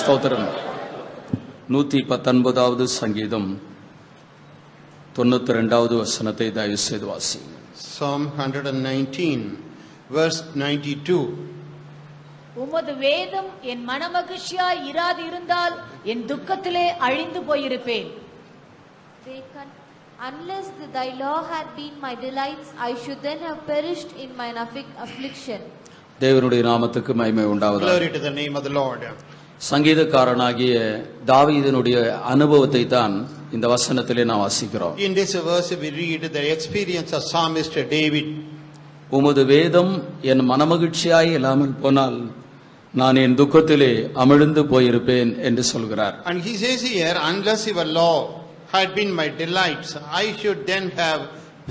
ஸ்தோத்திரம். 119வது சங்கீதம் 92வது வசனத்தை தயவு செய்து வாசி. Psalm 119 verse 92. உமது வேதம் என் மனமகிழ்ச்சியாய் இராது இருந்தால் என் துக்கத்திலே அழிந்து போயிருப்பேன். Unless thy law had been my delights, I should then have perished in mine affliction. தேவனுடைய நாமத்துக்கு மகிமை உண்டாவதாக. Glory to the name of the Lord. சங்கீதக்காரனாகிய தாவீதினுடைய அனுபவத்தை தான் இந்த வசனத்திலே நாம் வாசிக்கிறோம். In this verse we read the experience of psalmist David. உமது வேதம் என் மனமகிழ்ச்சியாய் இல்லாமல் போனால் நான் என் துக்கத்திலே அமிழ்ந்து போயிருப்பேன் என்று சொல்கிறார். And he says here, unless your law had been my delights, I should then have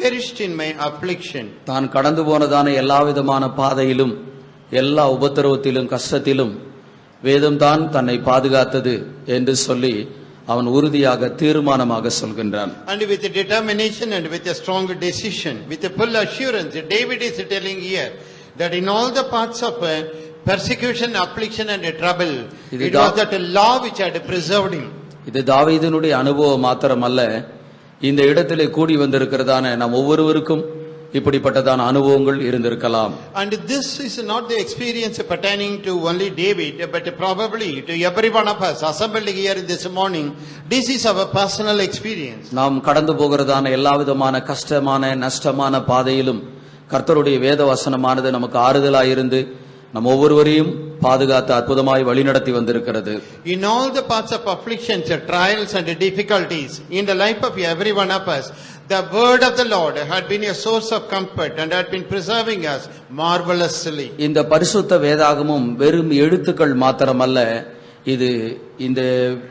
perished in my affliction. தான் கடந்து போனதான எல்லா விதமான பாதையிலும் எல்லா உபத்திரவத்திலும் கஷ்டத்திலும் வேதம் தான் தன்னை பாதுகாத்தது என்று சொல்லி அவன் உறுதியாக தீர்மானமாக சொல்கின்றான். And with a determination and with a strong decision, with a full assurance, David is telling here that in all the parts of persecution, affliction and trouble, it was that law which had preserved him. இது தாவீதினுடைய அனுபவம் மாத்திரமல்ல, இந்த இடத்திலே கூடி வந்திருக்கிறதான நம் ஒவ்வொருவருக்கும் இப்படிப்பட்டதான அனுபவங்கள் இருந்திருக்கலாம். And this is not the experience pertaining to only David, but probably to every one of us assembled here this morning. This is our personal experience. நாம் கடந்து போகிறதான எல்லா விதமான கஷ்டமான நஷ்டமான பாதையிலும் கர்த்தருடைய வேத வசனமானது நமக்கு ஆறுதலாயிருந்து நம் ஒவ்வொருவரையும் பாதுகாத்து அற்புதமாய் வழிநடத்தி வந்திருக்கிறது. In all the parts of afflictions, trials and difficulties in the life of every one of us, the word of the Lord had been a source of comfort and had been preserving us marvelously. இந்த பரிசுத்த வேதாகமும் வெறும் எழுத்துக்கள் மாத்திரமல்ல, இது இந்த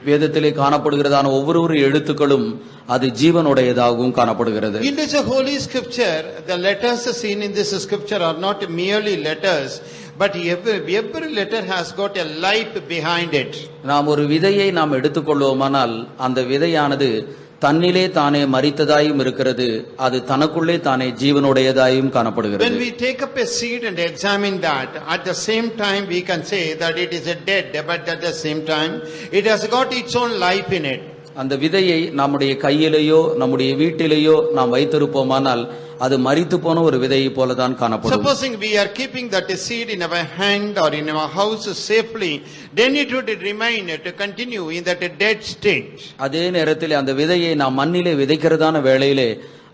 வேதத்திலே காணப்படுகிறதான ஒவ்வொரு எழுத்துக்களும் அது ஜீவனுடையதாகவும் காணப்படுகிறது. In this holy scripture, the letters seen in this scripture are not merely letters, but every letter has got a life behind it. நாம் ஒரு விதையை நாம் எடுத்துக்கொள்வோமானால் அந்த விதையானது தன்னிலே தானே மரித்ததாயும் இருக்கிறது, அது தனக்குள்ளே தானே ஜீவனுடையதாயும் காணப்படுகிறது. When we take up a seed and examine that, at the same time we can say that it is a dead, but at the same time it has got its own life in it. அந்த விதையை நம்முடைய கையிலேயோ நம்முடைய வீட்டிலேயோ நாம் வைத்திருப்போமானால் அது மரித்து போன ஒரு விதையை போலதான் காணப்படும். Supposing we are keeping that seed in our hand or in our house safely, then it would remain to continue in that dead state. அதே நேரத்தில் அந்த விதையை நாம் மண்ணிலே விதைக்கிறதான வேளையிலே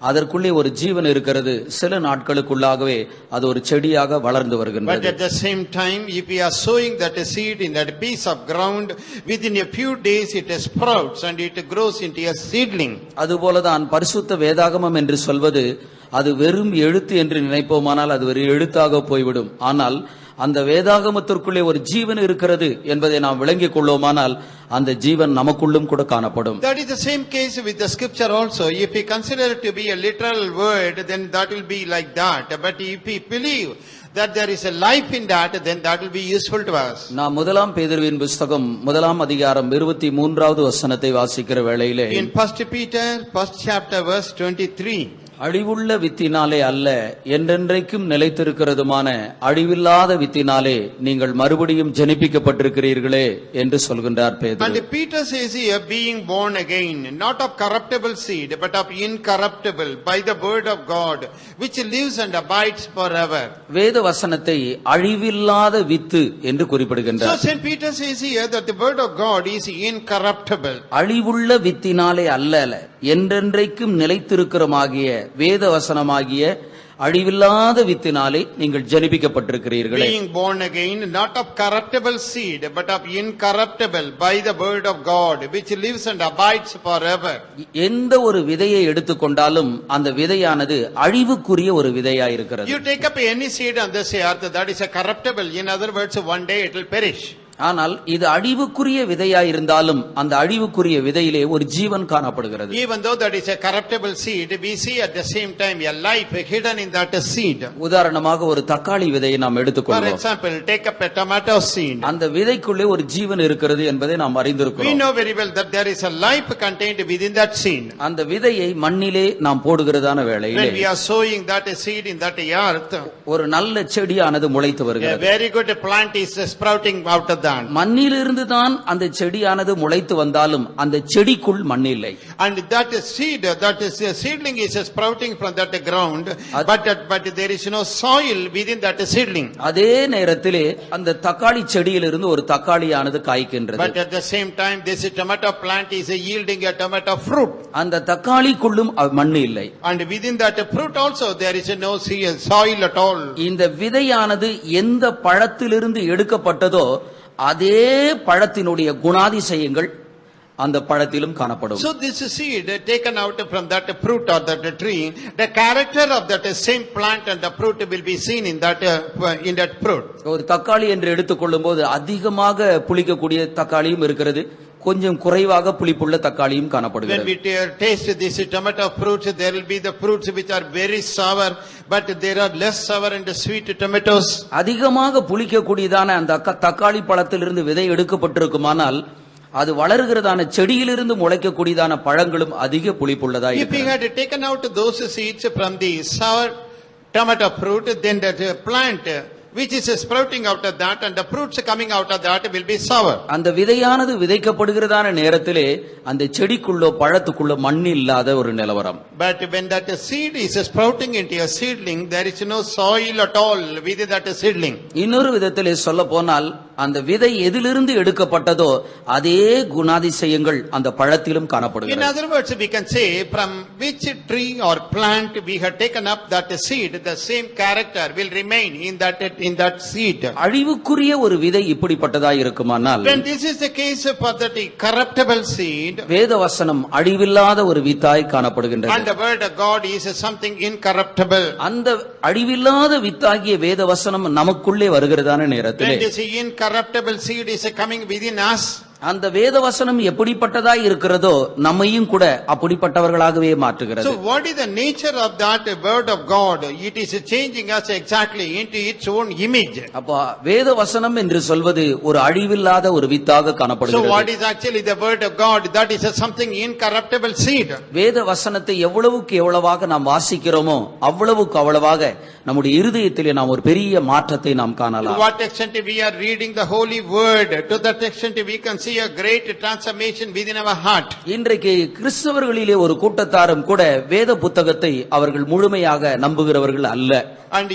அதற்குள்ளே ஒரு ஜீவன் இருக்கிறது. சில நாட்களுக்குள்ளாகவே அது ஒரு செடியாக வளர்ந்து வருகின்றது. But at the same time, if we are sowing that seed in that piece of ground, within a few days it sprouts and it grows into a seedling. அதுபோலதான் பரிசுத்த வேதாகமம் என்று சொல்வது அது வெறும் எழுத்து என்று நினைப்போமானால் அது ஒரு எழுத்தாக போய்விடும். ஆனால் அந்த வேதாகமத்திற்குள்ளே ஒரு ஜீவன் இருக்கிறது என்பதை நாம் விளங்கிக் கொள்வோமானால் அந்த ஜீவன் நமக்குள்ளும் கூட காணப்படும். That is the same case with the scripture also. If we consider it to be a literal word, then that will be like that. But if we believe that there is a life in that, then that will be useful to us. நாம் முதலாம் பேதுருவின் புத்தகம் 1ஆம் அதிகாரம் 23வது வசனத்தை வாசிக்கிற வேளையிலே In 1 Peter 1st chapter verse 23, அழிவுள்ள வித்தினாலே அல்ல என்றென்றைக்கும் நிலைத்திருக்கிறதுமான அழிவில்லாத வித்தினாலே நீங்கள் மறுபடியும் ஜனிப்பிக்கப்பட்டிருக்கிறீர்களே என்று சொல்கின்றார் பேதுரு. And Peter says here, being born again, not of corruptible seed, but of incorruptible, by the word of God, which lives and abides forever. வேத வசனத்தை அழிவில்லாத வித்து என்று குறிப்பிடுகின்றார். So St. Peter says here that the word of God is incorruptible. அழிவுள்ள வித்தினாலே அல்ல என்றென்றைக்கும் நிலைத்திருக்கிறமாகிய வேத வசனமாகிய அழிவில்லாத வித்தினாலே நீங்கள் ஜனிப்பிக்கப்பட்டிருக்கிறீர்களே. Being born again, not of corruptible seed, but of incorruptible, by the word of God, which lives and abides forever. எந்த ஒரு விதையை எடுத்துக்கொண்டாலும் அந்த விதையானது அழிவுக்குரிய ஒரு விதையாயிருக்கிறது. You take up any seed on this earth, that is a corruptible. In other words, one day it will perish. ஆனால் இது அழிவுக்குரிய விதையாயிருந்தாலும் அந்த அழிவுக்குரிய விதையிலே ஒரு ஜீவன் காணப்படுகிறது. Even though that is a corruptible seed, we see at the same time a life hidden in that seed. உதாரணமாக ஒரு தக்காளி விதையை நாம் For எடுத்துக்கொள்வோம். example, take up a tomato seed. அந்த விதைக்குள்ளே ஒரு ஜீவன் இருக்கிறது என்பதை நாம் We அறிந்திருக்கிறோம். know very well that there is a life contained within that seed. அந்த விதையை மண்ணிலே நாம் போடுகிறதான வேளையிலே When we are sowing that seed in that earth, ஒரு நல்ல செடியானது முளைத்து a வருகிறது. very good plant is sprouting out of that. plant. மண்ணிலிருந்து தான் அந்த செடியானது முளைத்து வந்தாலும் அந்த செடிக்குள் மண் இல்லை. And that is seed, that is seedling is sprouting from that ground, but there is no soil within that seedling. அதே நேரத்திலே அந்த தக்காளி செடியிலிருந்து ஒரு தக்காளியானது காய்க்கின்றது. But at the same time this tomato plant is yielding a tomato fruit. அந்த தக்காளிக்குள்ளும் மண் இல்லை. And within that fruit also there is no soil at all. இந்த விதையானது எந்த பழத்திலிருந்து எடுக்கப்பட்டதோ அதே பழத்தினுடைய குணாதிசயங்கள் அந்த பழத்திலும் காணப்படும். So this seed taken out from that fruit or that tree, the character of that same plant and the fruit will be seen in that fruit. ஒரு தக்காளி என்று எடுத்துக்கொள்ளும் போது அதிகமாக புளிக்கக்கூடிய தக்காளியும் இருக்கிறது, கொஞ்சம் குறைவாக புளிப்புள்ள தக்காளியும் When காணப்படுகிறது. we taste this tomato fruits, there will be the fruits which are very sour, but there are less sour and sweet tomatoes. அதிகமாக புளிக்கக்கூடியதான அந்த தக்காளி பழத்திலிருந்து விதை எடுக்கப்பட்டிருக்குமானால் அது வளர்கிறதான செடியிலிருந்து முளைக்கக்கூடியதான பழங்களும் அதிக புளிப்புள்ளதாய் If we இருக்கிறது. had taken out those seeds from the sour tomato fruit, then that plant which is sprouting out of that and the fruits coming out of that will be sour. அந்த விதையானது விதைக்கப்படுகிறதான நேரத்திலே அந்த செடிக்குள்ளோ பழத்துக்குள்ளோ மண் இல்லாத ஒரு நிலவரம். But when that seed is sprouting into a seedling, there is no soil at all within that seedling. இன்னொரு விதத்திலே சொல்ல போனால் அந்த விதை எதிலிருந்து எடுக்கப்பட்டதோ அதே குணாதிசயங்கள் அந்த பழத்திலும் In காணப்படுகிறது. other words, we can say from which tree or plant we have taken up that seed, the same character will remain in that seed. அழிவுக்குரிய ஒரு விதை இப்படிப்பட்டதாய் இருக்குமானால் When this is the case for that corruptible seed, வேத வசனம் அழிவில்லாத ஒரு வித்தாய் காணப்படுகின்றது. and the word of God is something incorruptible. அந்த அழிவில்லாத வித்தாகிய வேத வசனம் நமக்குள்ளே வருகிறதான நேரத்திலே When this incorruptible seed is coming within us, அந்த வேத வசனம் எப்படிப்பட்டதாய் இருக்கிறதோ நம்மையும் கூட அப்படிப்பட்டவர்களாகவே மாற்றுகிறது. so what is the nature of that word of God? It is changing us exactly into its own image. அப்ப வேத வசனம் என்று சொல்வது ஒரு அழிவில்லாத ஒரு வித்தாக So காணப்படுகிறது. what is actually the word of God? That is something incorruptible seed. வேத வசனத்தை எவ்வளவுக்கு எவ்வளவாக நாம் வாசிக்கிறோமோ அவ்வளவுக்கு அவ்வளவாக நம்முடைய இருதயத்திலே நாம் ஒரு பெரிய மாற்றத்தை நாம் To காணலாம். what extent we are reading the holy word, to that extent we can see a great transformation within our heart. இன்றைக்கு கிறிஸ்தவர்களிலே ஒரு கூட்டத்தாரும் கூட வேத புத்தகத்தை அவர்கள் முழுமையாக நம்புகிறவர்கள் அல்ல. And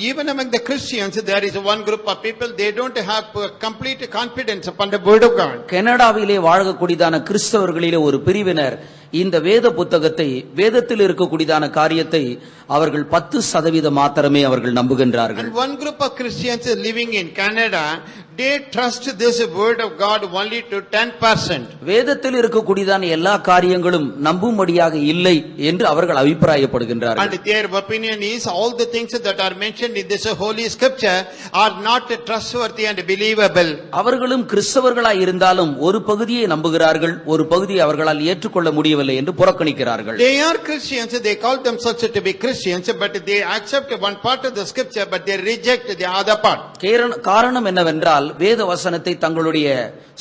even among the Christians, there is one group of people, they don't have complete confidence upon the word of God. கனடாவிலே வாழக்கூடியதான கிறிஸ்தவர்களிலே ஒரு பிரிவினர் இந்த வேத புத்தகத்தை, வேதத்தில் இருக்கக்கூடியதான காரியத்தை அவர்கள் 10% மாத்திரமே அவர்கள் நம்புகின்றார்கள். And one group of Christians living in Canada, they trust this word of God only to 10%. வேதத்தில் இருக்கக்கூடியதான எல்லா காரியங்களும் நம்பும்படியாக இல்லை என்று அவர்கள் அபிப்பிராயப்படுகின்றார்கள். And their opinion is all the things that are mentioned in this holy scripture are not trustworthy and believable. அவர்களும் கிறிஸ்தவர்களாய் இருந்தாலும் ஒரு பகுதியை நம்புகிறார்கள், ஒரு பகுதியை அவர்களால் ஏற்றுக்கொள்ள முடியவில்லை என்று புறக்கணிக்கிறார்கள். They are Christians, they call themselves to be Christians, but they accept one part of the scripture but they reject the other part. காரணம் என்னவென்றால் வேத வசனத்தை தங்களுடைய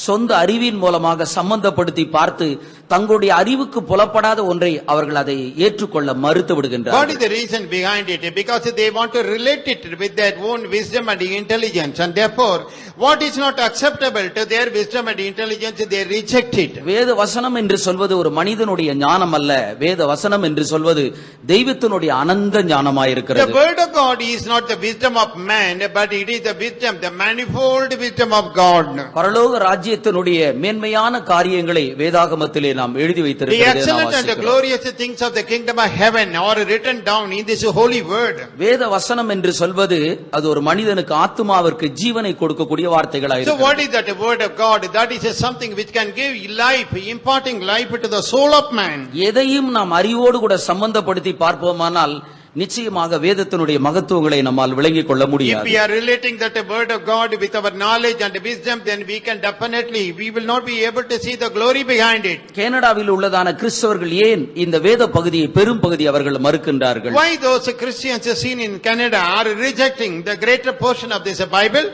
சொந்த அறிவின் மூலமாக சம்பந்தப்படுத்தி பார்த்து தங்களுடைய அறிவுக்கு புலப்படாத ஒன்றை அவர்கள் அதை ஏற்றுக்கொள்ள மறுத்து What is விடுகின்றார்கள். the reason behind it? Because they want to relate it with their own wisdom and intelligence, and therefore what is not acceptable to their wisdom and intelligence, they reject it. வேத வசனம் என்று சொல்வது ஒரு மனிதனுடைய ஞானம் அல்ல, வேத வசனம் என்று சொல்வது தெய்வத்தினுடைய அனந்த The ஞானமாயிருக்கிறது. word of God is not the wisdom of man, but it is the wisdom, the manifold wisdom of God. பரலோக ராஜ்யத்தினுடைய மேன்மையான காரியங்களை வேதாகமத்திலே நாம் எழுதி The வைத்திருக்கிறதை நாம் excellent and the வாசிக்கிறோம். glorious things of the kingdom of heaven are written down in this holy word. வேத வசனம் என்று சொல்வது அது ஒரு மனிதனுக்கு ஆத்துமாவிற்கு ஜீவனை கொடுக்கக்கூடிய So வார்த்தைகளாயிருக்கிறது. what is that word of God? That is something which can give life, imparting life to the soul of man. எதையும் நாம் அறிவோடு கூட சம்பந்தப்படுத்தி பார்ப்போமானால் நிச்சயமாக வேதத்தினுடைய மகத்துவங்களை நம்மால் விளங்கிக் கொள்ள If முடியாது. we are relating that word of God with our knowledge and wisdom, then we can definitely, we will not be able to see the glory behind it. கனடாவில் உள்ளதான கிறிஸ்தவர்கள் ஏன் இந்த வேத பகுதியை பெரும் பகுதி அவர்கள் மறுக்கின்றார்கள்? Why those Christians seen in Canada are rejecting the greater portion of this Bible?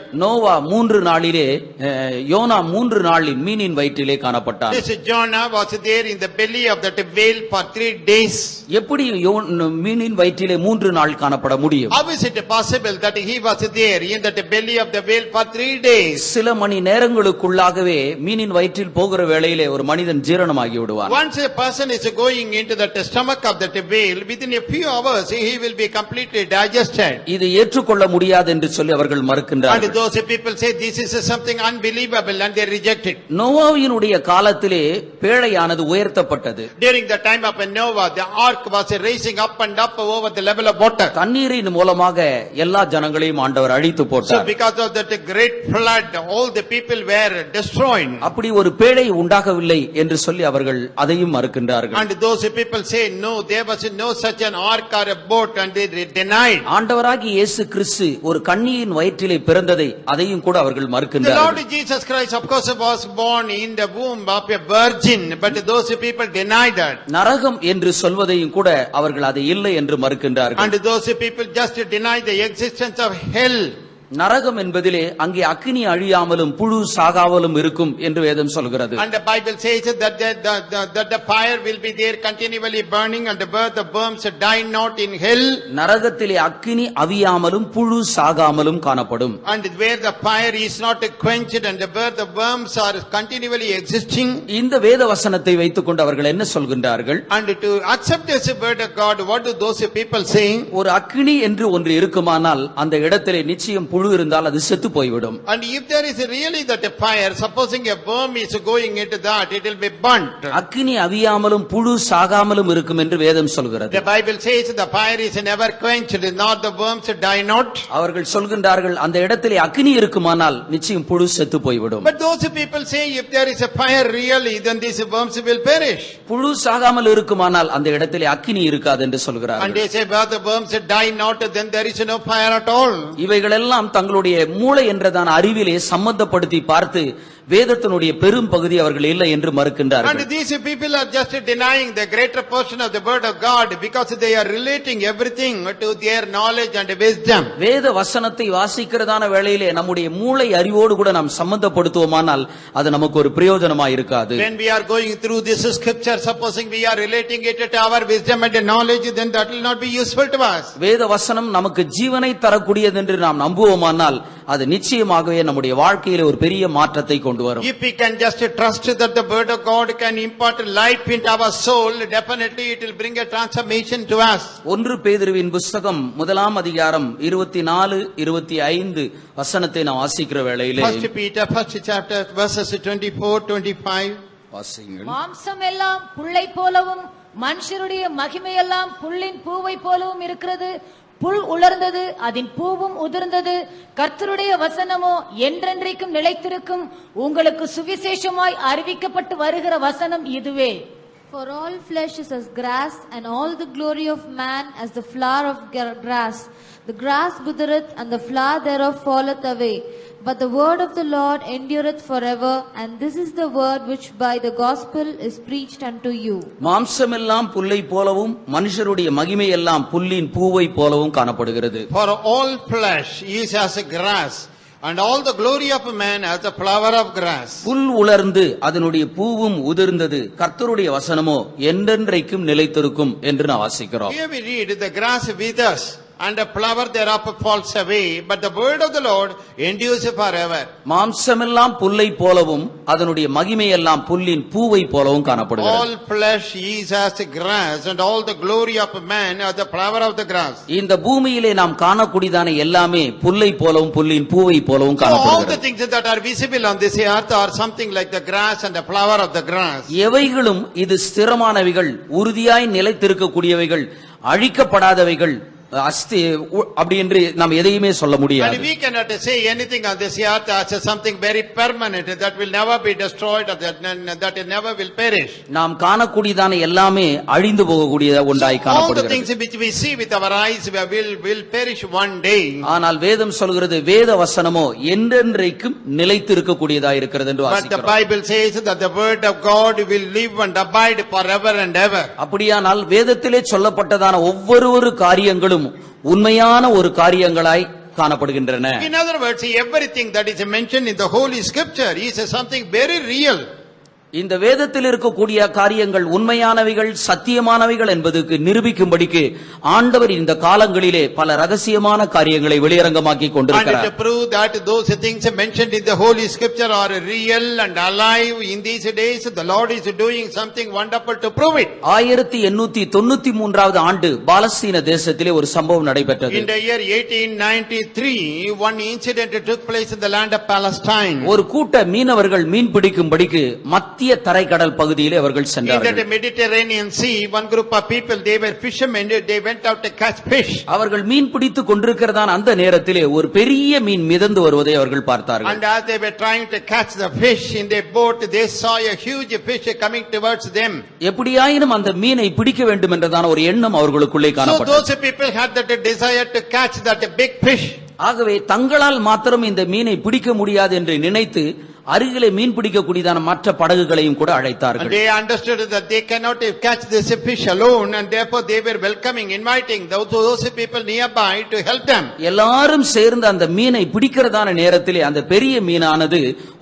யோனா 3 நாளில் மீனின் வயிற்றிலே காணப்பட்டார். This Jonah was there in the belly of that whale for 3 days. எப்படி மீனின் வயிற்றிலே கல்லறையிலே 3 நாள் காணப்பட முடியும்? How is it possible that he was there in the belly of the whale for 3 days? சில மணி நேரங்களுக்குள்ளாகவே மீனின் வயிற்றில் போகிற வேளையிலே ஒரு மனிதன் ஜீரணமாகி விடுவான். Once a person is going into the stomach of that whale, within a few hours he will be completely digested. இது ஏற்றுக்கொள்ள முடியாது என்று சொல்லி அவர்கள் And மறுக்கின்றார்கள். those people say this is something unbelievable and they reject it. நோவாவினுடைய காலத்திலே பேழையானது உயர்த்தப்பட்டது. During the time of Noah, the ark was raising up and up over the level of water. தண்ணீரின் மூலமாக எல்லா ஜனங்களையும் ஆண்டவர் அழித்து So போட்டார். because of that great flood, all the people were destroyed. அப்படி ஒரு பேழை உண்டாகவில்லை என்று சொல்லி அவர்கள் அதையும் மறுக்கின்றார்கள். And those people say no, there was no such an ark or a boat, and they denied. ஆண்டவராகிய இயேசு கிறிஸ்து ஒரு கன்னியின் வயிற்றிலே பிறந்ததை அதையும் கூட அவர்கள் The Lord மறுக்கின்றார்கள். Jesus Christ, of course, was born in the womb of a virgin, but those people denied that. நரகம் என்று சொல்வதையும் கூட அவர்கள் அதை இல்லை என்று மறுக்கின்றார்கள். And those people just deny the existence of hell. நரகம் என்பதிலே அங்கே அக்கினி அழியாமலும் புழு சாகாமலும் இருக்கும் என்று வேதம் சொல்கிறது. And the Bible says that the fire will be there continually burning, and the worms die not in hell. நரகத்திலே அக்கினி அவியாமலும் புழு சாகாமலும் காணப்படும். And where the fire is not quenched and where the worms are continually existing. இந்த வேத வசனத்தை வைத்துக்கொண்டு அவர்கள் என்ன சொல்கின்றார்கள்? And to accept this word of God, what do those people say? ஒரு அக்கினி என்று ஒன்று இருக்குமானால் அந்த இடத்திலே நிச்சயம் புழு இருந்தால் அது செத்து போய்விடும். And if there is really that a fire, supposing a worm is going into that, it will be burnt. அக்கினி அவியாமலும் புழு சாகாமலும் இருக்கும் என்று வேதம் சொல்கிறது. The Bible says the fire is never quenched, nor the worms die not. அவர்கள் சொல்கின்றார்கள் அந்த இடத்திலே அக்கினி இருக்குமானால் நிச்சயம் புழு செத்து போய்விடும். But those people say if there is a fire really, then these worms will perish. புழு சாகாமல் இருக்குமானால் அந்த இடத்திலே அக்கினி இருக்காது என்று And சொல்கிறார்கள். they say where the worms die not, then there is no fire at all. இவைகளெல்லாம் தங்களுடைய மூளை என்றதான அறிவிலே சம்பந்தப்படுத்தி பார்த்து வேதத்தினுடைய பெரும் பகுதி அவர்கள் இல்லை என்று மறுக்கின்றார்கள். And these people are just denying the greater portion of the word of God because they are relating everything to their knowledge and wisdom. வேத வசனத்தை வாசிக்கிறதான வேளையிலே நம்முடைய மூளை அறிவோடு கூட நாம் சம்பந்தப்படுத்துவோமானால் அது நமக்கு ஒரு பிரயோஜனமாக இருக்காது. When we are going through this scripture, supposing we are relating it to our wisdom and knowledge, then that will not be useful to us. வேத வசனம் நமக்கு ஜீவனை தரக்கூடியது என்று நாம் நம்புவோமானால் அது நிச்சயமாகவே நம்முடைய வாழ்க்கையிலே ஒரு பெரிய மாற்றத்தை கொண்டு வரும். If we can just trust that the word of God can impart life into our soul, definitely it will bring a transformation to us. 1 பேதுருவின் புத்தகம் 1ஆம் அதிகாரம் 24 25 வசனத்தை நாம் வாசிக்கிற வேளையிலே 1 Peter 1st chapter verses 24-25. வாசியுங்கள். மாம்சம் எல்லாம் புல்லை போலவும் மனுஷருடைய மகிமையெல்லாம் புல்லின் பூவை போலவும் இருக்கிறது. புல் உலர்ந்தது, அதன் பூவும் உதிர்ந்தது. கர்த்தருடைய வசனமோ என்றென்றைக்கும் நிலைத்திருக்கும். உங்களுக்கு சுவிசேஷமாய் அறிவிக்கப்பட்டு வருகிற வசனம் இதுவே. For all flesh is as grass, and all the glory of man as the flower of grass. The grass withereth, and the flower thereof falleth away. But the word of the Lord endureth forever, and this is the word which by the gospel is preached unto you. மாம்சமெல்லாம் புல்லை போலவும் மனுஷருடைய மகிமை எல்லாம் புல்லின் பூவை போலவும் காணப்படுகிறது. For all flesh is as a grass, and all the glory of man as the flower of grass. புல் உலர்ந்து அதனுடைய பூவும் உதிர்ந்தது, கர்த்தருடைய வசனமோ என்றென்றைக்கும் நிலைத்திருக்கும் என்று நாம் வாசிக்கிறோம். Here we read the grass withers and the flower thereof falls away, but the word of the Lord endures forever. மாம்சமெல்லாம் புல்லை போலவும் அதனுடைய மகிமை எல்லாம் புல்லின் பூவை போலவும் காணப்படுகிறது. All flesh is as grass, and all the glory of man as the flower of the grass. இந்த பூமியிலே நாம் காணக்கூடியதான எல்லாமே புல்லை போலவும் புல்லின் பூவை போலவும் So all the காணப்படுகிறது. things that are visible on this earth are something like the grass and the flower of the grass. எவைகளும் இது ஸ்திரமானவைகள், உறுதியாய் நிலைத்திருக்கக்கூடியவைகள், அழிக்கப்படாதவைகள், அஸ்தி அப்படி என்று நாம் எதையுமே சொல்ல And முடியாது. we cannot say anything on this earth as something very permanent that will never be destroyed, or that it never will perish. நாம் காணக்கூடியதான எல்லாமே அழிந்து போகக்கூடிய ஒன்றாய் All the காணப்படுகிறது. things which we see with our eyes will perish one day. ஆனால் வேதம் சொல்கிறது வேத வசனமோ என்றென்றைக்கும் நிலைத்திருக்கக்கூடியதாய் இருக்கிறது என்று But the வாசிக்கிறோம். Bible says that the word of God will live and abide forever and ever. அப்படியானால் வேதத்திலே சொல்லப்பட்டதான ஒவ்வொரு காரியங்களும் உண்மையான ஒரு காரியங்களாய் காணப்படுகின்றன. In other words, everything that is mentioned in the Holy Scripture is something very real. இந்த வேதத்தில் இருக்கக்கூடிய காரியங்கள் உண்மையானவைகள் சத்தியமானவைகள் என்பதற்கு நிரூபிக்கும்படிக்கு ஆண்டவர் இந்த காலங்களிலே பல ரகசியமான காரியங்களை வெளியரங்கமாக்கி கொண்டிருக்கிறார். And to prove that those things mentioned in the Holy Scripture are real and alive in these days, the Lord is doing something wonderful to prove it. 1893வது ஆண்டு பாலஸ்தீன தேசத்திலே ஒரு சம்பவம் நடைபெற்றது. In the year 1893, one incident took place in the land of Palestine. ஒரு கூட்ட மீனவர்கள் மீன் பிடிக்கும்படிக்கு மத்திய தரைக்கடல் பகுதியிலே அவர்கள் In சென்றார்கள். the Mediterranean Sea, one group of people, they were fishermen, they went out to catch fish. அவர்கள் மீன் பிடித்துக் கொண்டிருக்கிறதான அந்த நேரத்திலே ஒரு பெரிய மீன் மிதந்து வருவதை அவர்கள் பார்த்தார்கள். And as they were trying to catch the fish in their boat, they saw a huge fish coming towards them. எப்படியாயினும் அந்த மீனை பிடிக்க வேண்டும் என்றதான ஒரு எண்ணம் அவர்களுக்குள்ளே So காணப்பட்டது. those people had that desire to catch that big fish. ஆகவே தங்களால் மாத்திரம் இந்த மீனை பிடிக்க முடியாது என்று நினைத்து அருகிலே மீன் பிடிக்கக்கூடியதான மற்ற படகுகளையும் கூட And அழைத்தார்கள். they understood that they cannot catch this fish alone, and therefore they were welcoming, inviting those people nearby to help them. எல்லாரும் சேர்ந்து அந்த மீனை பிடிக்கிறதான நேரத்திலே அந்த பெரிய மீனானது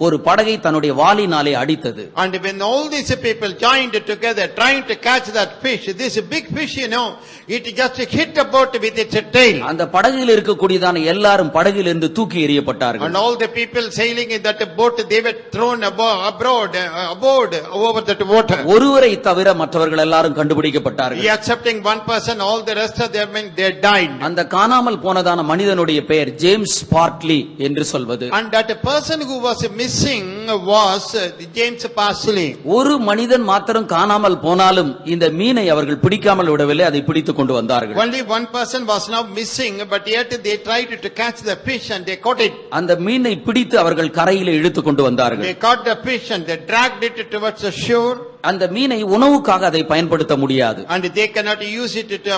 ஒரு படகை தன்னுடைய வாளினாலே அடித்தது. And when all these people joined together trying to catch that fish, this big fish, it just hit the boat with its tail. அந்த படகில் இருக்கக்கூடியதான எல்லாரும் படகிலிருந்து தூக்கி எறியப்பட்டார்கள். And all the people sailing in that boat, they were thrown aboard over that water. ஒருவரை தவிர மற்றவர்கள் எல்லாரும் கண்டுபிடிக்கப்பட்டார்கள். Excepting one person, all the rest of them, they died. அந்த காணாமல் போனதான மனிதனுடைய பெயர் ஜேம்ஸ் பார்ட்லி என்று சொல்வது. And that person who was missing was James Parsley. ஒரு மனிதன் மாத்திரம் காணாமல் போனாலும் இந்த மீனை அவர்கள் பிடிக்காமல் விடவில்லை, அதை பிடித்துக் கொண்டு வந்தார்கள். Only one person was now missing, but yet they tried to catch the fish and they caught it. அந்த மீனை பிடித்து அவர்கள் கரையிலே இழுத்துக் கொண்டு வந்தார்கள். They caught the fish and they dragged it towards the shore. அந்த மீனை உணவுக்காக அதை பயன்படுத்த முடியாது. And they cannot use it to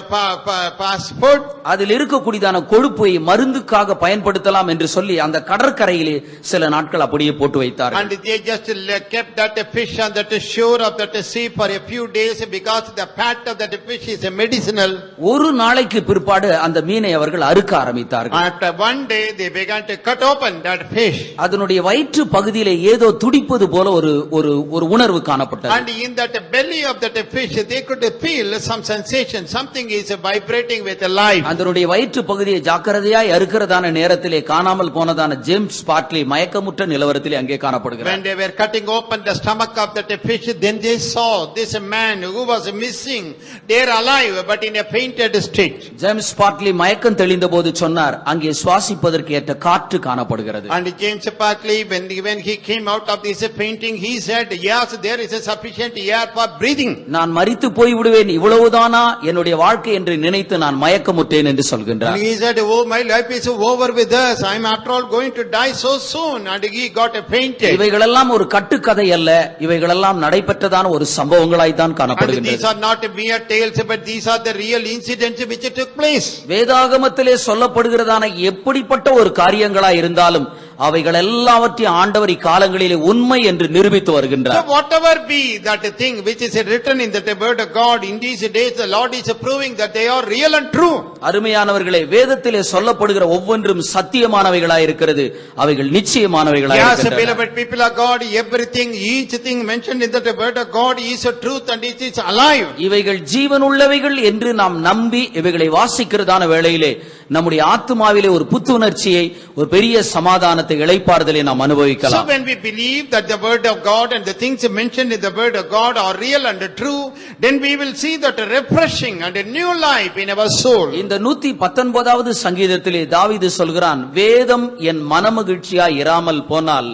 pass food. அதில் இருக்கக்கூடியதான கொழுப்பை மருந்துக்காக பயன்படுத்தலாம் என்று சொல்லி அந்த கடற்கரையிலே சில நாட்கள் அப்படியே போட்டு வைத்தார்கள். And they just kept that fish on that shore of that sea for a few days because the fat of that fish is medicinal. ஒரு நாளைக்கு பிற்பாடு அந்த மீனை அவர்கள் அறுக்க ஆரம்பித்தார்கள். After one day they began to cut open that fish. அதனுடைய வயிற்று பகுதியிலே ஏதோ துடிப்பது போல ஒரு உணர்வு காணப்பட்டது. And in that belly of that fish, they could feel some sensation. Something is vibrating with life. அதனுடைய வயிற்று பகுதியை ஜாக்கிரதையாய் அறுக்கிறதான நேரத்திலே காணாமல் போனதான ஜேம்ஸ் பார்ட்லி மயக்கமுற்ற நிலவரத்திலே அங்கே காணப்படுகிறார். When they were cutting open the stomach of that fish, then they saw this man who was missing. They are alive, but in a fainted state. James partly மயக்கம் தெளிந்த போது சொன்னார், அங்கே சுவாசிப்பதற்கு ஏற்ற காற்று காணப்படுகிறது. And James Partley, when he came out of this fainting, he said, yes, there is a sufficient air for breathing. நான் மரித்து போய் விடுவேன், இவ்வளவுதானா என்னுடைய வாழ்க்கை என்று நினைத்து நான் மயக்கமுற்றேன் என்று சொல்கின்றார். And he said, oh, my life is over with us. I am after all going to die so soon. And he got fainted. இவைகளெல்லாம் ஒரு கட்டுக்கதை அல்ல, இவைகளெல்லாம் நடைபெற்றதான ஒரு சம்பவங்களாய் தான் And காணப்படுகின்றன. these are not mere tales, but these are the real incidents which took place. வேதாகமத்திலே சொல்லப்படுகிறதான எப்படிப்பட்ட ஒரு காரியங்களாய் இருந்தாலும் அவைகள் எல்லாவற்றையும் ஆண்டவர் இக்காலங்களிலே உண்மை என்று நிரூபித்து வருகின்றார். So whatever be that thing which is written in the word of God, in these days the Lord is proving that they are real and true. அருமையானவர்களே, வேதத்திலே சொல்லப்படுகிற ஒவ்வொன்றும் சத்தியமானவைகளாய் இருக்கிறது, அவைகள் நிச்சயமானவைகளாய் Yes, இருக்கின்றன. beloved people of God, everything, each thing mentioned in the word of God is a truth and it is alive. இவைகள் ஜீவனுள்ளவைகள் என்று நாம் நம்பி இவைகளை வாசிக்கிறதான வேளையிலே நம்முடைய ஆத்துமாவிலே ஒரு புத்துணர்ச்சியை, ஒரு பெரிய சமாதானத்தை, இளைப்பாறுதலை நாம் So அனுபவிக்கலாம். when we believe that the word of God and the things mentioned in the word of God are real and true, then we will see that refreshing and a new life in our soul. இந்த 119வது சங்கீதத்திலே தாவீது சொல்கிறான், வேதம் என் மனமகிழ்ச்சியாய் இராமல் போனால்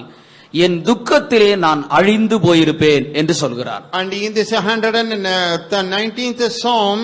என் துக்கத்திலே நான் அழிந்து போயிருப்பேன் என்று சொல்கிறார். And in this 119th Psalm,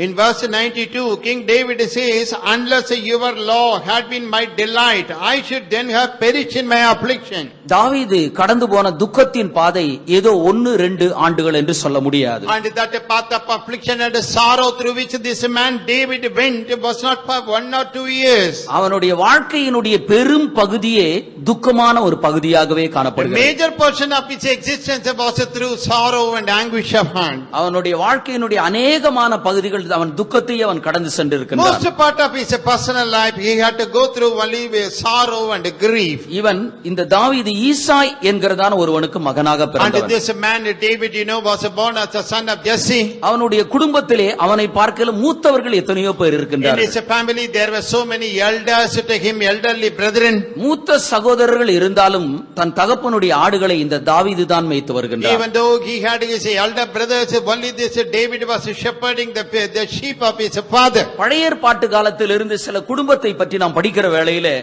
in verse 92, King David says, unless your law had been my delight, I should then have perished in my affliction. தாவீது கடந்து போன துக்கத்தின் பாதை ஏதோ 1-2 ஆண்டுகள் என்று சொல்ல முடியாது. And that path of affliction and sorrow through which this man David went was not for 1 or 2 years. அவனுடைய வாழ்க்கையினுடைய பெரும் பகுதியே துக்கமான ஒரு பகுதியாகவே என்பதை The காணப்படுகிறது. major portion of his existence was through sorrow and anguish of heart. அவனுடைய வாழ்க்கையினுடைய அநேகமான பகுதிகள் அவன் துக்கத்தை அவன் கடந்து சென்றிருக்கிறான். Most part of his personal life he had to go through only with sorrow and grief. இவன் இந்த தாவீது ஈசாய் என்கிறதான ஒருவனுக்கு மகனாக And பிறந்தவன். this man David, was born as a son of Jesse. அவனுடைய குடும்பத்திலே அவனை பார்க்கல மூத்தவர்கள் எத்தனையோ பேர் In இருக்கின்றார்கள். his family there were so many elders to him, elderly brethren. மூத்த சகோதரர்கள் இருந்தாலும் தன் தகப்பனுடைய ஆடுகளை இந்த தாவீது தான் மேய்த்து வருகின்றார். Even though he had his elder brothers, only this David was shepherding the sheep of his father. பழைய ஏற்பாட்டு காலத்திலிருந்து சில குடும்பத்தை பற்றி நாம் படிக்கிற வேளையிலே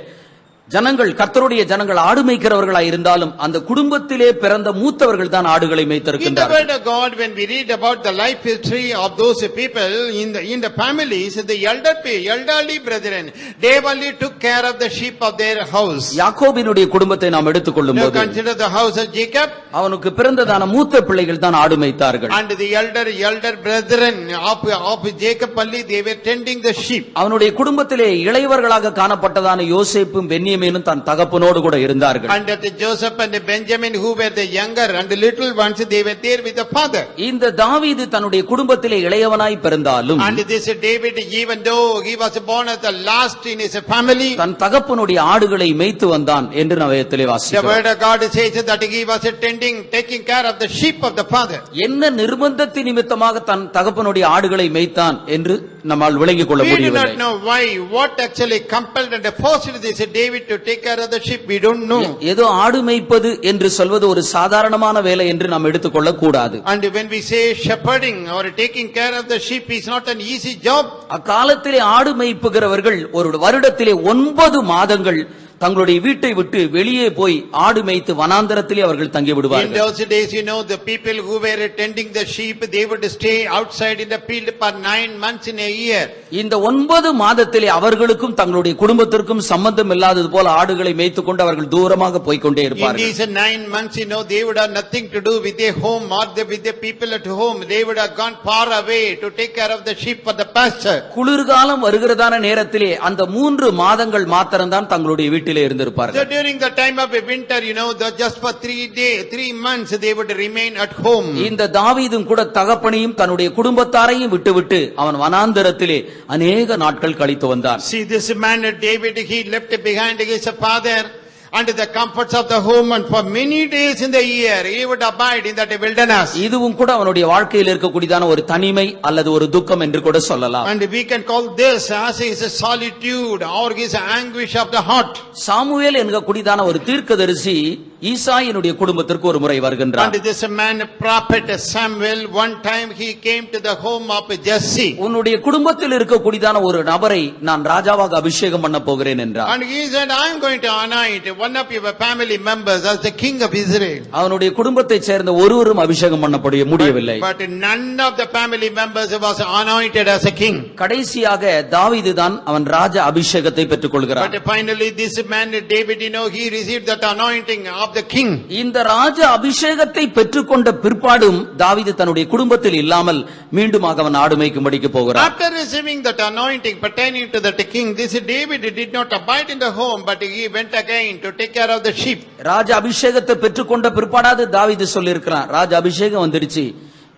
ஜனங்கள் கர்த்தருடைய ஜனங்கள் ஆடு மேய்க்கிறவர்களாய் இருந்தாலும் அந்த குடும்பத்திலே பிறந்த மூத்தவர்கள் தான் ஆடுகளை In the மேய்த்திருக்கின்றார்கள். word of God, when we read about the life history of those people in the families, the elderly brethren, they only took care of the sheep of their house. யாக்கோபினுடைய குடும்பத்தை நாம் எடுத்துக்கொள்ளும் Now போது consider the house of Jacob, அவனுக்கு பிறந்ததான மூத்த பிள்ளைகள் தான் ஆடு மேய்த்தார்கள். and the elder brethren of Jacob only, they were tending the sheep. அவனுடைய குடும்பத்திலே இளையவர்களாக காணப்பட்டதான யோசேப்பும் பென்யமீனும் தன் தகப்பனோடு கூட இருந்தார்கள். And that Joseph and Benjamin, who were the younger and the little ones, they were there with the father. இந்த தாவீது தன்னுடைய குடும்பத்திலே இளையவனாய் பிறந்தாலும் And this David, even though he was born as the last in his family, தன் தகப்பனுடைய ஆடுகளை மேய்த்து வந்தான் என்று நாம் வேதத்திலே the வாசிக்கிறோம். word of God says that he was taking care of the sheep of the father. என்ன நிர்பந்தத்தின் நிமித்தமாக தன் தகப்பனுடைய ஆடுகளை மேய்த்தான் என்று நம்மால் விளங்கிக் கொள்ள We do முடியவில்லை. not know why, what actually compelled and forced this David to take care of the sheep. We don't know. ஏதோ ஆடு மேய்ப்பது என்று சொல்வது ஒரு சாதாரணமான வேலை என்று நாம் எடுத்துக்கொள்ள கூடாது. And when we say shepherding or taking care of the sheep is not an easy job. அக்காலத்திலே ஆடு மேய்ப்புகிறவர்கள் ஒரு வருடத்திலே 9 மாதங்கள் தங்களுடைய வீட்டை விட்டு வெளியே போய் ஆடு மேய்த்து வனாந்தரத்திலே அவர்கள் தங்கி In விடுவார்கள். those days, the people who were tending the sheep, they would stay outside in the field for 9 months in a year. இந்த 9 மாதத்திலே அவர்களுக்கும் தங்களுடைய குடும்பத்திற்கும் சம்பந்தம் இல்லாதது போல ஆடுகளை மேய்த்துக் கொண்டு அவர்கள் தூரமாக போய்க்கொண்டே In இருப்பார்கள். these 9 months, they would have nothing to do with their home or with the people at home. They would have gone far away to take care of the sheep for the pasture. குளிர்காலம் வருகிறதான நேரத்திலே அந்த 3 மாதங்கள் மாத்திரம்தான் தங்களுடைய வீட்டிலே So இருந்திருப்பார்கள். during the time of winter, just for 3 months, they would remain at home. இந்த தாவீதும் கூட தகப்பனையும் தன்னுடைய குடும்பத்தாரையும் விட்டுவிட்டு அவன் வனாந்தரத்திலே அநேக நாட்கள் கழித்து வந்தான். See, this man David, he left behind his father and the comforts of the home, and for many days in the year he would abide in that wilderness. இதுவும் கூட அவனுடைய வாழ்க்கையில் இருக்கக்கூடியதான ஒரு தனிமை அல்லது ஒரு துக்கம் என்று கூட சொல்லலாம். And we can call this as his solitude or his anguish of the heart. Samuel என்கக்கூடியதான ஒரு தீர்க்கதரிசி ஈசாயினுடைய குடும்பத்திற்கு ஒரு முறை வருகின்றார். And this man prophet Samuel, one time he came to the home of Jesse. உன்னுடைய குடும்பத்தில் இருக்கக்கூடியதான ஒரு நபரை நான் ராஜாவாக அபிஷேகம் பண்ண போகிறேன் என்றார். And he said, I am going to anoint one of your family members as the king of Israel. அவனுடைய குடும்பத்தைச் சேர்ந்த ஒருவரும் அபிஷேகம் பண்ண முடியவில்லை. But none of the family members was anointed as a king. கடைசியாக தாவீது தான் அவன் ராஜ அபிஷேகத்தை பெற்றுக் கொள்கிறான். But finally this man David, he received that anointing of the king. இந்த ராஜ அபிஷேகத்தை பெற்றுக்கொண்ட பிற்பாடும் தாவீது தன்னுடைய குடும்பத்தில் இல்லாமல் மீண்டுமாக அவன் ஆடு மேய்க்கும்படிக்கு போகிறான். After receiving that anointing pertaining to that king, this David did not abide in the home, but he went again to take care of the sheep. ராஜ அபிஷேகத்தை பெற்றுக்கொண்ட பிற்பாடாது தாவீது சொல்லியிருக்கிறான், ராஜ அபிஷேகம் வந்துடுச்சு,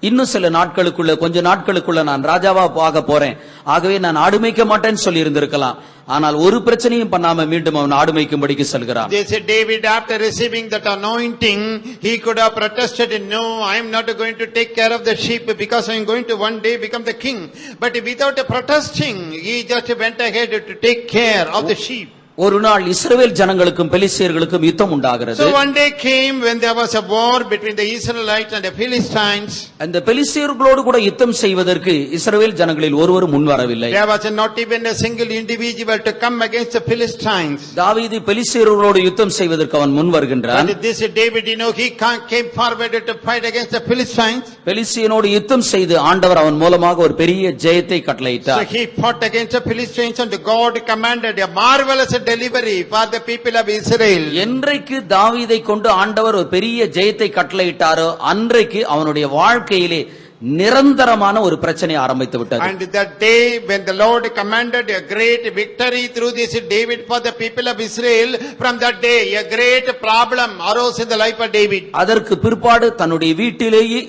இன்னும் சில நாட்களுக்குள்ள கொஞ்ச நாட்களுக்குள்ள நான் ராஜாவா ஆக போறேன், ஆகவே நான் ஆடு மேய்க்க மாட்டேன்னு சொல்லி இருந்திருக்கலாம். ஆனால் ஒரு பிரச்சனையும் பண்ணாம மீண்டும் அவன் ஆடு மேய்க்கும்படிக்கு செல்கிறான். They said David, after receiving that anointing, he could have protested, no, I am not going to take care of the sheep because I am going to one day become the king. But without protesting, he just went ahead to take care of the sheep. ஒரு நாள் இஸ்ரவேல் ஜனங்களுக்கும் பெலிஸ்தியர்களுக்கும் யுத்தம் உண்டாகிறது. So one day came when there was a war between the Israelites and the Philistines. அந்த பெலிஸ்தியர்களோடு கூட யுத்தம் செய்வதற்கு இஸ்ரவேல் ஜனங்களில் ஒருவரும் முன் வரவில்லை. There was not even a single individual to come against the Philistines. தாவீது பெலிஸ்தியர்களோடு யுத்தம் செய்வதற்கு அவன் முன் வருகின்றான். And this David, he came forward to fight against the Philistines. பெலிஸ்தியனோடு யுத்தம் செய்து ஆண்டவர் அவன் மூலமாக ஒரு பெரிய ஜெயத்தை கட்டளையிட்டார். So he fought against the Philistines and God commanded a marvelous delivery for the people of Israel. என்றைக்கு தாவீதை கொண்டு ஆண்டவர் ஒரு பெரிய ஜெயத்தை கட்டளையிட்டாரோ அன்றைக்கு அவனுடைய வாழ்க்கையிலே நிரந்தரமான ஒரு பிரச்சனை ஆரம்பித்து விட்டது. And that day when the Lord commanded a great victory through this David for the people of Israel, from that day a great problem arose in the life of David. அதற்கு பிற்பாடு தன்னுடைய வீட்டிலேயே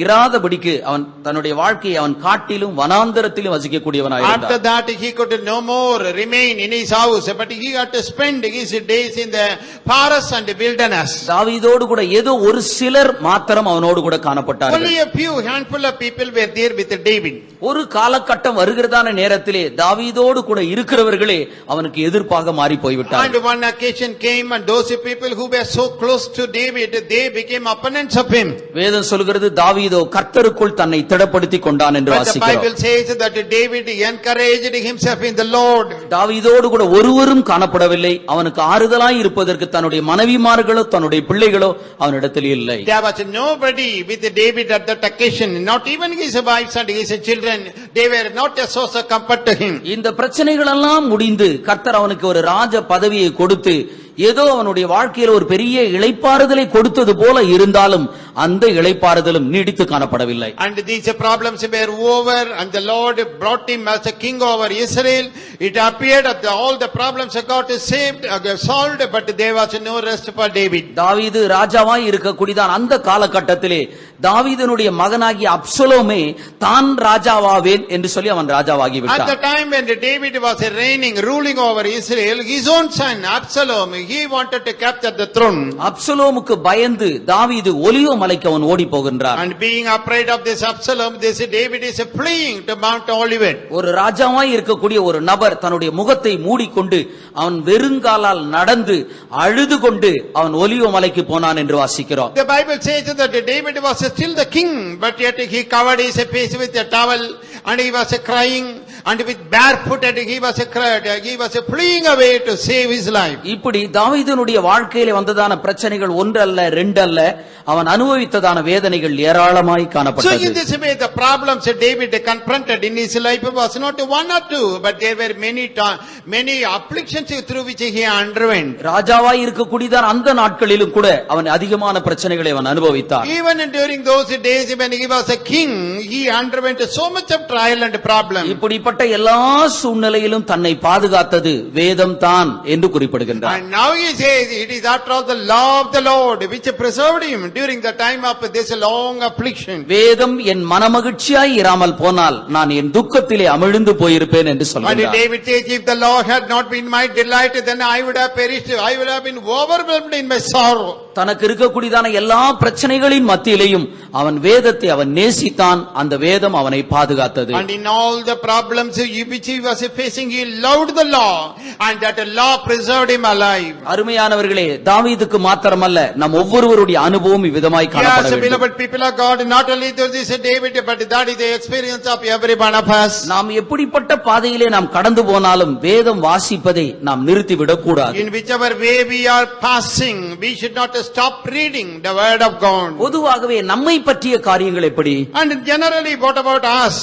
இராதபடிக்கு அவன் தன்னுடைய வாழ்க்கையை அவன் காட்டிலும் வனாந்தரத்திலும் வசிக்கக்கூடியவனாக இருந்தான். After that he could no more remain in his house, but he had to spend his days in the forest and the wilderness. தாவீதோடு கூட ஏதோ ஒரு சிலர் மாத்திரம் அவனோடு கூட காணப்பட்டார்கள். Only a few handful of people were there with David. ஒரு காலகட்டம் வருகிறதான நேரத்திலே தாவீதோடு கூட இருக்கிறவர்களே அவனுக்கு எதிர்ப்பாக மாறி போய்விட்டார்கள். And one occasion came and those people who were so close to David, they became opponents of him. வேதம் சொல்கிறது தாவீதோ கர்த்தருக்குள் தன்னை திடப்படுத்திக் கொண்டான் என்று வாசிக்கிறோம். But the Bible says that David encouraged himself in the Lord. தாவீதோடு கூட ஒருவரும் காணப்படவில்லை. அவனுக்கு ஆறுதலாய் இருப்பதற்கு தன்னுடைய மனைவிமார்களோ தன்னுடைய பிள்ளைகளோ அவனிடத்தில் இல்லை. There was nobody with David at that occasion, not even his wives and his children. They were not a source of comfort to him. இந்த பிரச்சனைகள் எல்லாம் முடிந்து கர்த்தர் அவனுக்கு ஒரு ராஜ பதவியை கொடுத்து ஏதோ அவனுடைய வாழ்க்கையில் ஒரு பெரிய இளைப்பாறுதலை கொடுத்தது போல இருந்தாலும் அந்த இளைப்பாறுதலும் நீடித்து காணப்படவில்லை. And these problems were over and the Lord brought him as a king over Israel. It appeared that all the problems got saved, solved, but there was no rest for David. தாவீது ராஜாவாய் இருக்கக்கூடியதான் அந்த காலகட்டத்திலே தாவீதனுடைய மகனாகிய அப்சலோமே தான் ராஜாவாவேன் என்று சொல்லி அவன் ராஜாவாகி விட்டான். At the time when David was reigning, ruling over Israel, his own son Absalom, he wanted to capture the throne. அப்சலோமுக்கு பயந்து தாவீது ஒலிவ மலைக்கு அவன் ஓடி போகின்றான். And being afraid of this Absalom, this David is fleeing to Mount Olivet. ஒரு ராஜாவாய் இருக்கக்கூடிய ஒரு நபர் தன்னுடைய முகத்தை மூடிக்கொண்டு அவன் வெறுங்காலால் நடந்து அழுது கொண்டு அவன் ஒலிவ மலைக்கு போனான் என்று வாசிக்கிறோம். The Bible says that David was still the king, but yet he covered his face with a towel and he was crying, and with barefooted he was fleeing away to save his life. இப்படி தாவீதுனுடைய வாழ்க்கையிலே வந்ததான பிரச்சனைகள் ஒன்றல்ல ரெண்டல்ல அவன் அனுபவித்ததான வேதனைகள் ஏராளமாய் காணப்பட்டது. So in this way the problems David confronted in his life was not one or two, but there were many afflictions through which he underwent. ராஜாவாய் இருக்கக்கூடியதான் அந்த நாட்களிலும் கூட அவன் அதிகமான பிரச்சனைகளை அவன் அனுபவித்தான். Even during those days when he was a king, he underwent so much of trial and problem. இப்படிப்பட்ட எல்லா சூழ்நிலையிலும் தன்னை பாதுகாத்தது வேதம் தான் என்று குறிப்பிடுகின்றார். And now he says it is after all the law of the Lord which preserved him during the time of this long affliction. வேதம் என் மனமகிழ்ச்சியாய் இராமல் போனால் நான் என் துக்கத்திலே அமிழ்ந்து போயிருப்பேன் என்று சொல்கிறார். And David says, if the law had not been my delight, then I would have perished. I would have been overwhelmed in my sorrow. தனக்கு இருக்கக்கூடியதான எல்லா பிரச்சனைகளின் மத்தியிலேயும் அவன் வேதத்தை அவன் நேசித்தான். அந்த வேதம் அவனை பாதுகாத்தது. And in all the problems which he was facing, he loved the law, and that law preserved him alive. அருமையானவர்களே, தாவீதுக்கு மாத்திரமல்ல நம் ஒவ்வொருவருடைய அனுபவம் இவ்விதமாய் காணப்பட வேண்டும். Yes, beloved people of God, not only this David, but that is the experience of every one of us. நாம் எப்படிப்பட்ட பாதையிலே நாம் கடந்து போனாலும் வேதம் வாசிப்பதை நாம் நிறுத்திவிடக் கூடாது. In whichever way we are passing, we should not stop reading the word of God. பொதுவாகவே நம்மை பற்றிய காரியங்கள் எப்படி? And generally, what about us?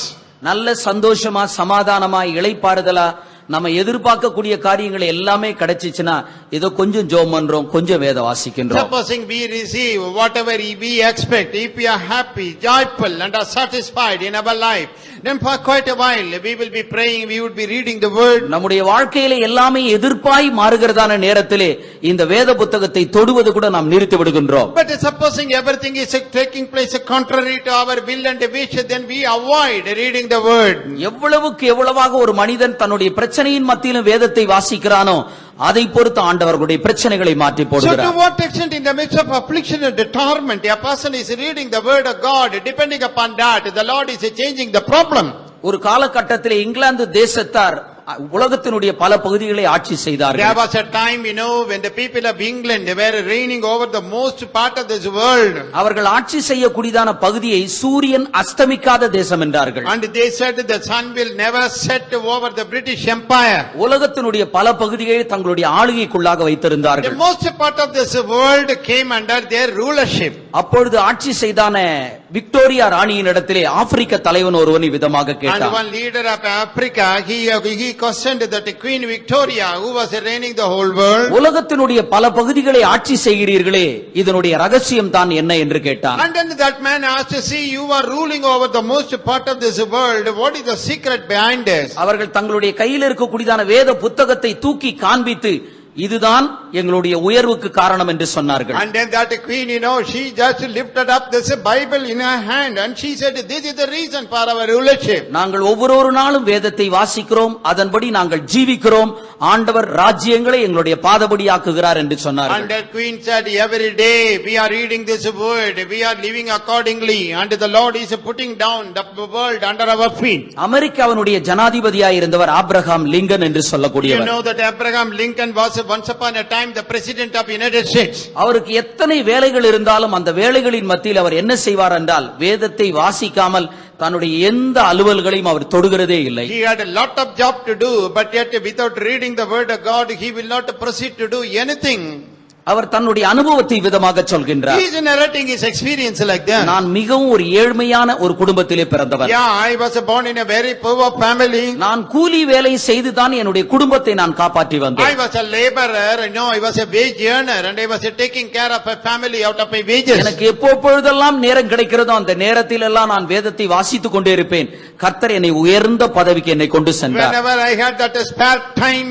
நல்ல சந்தோஷமா சமாதானமா இளைப்பாறுதலா நம்ம எதிர்பார்க்கக்கூடிய காரியங்கள் எல்லாமே கிடைச்சிச்சுன்னா ஏதோ கொஞ்சம் ஜெபம் பண்றோம், கொஞ்சம் வேத வாசிக்கின்றோம். Supposing we receive whatever we expect, if we are happy, joyful and are satisfied in our life, then for quite a while we will be praying, we would be reading the word. நம்முடைய வாழ்க்கையில எல்லாமே எதிர்ப்பாய் மாறுகிறதான நேரத்திலே இந்த வேத புத்தகத்தை தொடுவது கூட நாம் நிறுத்தி விடுகின்றோம். But supposing everything is taking place contrary to our will and wish, then we avoid reading the word. எவ்வளவுக்கு எவ்வளவாக ஒரு மனிதன் தன்னுடைய பிரச்சனையின் மத்தியிலும் வேதத்தை வாசிக்கிறானோ அதை பொறுத்து ஆண்டவர்களுடைய பிரச்சனைகளை மாற்றி போடுகிறார். So to what extent in the midst of affliction and torment a person is reading the word of God, depending upon that the Lord is changing the problem. ஒரு காலகட்டத்திலே இங்கிலாந்து தேசத்தார் உலகத்தினுடைய பல பகுதிகளை ஆட்சி செய்தார்கள். There was a time, when the people of England were reigning over the most part of this world. அவர்கள் ஆட்சி செய்யக்கூடியதான பகுதியை சூரியன் அஸ்தமிக்காத தேசம் என்றார்கள். And they said the sun will never set over the British Empire. உலகத்தினுடைய பல பகுதிகளை தங்களுடைய ஆளுகைக்குள்ளாக வைத்திருந்தார்கள். The most part of this world came under their rulership. அப்பொழுது ஆட்சி செய்தான விக்டோரியா ராணியின் இடத்திலே ஆப்பிரிக்க தலைவன் ஒருவன் விதமாக And கேட்டான். one leader of Africa, he questioned that Queen Victoria, who was reigning the whole world. உலகத்தினுடைய பல பகுதிகளை ஆட்சி செய்கிறீர்களே, இதனுடைய ரகசியம் தான் என்ன என்று கேட்டான். And then that man asked to see, you are ruling over the most part of this world. What is the secret behind this? அவர்கள் தங்களுடைய கையில் இருக்கக்கூடியதான வேத புத்தகத்தை தூக்கி காண்பித்து, இதுதான் எங்களுடைய உயர்வுக்கு காரணம் என்று சொன்னார்கள். And then that queen, she just lifted up this Bible in her hand and she said, this is the reason for our rulership. நாங்கள் ஒவ்வொரு நாளும் வேதத்தை வாசிக்கிறோம், அதன்படி நாங்கள் ஜீவிக்கிறோம், ஆண்டவர் ராஜ்யங்களை எங்களுடைய பாதபடியாக்குகிறார் என்று சொன்னார்கள். And that queen said, every day we are reading this word, we are living accordingly, and the Lord is putting down the world under our feet. அமெரிக்காவினுடைய ஜனாதிபதியாய் இருந்தவர் ஆபிரகாம் லிங்கன் என்று You சொல்லக்கூடியவர். know that Abraham Lincoln was once upon a time the president of United States. அவருக்கு எத்தனை வேலைகள் இருந்தாலும் அந்த வேலைகளின் மத்தியில் அவர் என்ன செய்வார் என்றால், வேதத்தை வாசிக்காமல் தன்னுடைய எந்த அலுவல்களையும் அவர் தொடுகிறதே இல்லை. He had a lot of job to do, but yet without reading the word of God, he will not proceed to do anything. அவர் தன்னுடைய அனுபவத்தை விதமாக சொல்கின்றார். He is narrating his experience like that. நான் மிகவும் ஒரு ஏழ்மையான ஒரு குடும்பத்திலே பிறந்தவர். Yeah, I was born in a very poor family. நான் கூலி வேலை செய்து தான் என்னுடைய குடும்பத்தை நான் காப்பாற்றி I வந்தேன். was a laborer, I was a wage earner, and I was taking care of a family out of my wages. எனக்கு எப்பொழுதெல்லாம் நேரம் கிடைக்கிறதோ அந்த நேரத்தில் எல்லாம் நான் வேதத்தை வாசித்துக் கொண்டே இருப்பேன். கர்த்தர் என்னை உயர்ந்த பதவிக்கு என்னை கொண்டு சென்றார். Whenever I had that spare time,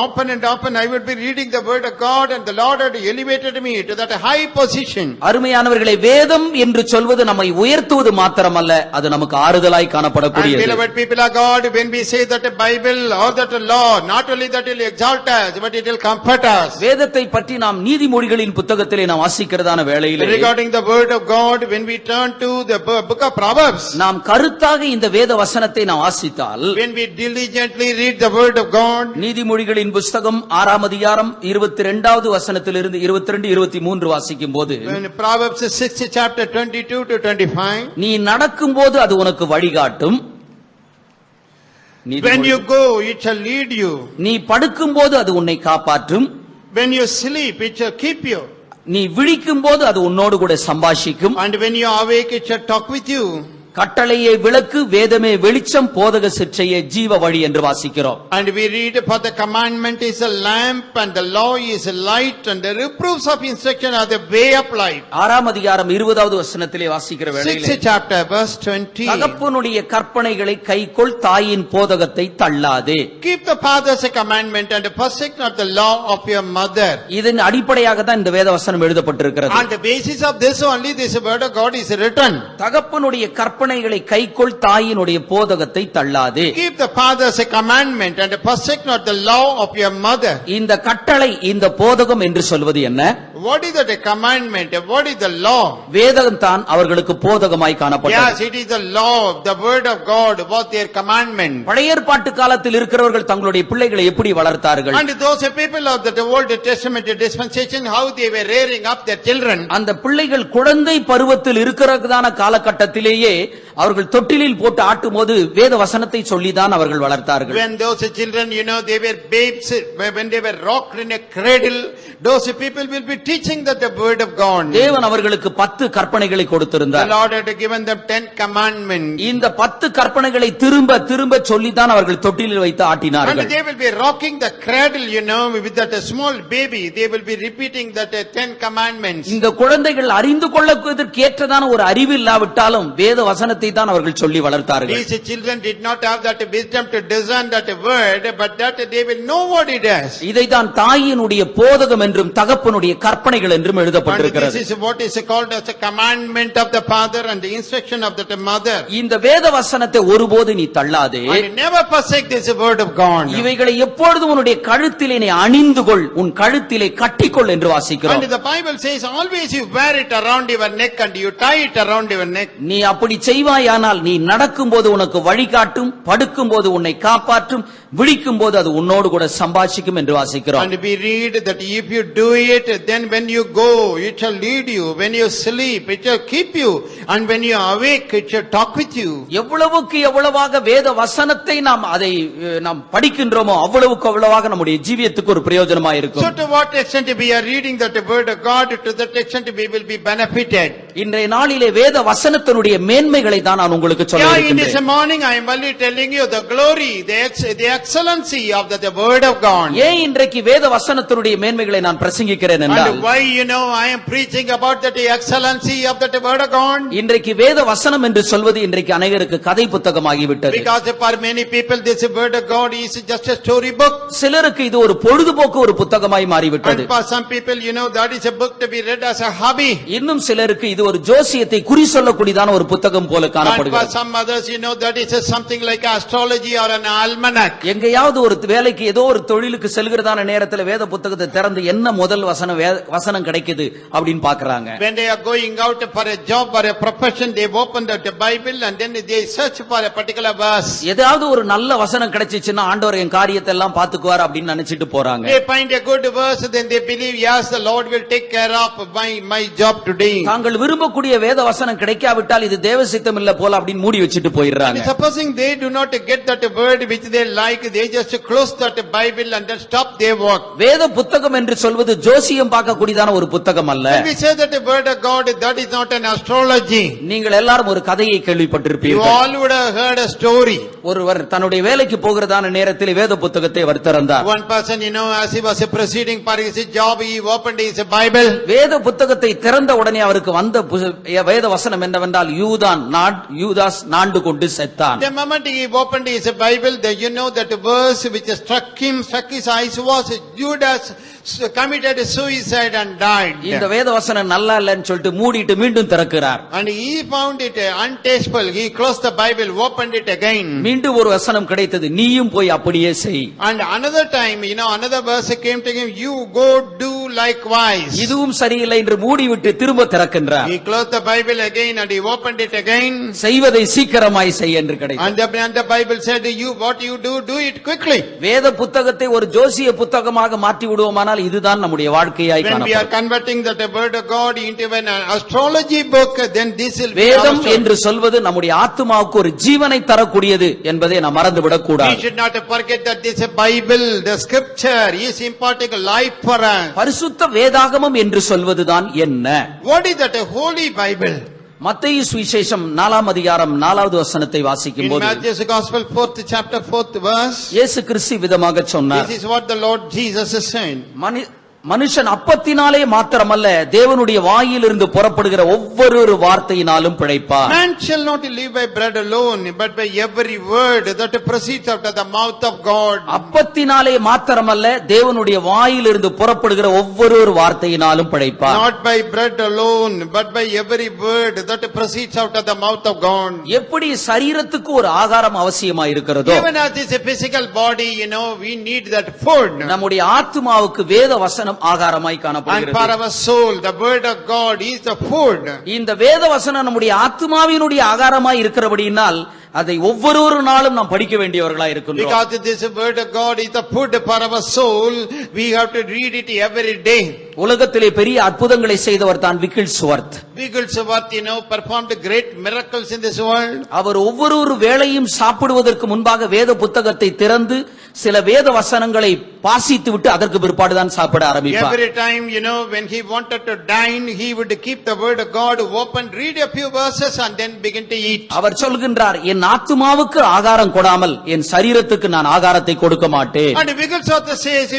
often and often I would be reading the word of God, and the Lord had elevated me to that high position. அருமையானவர்களே, வேதம் என்று சொல்வது நம்மை உயர்த்துவது மாத்திரமல்ல, அது நமக்கு ஆறுதலாய் And காணப்படக்கூடியது. beloved people of God, when we say that the Bible or that the law, not only that it will exalt us, but it will comfort us. வேதத்தை பற்றி நாம் நீதிமொழிகளின் புத்தகத்திலே நாம் வாசிக்கிறதான வேளையிலே, Regarding the word of God, when we turn to the book of Proverbs, நாம் கருத்தாக இந்த வேத வசனத்தை நாம் வாசித்தால், when we diligently read the word of God, நீதிமொழிகளின் புஸ்தகம் 6ஆம் அதிகாரம் 22வது வசனத்திலிருந்து 22-23 வாசிக்கும் போது, when Proverbs 6th chapter 22 to 25, நீ நடக்கும்போது அது உனக்கு வழிகாட்டும், when you go, it shall lead you. நீ படுக்கும்போது அது உன்னை காப்பாற்றும், When you sleep, it shall keep you. நீ விழிக்கும் போது அது உன்னோடு கூட சம்பாஷிக்கும், And when you awake, it shall talk with you. கட்டளையே விளக்கு, வேதமே வெளிச்சம், போதக சிற்றையே ஜீவ வழி என்று வாசிக்கிறோம். And we read, for the commandment is a lamp, and the law is a light, and the reproofs of instruction are the way of life. 6ஆம் அதிகாரம் 20வது வசனத்திலே வாசிக்கிற வேளையிலே, 6th chapter, verse 20. தகப்பனுடைய கற்பனைகளை கைக்கொள், தாயின் போதகத்தை தள்ளாதே. Keep the father's commandment, and forsake not the law of your mother. இதன் அடிப்படையாக தான் இந்த வேத வசனம் எழுதப்பட்டிருக்கிறது. On the basis of this only, this word of God is written. தகப்பனுடைய கற்பனைகளை கைக்கொள், தாயினுடைய போதகத்தை தள்ளாதே. Keep the father's commandment, and forsake not the law of your mother. இந்த கட்டளை, இந்த போதகம் என்று சொல்வது என்ன? What is that commandment? What is the law? வேதம் தான் அவர்களுக்கு போதகமாய் காணப்பட்டது. Yes, it is the law. The word of God was their commandment. பழைய ஏற்பாட்டு காலத்தில் இருக்கிறவர்கள் தங்களுடைய பிள்ளைகளை எப்படி வளர்த்தார்கள்? And those people of the Old Testament dispensation, how they were rearing up their children. அந்த பிள்ளைகள் குழந்தை பருவத்தில் இருக்கிறதான காலகட்டத்திலேயே அவர்கள் தொட்டிலில் போட்டு ஆட்டும்போது வேத வசனத்தை சொல்லிதான் அவர்கள் வளர்த்தார்கள். When those children, they were babes, when they were rocked in a cradle, those people will be teaching that the word of God. தேவன் அவர்களுக்கு 10 கற்பனைகளை The கொடுத்திருந்தார். Lord had given them 10 commandments. இந்த 10 கற்பனைகளை திரும்ப திரும்ப சொல்லித்தான் அவர்கள் தொட்டிலில் வைத்து And ஆட்டினார்கள். they will be rocking the cradle, with that small baby. They will be repeating that 10 commandments. இந்த குழந்தைகள் அறிந்து கொள்ளற்கேற்றதான ஒரு அறிவு இல்லாவிட்டாலும் வேத வசனத்தை தான் அவர்கள் சொல்லி வளர்த்தார்கள். These children did not have that wisdom to discern that word, but that they will know what it is. இதைதான் தாயினுடைய போதகம் என்றும் தகப்பனுடைய கற்பனைகள் என்றும் And எழுதப்பட்டிருக்கிறது. this is what is called as a commandment of the father and the instruction of the mother. இந்த வேத வசனத்தை ஒருபோது நீ தள்ளாதே. And never forsake this word of God. இவைகளை எப்பொழுதும் உன்னுடைய கழுத்திலே நீ அணிந்து கொள், உன் கழுத்திலே கட்டிக்கொள் என்று வாசிக்கிறோம். And the Bible says always you wear it around your neck and you tie it around your neck. நீ அப்படி செய்வாய் செய்வாயானால் நீ நடக்கும்போது உனக்கு வழிகாட்டும், படுக்கும்போது உன்னை காப்பாற்றும், விழிக்கும் போது அது உன்னோடு கூட சம்பாஷிக்கும் என்று வாசிக்கிறோம். And we read that if you do it, then when you go, it shall lead you. When you sleep, it shall keep you. And when you awake, it shall talk with you. எவ்வளவுக்கு எவ்வளவாக வேத வசனத்தை நாம் படிக்கின்றோமோ அவ்வளவுக்கு அவ்வளவாக நம்முடைய ஜீவியத்துக்கு ஒரு பிரயோஜனமா இருக்கும். So to what extent we are reading that word of God, to that extent we will be benefited. இன்றைய நாளிலே வேத வசனத்தினுடைய மேன்மைகளை தான் நான் உங்களுக்கு சொல்ல In இருக்கின்றேன். this morning I am only telling you the glory, the excellency of the word of God. ஏன் இன்றைக்கு வேத வசனத்தினுடைய மேன்மைகளை நான் பிரசங்கிக்கிறேன் என்றால், And why I am preaching about the excellency of the word of God? இன்றைக்கு வேத வசனம் என்று சொல்வது இன்றைக்கு அநேகருக்கு கதை புத்தகமாகி விட்டது. Because for many people this word of God is just a story book. சிலருக்கு இது ஒரு பொழுதுபோக்கு ஒரு புத்தகமாய் மாறிவிட்டது. And for some people that is a book to be read as a hobby. இன்னும் சிலருக்கு இது ஒரு ஜோசியத்தை குறி சொல்லக்கூடியதான ஒரு புத்தகம் போல And காணப்படுகிறது. for some others that is something like astrology or an almanac. எங்கேயாவது ஒரு வேலைக்கு ஏதோ ஒரு தொழிலுக்கு செல்கிறதான நேரத்தில் வேத புத்தகத்தை திறந்து என்ன முதல் வசனம் கிடைக்குது அப்படின்னு பாக்குறாங்க. When they are going out for a job or a profession, they open the Bible and then they search for a particular verse. ஏதாவது ஒரு நல்ல வசனம் கிடைச்சிச்சுன்னா ஆண்டவர் என் காரியத்தை எல்லாம் பாத்துக்குவார் அப்படின்னு நினைச்சிட்டு போறாங்க. They find a good verse, then they believe, yes, the Lord will take care of my job today. தாங்கள் விரும்பக்கூடிய வேத வசனம் கிடைக்காவிட்டால் இது தேவ சித்தம் இல்ல போல அப்படின்னு மூடி வச்சிட்டு போயிடுறாங்க. And supposing they do not get that word which they like, they just close that Bible and then stop their work. வேத புத்தகம் என்று சொல்வது ஜோசியம் பார்க்கக்கூடியதான ஒரு புத்தகம் அல்ல. When we say that the word of God, that is not an astrology. நீங்கள் எல்லாரும் ஒரு கதையை You கேள்விப்பட்டிருப்பீர்கள். all would have heard a story. ஒருவர் தன்னுடைய வேலைக்கு போகிறதான நேரத்தில் வேத புத்தகத்தை அவர் திறந்தார். One person, as he was proceeding for his job, he opened his Bible. வேத புத்தகத்தை திறந்த உடனே அவருக்கு வந்த வேத வசனம் என்னவென்றால் யூதாஸ் நாண்டு கொண்டு செத்தான். The moment he opened his Bible, that verse which struck his eyes was Judas committed suicide and died. இந்த வேத வசனம் நல்லா இல்லன்னு சொல்லிட்டு மூடிட்டு மீண்டும் திறக்கிறார். And he found it untasteful. He closed the Bible, opened it again. மீண்டும் ஒரு வசனம் கிடைத்தது, நீயும் போய் அப்படியே செய். And another time, another verse came to him, you go do likewise. இதுவும் சரியில்லை என்று மூடிவிட்டு திரும்ப திறக்கின்றார். He closed the Bible again and he opened it again. செய்வதை சீக்கிரமாய் செய் என்று கிடைத்தது. And the Bible said, what you do it quickly. வேத புத்தகத்தை ஒரு ஜோசிய புத்தகமாக மாற்றி விடுவோமானால் இதுதான் நம்முடைய வாழ்க்கையாய் காணப்படும். When we are converting that word of God into an astrology book, then this will be வேதம் என்று சொல்வது நம்முடைய ஆத்துமாவுக்கு ஒரு ஜீவனை தரக்கூடியது என்பதை நாம் மறந்துவிடக் கூடாது. We should not forget that this Bible, the scripture, is imparting life for us. பரிசுத்த வேதாகமம் என்று சொல்வதுதான் என்ன? What is that holy Bible? மத்தேயு சுவிசேஷம் 4ஆம் அதிகாரம் 4வது வசனத்தை வாசிக்கும்போது, In Matthew's Gospel 4th chapter 4th verse, இயேசு கிறிஸ்து விதமாக சொன்னார். This is what the Lord Jesus is saying. மனுஷன் அப்பத்தினாலே மாத்திரமல்ல தேவனுடைய வாயிலிருந்து புறப்படுகிற ஒவ்வொரு வார்த்தையினாலும் பிழைப்பார். Man shall not live by bread alone, but by every word that proceeds out of the mouth of God. அப்பத்தினாலே மாத்திரமல்ல தேவனுடைய வாயிலிருந்து புறப்படுகிற ஒவ்வொரு வார்த்தையினாலும் பிழைப்பார். Not by bread alone, but by every word that proceeds out of the mouth of God. எப்படி சரீரத்துக்கு ஒரு ஆகாரம் அவசியமா இருக்கிறதோ, Even as this physical body, we need that food. நம்முடைய ஆத்துமாவுக்கு வேத வசனம் ஆகாரமாய் காணப்படுகிறது. And for our soul, the word of God is the food. இந்த வேத வசனம் நம்முடைய ஆத்துமாவினுடைய ஆகாரமாய் இருக்கிறபடியினால் அதை ஒவ்வொரு நாளும் நாம் படிக்க வேண்டியவர்களாய் இருக்கின்றோம். Because this word of God is the food for our soul, we have to read it every day. உலகத்திலே பெரிய அற்புதங்களை செய்தவர் தான் விக்கில்ஸ்வர்த். Wigglesworth, performed great miracles in this world. அவர் ஒவ்வொரு வேளையும் சாப்பிடுவதற்கு முன்பாக வேத புத்தகத்தை திறந்து சில வேத வசனங்களை வாசித்து விட்டு அதற்கு பிற்பாடுதான் சாப்பிட ஆரம்பிப்பார். Every time, when he wanted to dine, he would keep the word of God open, read a few verses and then begin to eat. அவர் சொல்கின்றார், என் ஆத்துமாவுக்கு ஆகாரம் கொடாமல் என் சரீரத்துக்கு நான் ஆகாரத்தை கொடுக்க மாட்டேன். And Wigglesworth says,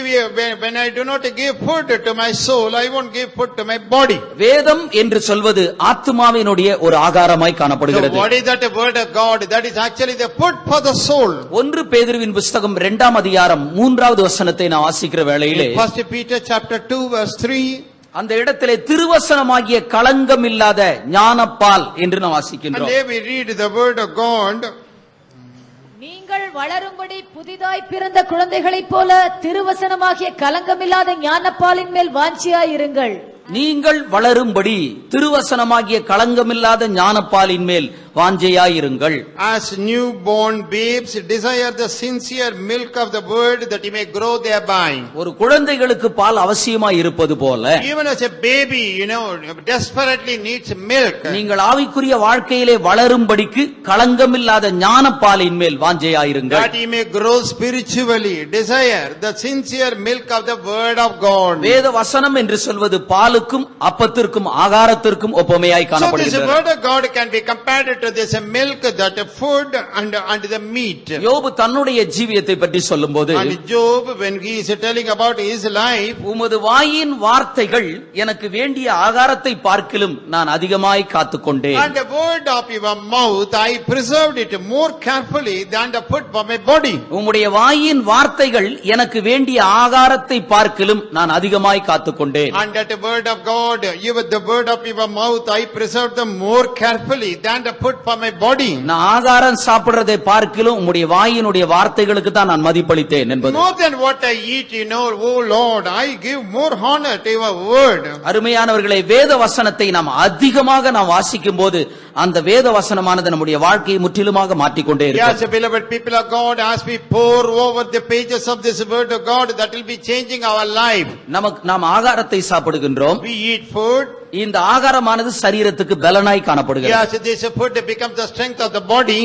when I do not give food to my soul, I won't give food to my body. வேதம் என்று சொல்வது ஆத்துமாவினுடைய ஒரு ஆகாரமாய் காணப்படுகிறது. So what is that word of God? That is actually the food for the soul. 1 பேதுருவின் புத்தகம் 2ஆம் அதிகாரம் 3வது வசனத்தை நான் வாசிக்கிற வேளையிலே, 1 Peter chapter 2 verse 3, அந்த இடத்திலே திருவசனமாகிய களங்கம் இல்லாத ஞானப்பால் என்று நாம் வாசிக்கின்றோம். and there we read the word of God. நீங்கள் வளரும்படி புதிதாய் பிறந்த குழந்தைகளைப் போல திருவசனமாகிய கலங்கமில்லாத ஞானப்பாலின் மேல் வாஞ்சியாயிருங்கள். நீங்கள் வளரும்படி திருவசனமாகிய களங்கமில்லாத ஞானப்பாலின் மேல் வாஞ்சையாயிருங்கள். As newborn babes desire the sincere milk of the word that he may grow thereby. ஒரு குழந்தைகளுக்கு பால் அவசியமாய் இருப்பது போல Even as a baby, desperately needs milk. நீங்கள் ஆவிக்குரிய வாழ்க்கையிலே வளரும்படிக்கு களங்கமில்லாத ஞானப்பாலின் மேல் வாஞ்சையாயிருங்கள். That he may grow spiritually, desire the sincere milk of the word of God. வேத வசனம் என்று சொல்வது பாலுக்கும் அப்பத்திற்கும் ஆகாரத்திற்கும் ஒப்புமையாய் So this காணப்படுகிறது. word of God can be compared to this milk, that food and the meat. யோபு தன்னுடைய ஜீவியத்தை பற்றி சொல்லும்போது And Job, when he is telling about his life, உமது வாயின் வார்த்தைகள் எனக்கு வேண்டிய ஆகாரத்தை பார்க்கிலும் நான் அதிகமாய் காத்துக்கொண்டேன். and the word of your mouth I preserved it more carefully than the food for my body. உம்முடைய வாயின் வார்த்தைகள் எனக்கு வேண்டிய ஆகாரத்தை பார்க்கிலும் நான் அதிகமாய் காத்துக்கொண்டேன். And that word of God, even the word of your mouth I preserved them more carefully than the food for my body. நான் ஆகாரம் சாப்பிடுறதை பார்க்கிலும் உம்முடைய வாயினுடைய வார்த்தைகளுக்கு தான் நான் மதிப்பளித்தேன் என்பது. More than what I eat, oh Lord, I give more honor to your word. அருமையானவர்களே, வேத வசனத்தை நாம் அதிகமாக நாம் வாசிக்கும் போது அந்த வேத வசனமானது நம்முடைய வாழ்க்கையை முற்றிலுமாக மாற்றிக்கொண்டே Yes, இருக்கும். beloved people of God, as we pour over the pages of this word of God, that will be changing our life. நாம் ஆகாரத்தை சாப்பிடுகின்றோம். We eat food. இந்த ஆகாரமானது சரீரத்துக்கு பலனாய் காணப்படுகிறது. Yes, this food becomes the strength of the body.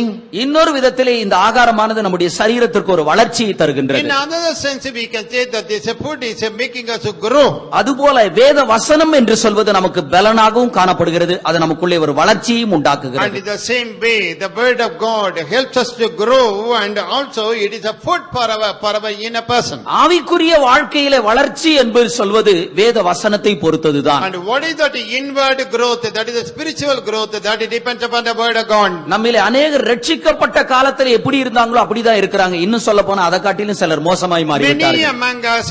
இன்னொரு விதத்திலே இந்த ஆகாரமானது நம்முடைய சரீரத்திற்கு ஒரு வளர்ச்சியை In தருகின்றது. another sense, we can say that this food is making us grow. அதுபோல வேத வசனம் என்று சொல்வது நமக்கு பலனாகவும் காணப்படுகிறது. அது நமக்குள்ளே ஒரு வளர்ச்சியும் And உண்டாக்குகிறது. in the same way, the word of God helps us to grow, and also it is a food for our inner person. ஆவிக்குரிய வாழ்க்கையிலே வளர்ச்சி என்பது சொல்வது வேத வசனத்தை பொறுத்ததுதான். And what is that inward growth? That is the spiritual growth, that it depends upon the word of God. நம்மிலே அநேகர் ரட்சிக்கப்பட்ட காலத்தில் எப்படி இருந்தாங்களோ அப்படிதான் இருக்கிறாங்க. இன்னும் சொல்ல போனா அதை காட்டிலும் சிலர் மோசமாய் Many மாறிவிட்டார்கள். among us,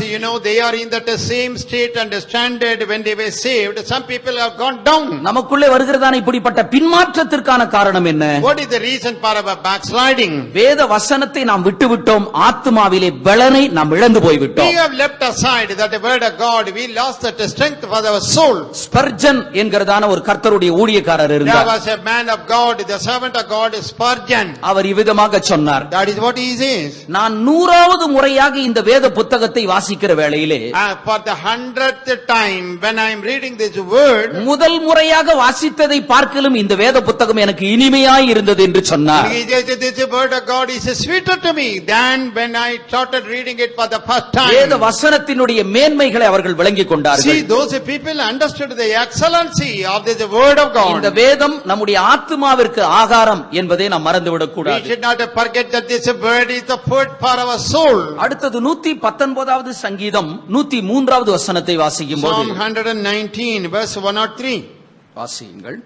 they are in that same state and standard when they were saved. Some people have gone down. நமக்குள்ளே வருகிறதான இப்படிப்பட்ட பின்மாற்றத்திற்கான காரணம் என்ன? What is the reason for our backsliding? வேத வசனத்தை நாம் விட்டுவிட்டோம். ஆத்மாவிலே பலனை நாம் இழந்து We போய்விட்டோம். have left aside that the word of God. We lost that strength for our soul. Spurgeon என்கிறதான ஒரு கர்த்தருடைய ஊழியக்காரர் There இருந்தார். was a man of God, the servant of God, Spurgeon. அவர் இவ்விதமாக சொன்னார், That is what he says. நான் 100வது முறையாக இந்த வேத புத்தகத்தை வாசிக்கிற வேளையிலே For the 100th time when I am reading this word, முதல் முறையாக வாசித்ததை பார்க்கிலும் இந்த வேத புத்தகம் எனக்கு இனிமையாய் இருந்தது என்று சொன்னார். he says that this word of God is sweeter to me than when I started reading it for the first வேத time. வசனத்தினுடைய மேன்மைகளை அவர்கள் விளங்கிக் கொண்டார்கள். See, those people understood the excellency of this word of இந்த God. வேதம் நம்முடைய ஆத்மாவிற்கு ஆகாரம் என்பதை நாம் மறந்துவிடக் We கூடாது. should not forget that this word is the food for our soul. அடுத்தது 119வது சங்கீதம் 103வது வசனத்தை வாசிக்கும் போது Psalm 119 verse 103. வாசியுங்கள்.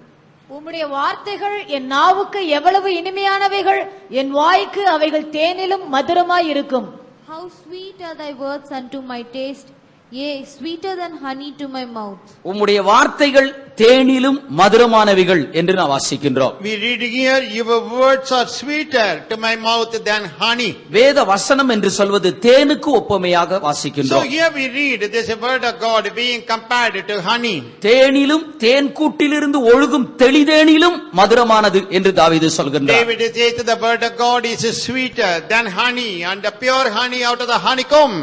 உம்முடைய வார்த்தைகள் என் நாவுக்கு எவ்வளவு இனிமையானவைகள், என் வாய்க்கு அவைகள் தேனிலும் மதுரமாய் இருக்கும். How sweet are thy words unto my taste, yea, sweeter than honey to my mouth. உம்முடைய வார்த்தைகள் தேனிலும் மதுரமானவைகள் என்று நாம் வாசிக்கின்றோம். We read here, your words are sweeter to my mouth than honey. வேத வசனம் என்று சொல்வது தேனுக்கு ஒப்புமையாக So வாசிக்கின்றோம். here we read this word of God being compared to honey. தேனிலும் தேன் கூட்டிலிருந்து ஒழுகும் தெளிதேனிலும் மதுரமானது என்று தாவீது சொல்கின்றார். David says the word of God is sweeter than honey, and the pure honey out of the honeycomb.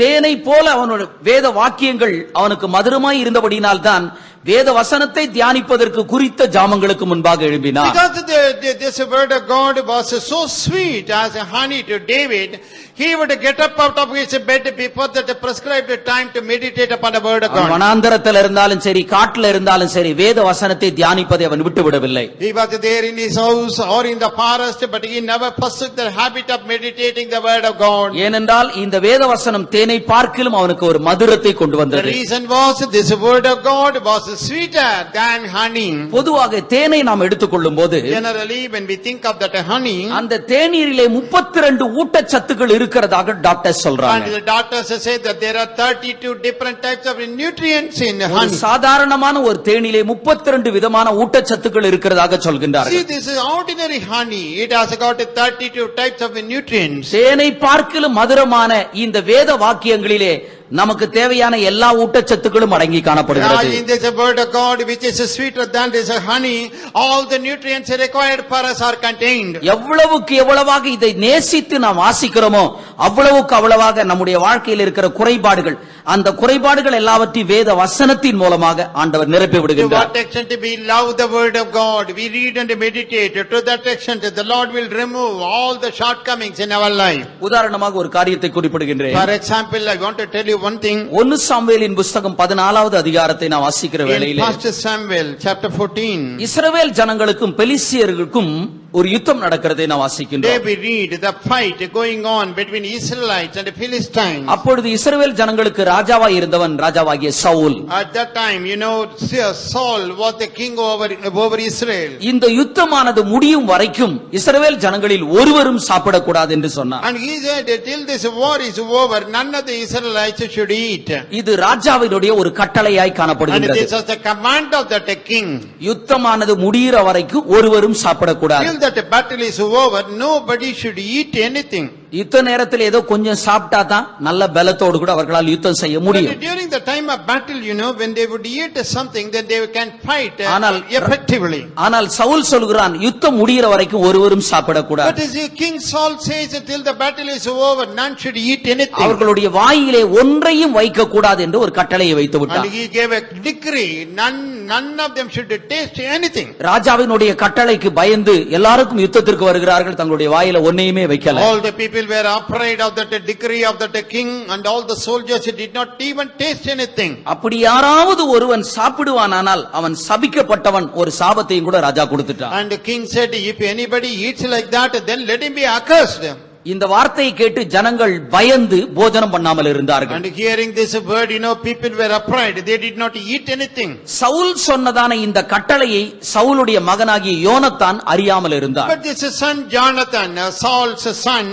தேனை போல அவனுடைய வேத வாக்கியங்கள் அவனுக்கு மதுரமாய் இருந்தபடியினால் தான் வேத வசனத்தை தியானிப்பதற்கு குறித்த ஜாமங்களுக்கு முன்பாக எழும்பினார். Because this word of God was so sweet as a honey to David, he would get up out of his bed before the prescribed time to meditate upon the word of God. வனாந்தரத்தில் இருந்தாலும் சரி, காட்டில் இருந்தாலும் சரி, வேத வசனத்தை தியானிப்பதை அவன் விட்டுவிடவில்லை. He was there in his house or in the forest, but he never forsook the habit of meditating the word of God. ஏனென்றால் இந்த வேத வசனம் தேனை பார்க்கிலும் அவனுக்கு ஒரு மதுரத்தை கொண்டு The வந்தது. reason was this word of God was sweeter than honey. பொதுவாக தேனை நாம் எடுத்துக்கொள்ளும் போது Generally, when we think of that honey, அந்த தேநீரிலே 32 ஊட்டச்சத்துக்கள் இருக்கிறதாக டாக்டர் சொல்றாங்க. and the doctors say that there are 32 different types of nutrients in ஒரு honey. சாதாரணமான ஒரு தேனிலே 32 விதமான ஊட்டச்சத்துக்கள் இருக்கிறதாக See, சொல்கின்றார்கள். this is ordinary honey. It has got 32 types of nutrients. தேனை பார்க்கிலும் மதுரமான இந்த வேத வாக்கியங்களிலே நமக்கு தேவையான எல்லா ஊட்டச்சத்துக்களும் அடங்கி காணப்படுகிறது. In this word of God, which is sweeter than this honey, all the nutrients required for us are contained. எவ்வளவுக்கு எவ்வளவாக இதை நேசித்து நாம் வாசிக்கிறோமோ அவ்வளவுக்கு அவ்வளவாக நம்முடைய வாழ்க்கையில் இருக்கிற குறைபாடுகள், அந்த குறைபாடுகள் எல்லாவற்றையும் வேத வசனத்தின் மூலமாக ஆண்டவர் நிரப்பி To விடுகின்றார். what extent we love the word of God, we read and meditate, to that extent the Lord will remove all the shortcomings in our life. உதாரணமாக ஒரு காரியத்தை குறிப்பிடுகின்றேன். For example, I want to tell you one thing. 1 சாமுவேலின் புத்தகம் 14வது அதிகாரத்தை நான் வாசிக்கிற In வேளையிலே 1 Samuel chapter 14, இஸ்ரவேல் ஜனங்களுக்கும் பெலிஸ்தியர்களுக்கும் ஒரு யுத்தம் நடக்கிறதை நான் there வாசிக்கின்றோம். we read the fight going on between Israelites and the Philistines. அப்பொழுது இஸ்ரவேல் ஜனங்களுக்கு ராஜாவாய் இருந்தவன் ராஜாவாகிய Saul. At that time, Saul was the king over Israel. இந்த யுத்தமானது முடியும் வரைக்கும் இஸ்ரவேல் ஜனங்களில் ஒருவரும் சாப்பிடக்கூடாது என்று சொன்னார். And he said, till this war is over, none of the Israelites should eat. இது ராஜாவினுடைய ஒரு கட்டளையாய் And காணப்படுகின்றது. this was the command of the king. யுத்தமானது முடிகிற வரைக்கும் ஒருவரும் சாப்பிடக்கூடாது. Till that battle is over, nobody should eat anything. யுத்த நேரத்தில் ஏதோ கொஞ்சம் சாப்பிட்டா தான் நல்ல பலத்தோடு கூட அவர்களால் யுத்தம் செய்ய முடியும். But during the time of battle, when they would eat something, then they can fight effectively. ஆனால் சவுல் சொல்கிறான் யுத்தம் முடிகிற வரைக்கும் ஒருவரும் சாப்பிடக்கூடாது. But as King Saul says, till the battle is over, none should eat anything. அவர்களுடைய வாயிலே ஒன்றையும் வைக்க கூடாது என்று ஒரு கட்டளையை வைத்து And விட்டார். he gave a decree, none of them should taste anything. ராஜாவினுடைய கட்டளைக்கு பயந்து எல்லாருக்கும் யுத்தத்திற்கு வருகிறார்கள், தங்களுடைய வாயில ஒன்னையுமே வைக்கல. All the people were afraid of that decree of that king, and all the soldiers did not even taste anything. அப்படி யாராவது ஒருவன் சாப்பிடுவானானால் அவன் சபிக்கப்பட்டவன், ஒரு சாபத்தையும் கூட ராஜா கொடுத்துட்டான். And the king said, if anybody eats like that, then let him be accursed. இந்த வார்த்தையை கேட்டு ஜனங்கள் பயந்து போஜனம் பண்ணாமல் இருந்தார்கள். And hearing this word, people were afraid. They did not eat anything. Saul சொன்னதான இந்த கட்டளையை சவுலுடைய மகனாகிய யோனத்தான் அறியாமல் இருந்தார். But this son Jonathan, Saul's son,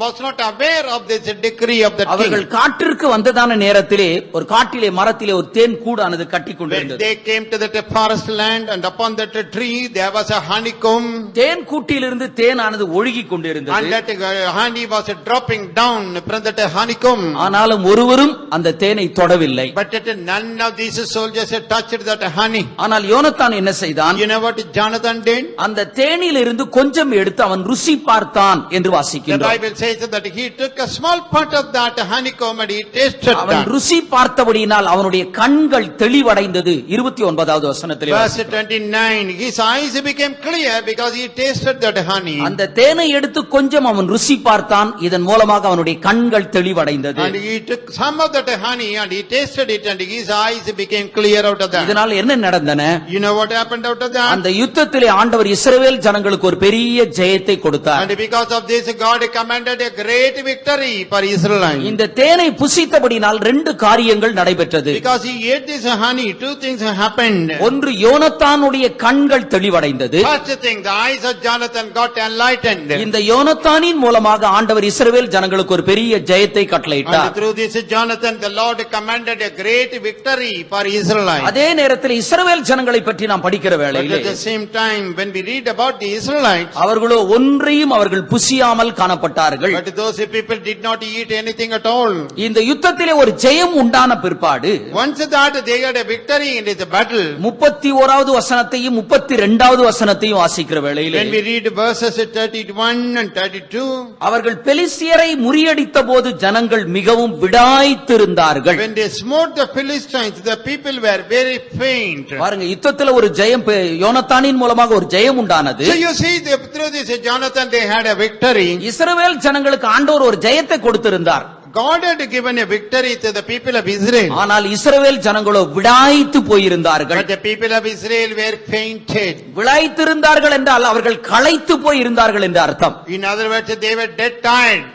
was not aware of this decree of the king. அவர்கள் காட்டிற்கு வந்ததான நேரத்திலே ஒரு காட்டிலே மரத்திலே ஒரு தேன் கூடானது கட்டி When கொண்டிருந்தது. they came to that forest land, and upon that tree there was a honeycomb. தேன் கூட்டிலிருந்து தேனானது ஒழுகி கொண்டிருந்தது. And that honey was dropping down from that honeycomb. ஆனாலும் ஒருவரும் அந்த தேனை தொடவில்லை. But none of these soldiers had touched that honey. ஆனால் யோனத்தான் என்ன செய்தான்? You know what Jonathan did? அந்த தேனில் இருந்து கொஞ்சம் எடுத்து அவன் ருசி பார்த்தான் என்று The வாசிக்கின்றோம். Bible says that he took a small part of that honeycomb and he tasted அவன் that. ருசி பார்த்தபடியினால் அவனுடைய கண்கள் தெளிவடைந்தது. 29வது வசனத்திலே Verse 29, his eyes became clear because he tasted that honey. அந்த தேனை எடுத்து கொஞ்சம் அவன் ருசி பார்த்தான், இதன் மூலமாக அவனுடைய கண்கள் தெளிவடைந்தது. And he took some of that honey and he tasted it, and his eyes became clear out of that. இதனால் என்ன நடந்தன? You know what happened out of that? அந்த யுத்தத்திலே ஆண்டவர் இஸ்ரவேல் ஜனங்களுக்கு ஒரு பெரிய ஜெயத்தை கொடுத்தார். And because of this, God commanded a great victory for Israel. இந்த தேனை புசித்தபடினால் 2 காரியங்கள் நடைபெற்றது. Because he ate this honey, 2 things happened. ஒன்று, யோனத்தானுடைய கண்கள் தெளிவடைந்தது. First thing, the eyes of Jonathan got enlightened. இந்த யோனத்தானின் மூலமாக ஆண்டவர் இஸ்ரவேல் ஜனங்களுக்கு ஒரு பெரிய ஜெயத்தை கட்டளையிட்டார். And through this Jonathan, the Lord commanded a great victory for Israel. அதே நேரத்தில் இஸ்ரவேல் ஜனங்களை பற்றி நாம் படிக்கிற But வேளையிலே at the same time, when we read about the Israelites, அவர்களோ ஒன்றையும் அவர்கள் புசியாமல் காணப்பட்டார்கள். but those people did not eat anything at all. இந்த யுத்தத்திலே ஒரு ஜெயம் உண்டான பிற்பாடு Once that they had a victory in this battle, 31வது வசனத்தையும் 32வது வசனத்தையும் வாசிக்கிற வேளையிலே when we read verses 31 and 32, அவர்கள் பெலிஸ்தியரை முறியடித்த போது ஜனங்கள் மிகவும் விடாய்த்திருந்தார்கள். when they smote the Philistines, the people were very faint. பாருங்க, யுத்தத்துல ஒரு ஜெயம், யோனத்தானின் மூலமாக ஒரு ஜெயம் உண்டானது. So you see, through this Jonathan, they had a victory. இஸ்ரவேல் ஜனங்களுக்கு ஆண்டவர் ஒரு ஜெயத்தை கொடுத்திருந்தார். God had given a victory to the people of Israel. ஆனால் இஸ்ரவேல் ஜனங்களோ விடாய்த்து போயிருந்தார்கள். But the people of Israel were fainted. விடாய்த்திருந்தார்கள் என்றால் அவர்கள் களைத்து போயிருந்தார்கள் என்று அர்த்தம். In other words, they were dead tired.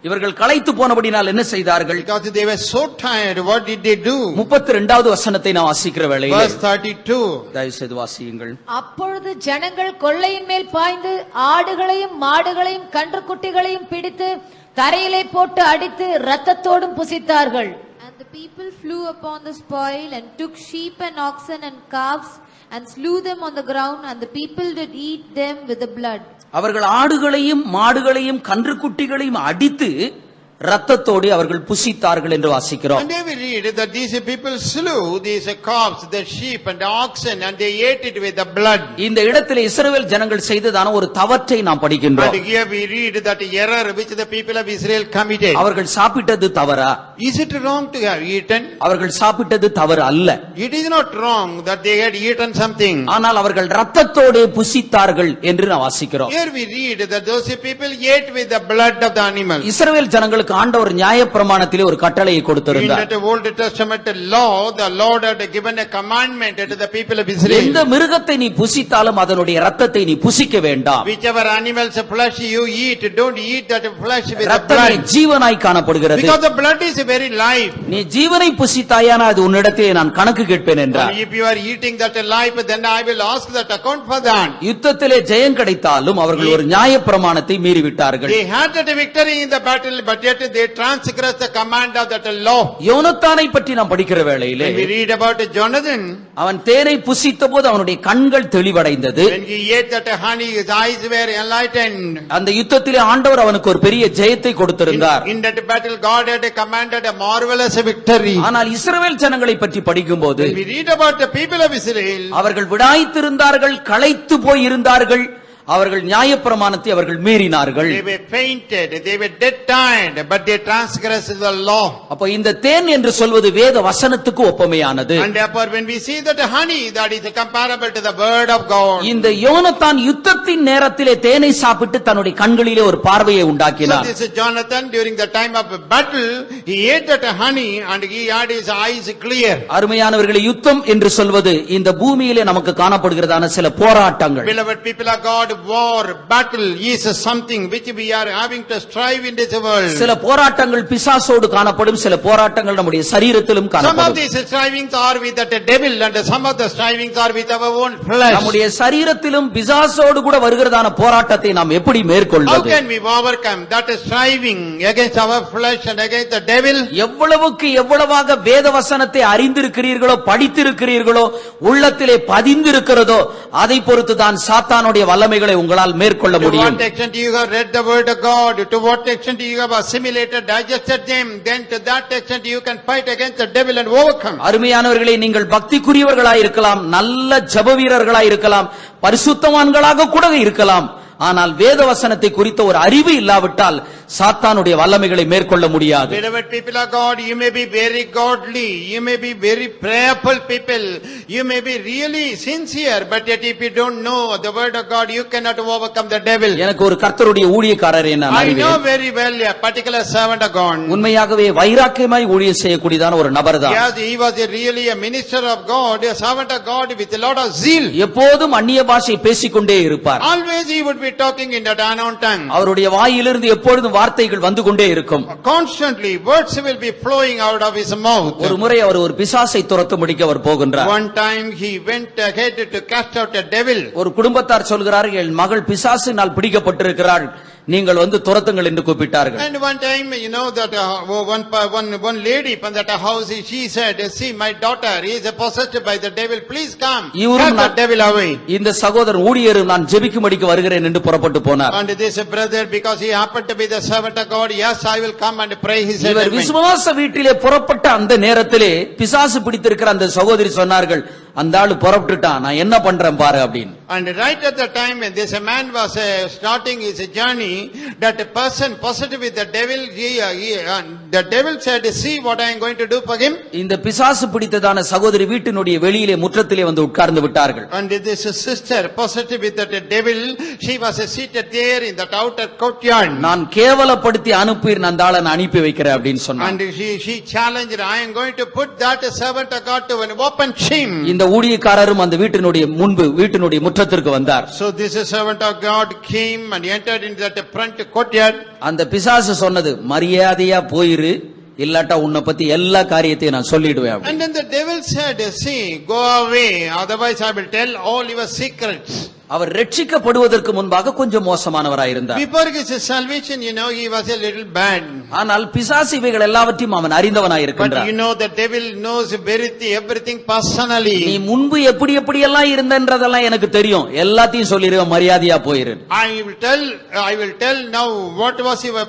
இவர்கள் களைத்து போனபடினால் என்ன செய்தார்கள்? Because they were so tired, what did they do? 32வது வசனத்தை நான் வாசிக்கிற வேளையிலே Verse 32. தயவு செய்து வாசியுங்கள். அப்பொழுது ஜனங்கள் கொள்ளையின் மேல் பாய்ந்து ஆடுகளையும் மாடுகளையும் கன்றுக்குட்டிகளையும் பிடித்து தரையிலே போட்டு அடித்து இரத்தத்தோடும் புசித்தார்கள். And the people flew upon the spoil and took sheep and oxen and calves and slew them on the ground, and the people did eat them with the blood. அவர்கள் ஆடுகளையும் மாடுகளையும் கன்றுக்குட்டிகளையும் அடித்து ரத்தத்தோடு அவர்கள் புசித்தார்கள் என்று வாசிக்கிறோம். And then we read that these people slew these calves, the sheep and the oxen, and they ate it with the blood. இந்த இடத்திலே இஸ்ரவேல் ஜனங்கள் செய்ததான ஒரு தவற்றை நாம் படிக்கின்றோம். And here we read that error which the people of Israel committed. அவர்கள் சாப்பிட்டது தவறா? Is it wrong to have eaten? அவர்கள் சாப்பிட்டது தவறு அல்ல. It is not wrong that they had eaten something. ஆனால் அவர்கள் ரத்தத்தோடு புசித்தார்கள் என்று நாம் வாசிக்கிறோம். Here we read that those people ate with the blood of the animal. இஸ்ரவேல் ஜனங்களுக்கு ஆண்டவர் நியாயப்பிரமாணத்திலே ஒரு கட்டளையை கொடுத்திருந்தார். In that Old Testament law, the Lord had given a commandment to the people of Israel. எந்த மிருகத்தை நீ புசித்தாலும் அதனுடைய ரத்தத்தை நீ புசிக்க வேண்டாம். Whichever animal's flesh you eat, don't eat that flesh with the ரத்தமே blood. ஜீவனாய் காணப்படுகிறது. Because the blood is very life. நீ ஜீவனை புசித்தாயானா அது உன்னிடத்திலே நான் கணக்கு கேட்பேன் என்றார். If you are eating that life, then I will ask that account for that. யுத்தத்திலே ஜெயம் கிடைத்தாலும் அவர்கள் ஒரு நியாயப்பிரமாணத்தை மீறிவிட்டார்கள். They had that victory in the battle, but yet they transgressed the command of that law. யோனத்தானை பற்றி நாம் படிக்கிற வேளையிலே When we read about Jonathan, அவன் தேனை புசித்தபோது அவனுடைய கண்கள் தெளிவடைந்தது. when he ate that honey, his eyes were enlightened. அந்த யுத்தத்திலே ஆண்டவர் அவனுக்கு ஒரு பெரிய ஜெயத்தை கொடுத்திருந்தார். In that battle, God had commanded a marvelous victory. ஆனால் இஸ்ரவேல் ஜனங்களை பற்றி படிக்கும்போது When we read about the people of Israel, அவர்கள் விடாய்த்திருந்தார்கள், களைத்து போய் இருந்தார்கள், அவர்கள் நியாயப்பிரமாணத்தை அவர்கள் மீறினார்கள். they were fainted, they were dead tired, but they transgressed the law. அப்ப இந்த தேன் என்று சொல்வது வேத வசனத்துக்கு ஒப்பமையானது. And therefore when we see that honey, that is comparable to the word of God. இந்த யோனத்தான் யுத்தத்தின் நேரத்திலே தேனை சாப்பிட்டு தன்னுடைய கண்களிலே ஒரு பார்வையை So உண்டாக்கினார். this is Jonathan during the time of battle, he ate that honey and he had his eyes clear. அருமையானவர்களே, யுத்தம் என்று சொல்வது இந்த பூமியிலே நமக்கு காணப்படுகிறதான சில போராட்டங்கள். Beloved people of God, war, battle is something which we are having to strive in this world. சில போராட்டங்கள் பிசாசோடு காணப்படும், சில போராட்டங்கள் நம்முடைய சரீரத்திலும் Some of காணப்படும். these strivings are with the devil and some of the strivings are with our own flesh. நம்முடைய சரீரத்திலும் பிசாசோடு கூட வருகிறதான போராட்டத்தை நாம் எப்படி How மேற்கொள்வது? can we overcome that striving against our flesh and against the devil? எவ்வளவுக்கு எவ்வளவாக வேத வசனத்தை அறிந்திருக்கிறீர்களோ, படித்திருக்கிறீர்களோ, உள்ளத்திலே பதிந்திருக்கிறதோ அதை பொறுத்துதான் சாத்தானுடைய வல்லமைகளை உங்களால் மேற்கொள்ள To முடியும். what extent you have read the word of God, to what extent you have assimilated, digested them, then to that extent you can fight against the devil and overcome. அருமையானவர்களே, நீங்கள் பக்திக்குரியவர்களாய் இருக்கலாம், நல்ல ஜெப வீரர்களாய் இருக்கலாம், பரிசுத்தவான்களாக கூட இருக்கலாம். ஆனால் வேத வசனத்தை குறித்த ஒரு அறிவு இல்லாவிட்டால் சாத்தானுடைய வல்லமைகளை மேற்கொள்ள முடியாது. Beloved people of God, you may be very godly, you may be very prayerful people, you may be really sincere, but yet if you don't know the word of God, you cannot overcome the devil. எனக்கு ஒரு கர்த்தருடைய ஊழியக்காரரை நான் I know அறிவேன். very well a particular servant of God. உண்மையாகவே வைராக்கியமாய் ஊழியம் செய்யக்கூடியதான ஒரு நபர் தான். Yes, he was really a minister of God, a servant of God with a lot of zeal. எப்போதும் அந்நிய பாஷை பேசிக்கொண்டே இருப்பார். Always he would be talking in that unknown tongue. அவருடைய வாயிலிருந்து எப்பொழுதும் வார்த்தைகள் வந்து கொண்டே இருக்கும். Constantly words will be flowing out of his mouth. ஒரு முறை அவர் ஒரு பிசாசை துரத்தும்படிக்கு அவர் போகின்றார். One time he went ahead to cast out a devil. ஒரு குடும்பத்தார் சொல்கிறார்கள், என் மகள் பிசாசினால் பிடிக்கப்பட்டிருக்கிறாள், நீங்கள் வந்து துரத்துங்கள் என்று கூப்பிட்டார்கள். And one time, you know, that one lady from that house, she said, see, my daughter is possessed by the devil, please come, cast the devil away. இந்த சகோதரர் ஊழியர் நான் ஜெபிக்கும்படிக்கு வருகிறேன் என்று புறப்பட்டு போனார். And this brother, because he happened to be the servant of God, yes, I will come and pray, he said. இவர் விசுவாச வீட்டிலே புறப்பட்ட அந்த நேரத்திலே பிசாசு பிடித்திருக்கிற அந்த சகோதரி சொன்னார்கள், அந்த ஆளு புறப்பட்டுட்டான், நான் என்ன பண்றேன் பாரு அப்படின்னு. And right at the time when this man was starting his journey, that person possessed with the devil, the devil said, see what I am going to do for him. இந்த பிசாசு பிடித்ததான சகோதரி வீட்டினுடைய வெளியிலே முற்றத்திலே வந்து உட்கார்ந்து விட்டார்கள். And this sister possessed with that devil, she was seated there in that outer courtyard. நான் கேவலப்படுத்தி அனுப்பி அந்த ஆளை நான் அனுப்பி வைக்கிறேன் அப்படின்னு சொன்னான். And she challenged, I am going to put that servant of God to an open shame. இந்த ஊழியக்காரரும் அந்த வீட்டினுடைய முற்றத்திற்கு வந்தார். So this servant of God came and entered into that front courtyard. அந்த பிசாசு சொன்னது, மரியாதையா போயிரு, இல்லாட்டா உன்னை பத்தி எல்லா காரியத்தையும் நான் சொல்லிடுவேன். And then the devil said, see, go away, otherwise I will tell all your secrets. அவர் ரட்சிக்கப்படுவதற்கு முன்பாக கொஞ்சம் மோசமானவராயிருந்தார். Before his salvation, he was a little bad. ஆனால் பிசாசு இவைகள் எல்லாவற்றையும் அவன் அறிந்தவனாயிருக்கின்றான். But the devil knows everything personally. நீ முன்பு எப்படி எப்படி எல்லாம் இருந்தன்றதெல்லாம் எனக்கு தெரியும், எல்லாத்தையும் சொல்லிடுவேன், மரியாதையா போயிரு. I will tell now what was your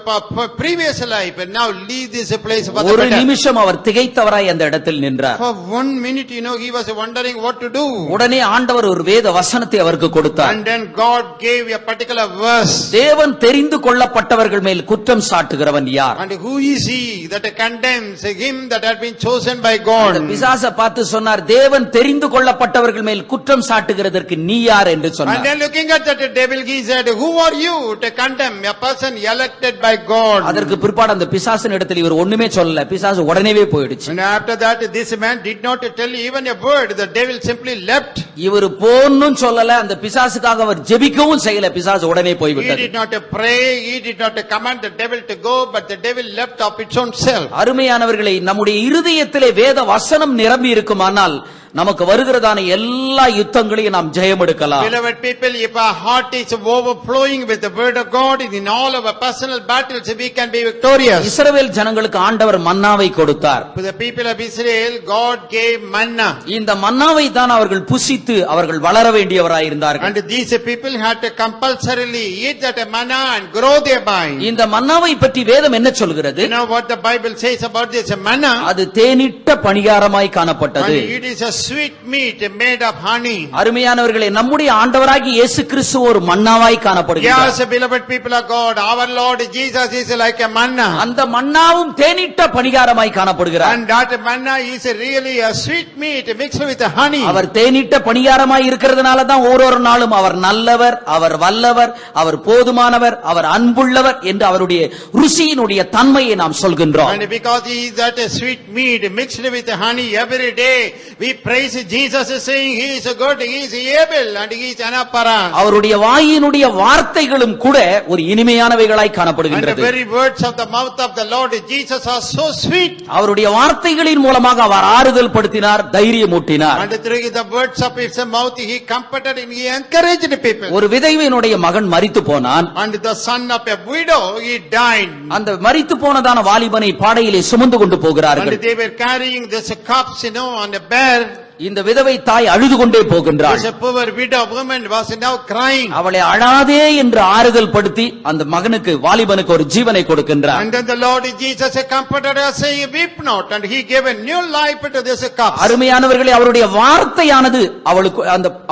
previous life, and now leave this place for the ஒரு better. நிமிஷம் அவர் திகைத்தவராய் அந்த இடத்தில் நின்றார். For 1 minute, he was wondering what to do. உடனே ஆண்டவர் ஒரு வேத வசனத்தை அவருக்கு கொடுத்தார். And then God gave a particular verse. தேவன் தெரிந்து கொள்ளப்பட்டவர்கள் மேல் குற்றம் சாட்டுகிறவன் யார்? And who is he that condemns him that had been chosen by God? பிசாசை பார்த்து சொன்னார், தேவன் தெரிந்து கொள்ளப்பட்டவர்கள் மேல் குற்றம் சாட்டுகிறதற்கு நீ யார் என்று சொன்னார். And then looking at that devil, he said, who are you to condemn a person elected by God? அதற்கு பிற்பாடு அந்த பிசாசின் இடத்தில் இவர் ஒண்ணுமே சொல்லல, பிசாசு உடனேவே போயிடுச்சு. And after that, this man did not tell even a word. The devil simply left. இவர் போன்னும் சொல்லல, அந்த பிசாசுக்காக அவர் ஜெபிக்கவும் செய்யல, பிசாசு உடனே He போய்விட்டது. did not pray, he did not command the devil to go, but the devil left of its own self. அருமையானவர்களே, நம்முடைய இருதயத்திலே வேத வசனம் நிரம்பி இருக்குமானால் நமக்கு வருகிறதான எல்லா யுத்தங்களையும் நாம் ஜெயம் எடுக்கலாம். Beloved people, if our heart is overflowing with the word of God, in all our personal battles we can be victorious. இஸ்ரவேல் ஜனங்களுக்கு ஆண்டவர் மன்னாவை கொடுத்தார். To the people of Israel, God gave manna. இந்த மன்னாவை தான் அவர்கள் புசித்து அவர்கள் வளர வேண்டியவராயிருந்தார்கள். And these people had to compulsorily eat that manna and grow thereby. இந்த மன்னாவை பற்றி வேதம் என்ன சொல்கிறது? You know what the Bible says about this manna? அது தேனிட்ட பணியாரமாய் காணப்பட்டது. And it is a sweet meat made of honey. அருமையானவர்களே, நம்முடைய ஆண்டவராகிய இயேசு கிறிஸ்து ஒரு மன்னாவாய் காணப்படுகிறார். Yes, beloved people of God, our Lord Jesus is like a manna. அந்த மன்னாவும் தேனிட்ட பணியாரமாய் காணப்படுகிறார். And that manna is really a sweet meat mixed with honey. அவர் தேனிட்ட பணியாரமாய் இருக்கிறதுனால தான் ஒவ்வொரு நாளும் அவர் நல்லவர், அவர் வல்லவர், அவர் போதுமானவர், அவர் அன்புள்ளவர் என்று அவருடைய ருசியினுடைய தன்மையை நாம் சொல்கின்றோம். And because he is that sweet meat mixed with honey, every day we praise Jesus, saying he is good, he is able, and he is anapara. அவருடைய வாயினுடைய வார்த்தைகளும் கூட ஒரு இனிமையானவைகளாய் And காணப்படுகின்றது. the very words of the mouth of the Lord Jesus are so sweet. அவருடைய வார்த்தைகளின் மூலமாக அவர் ஆறுதல் படுத்தினார், தைரியமூட்டினார். And through the words of his mouth he comforted and he encouraged people. ஒரு விதவையினுடைய மகன் மரித்து போனான். And the son of a widow, he died. அந்த மரித்து போனதான வாலிபனை பாடையிலே சுமந்து கொண்டு போகிறார்கள். And they were carrying this cups, on a bear. இந்த விதவை தாய் அழுது கொண்டே போகின்றாள். This poor widow woman was now crying. அவளை அழாதே என்று ஆறுதல் படுத்தி அந்த மகனுக்கு வாலிபனுக்கு ஒரு ஜீவனை கொடுக்கின்றார். And then the Lord Jesus comforted her, saying, weep not, and he gave a new life to this cup. அருமையானவர்களே, அவருடைய வார்த்தையானது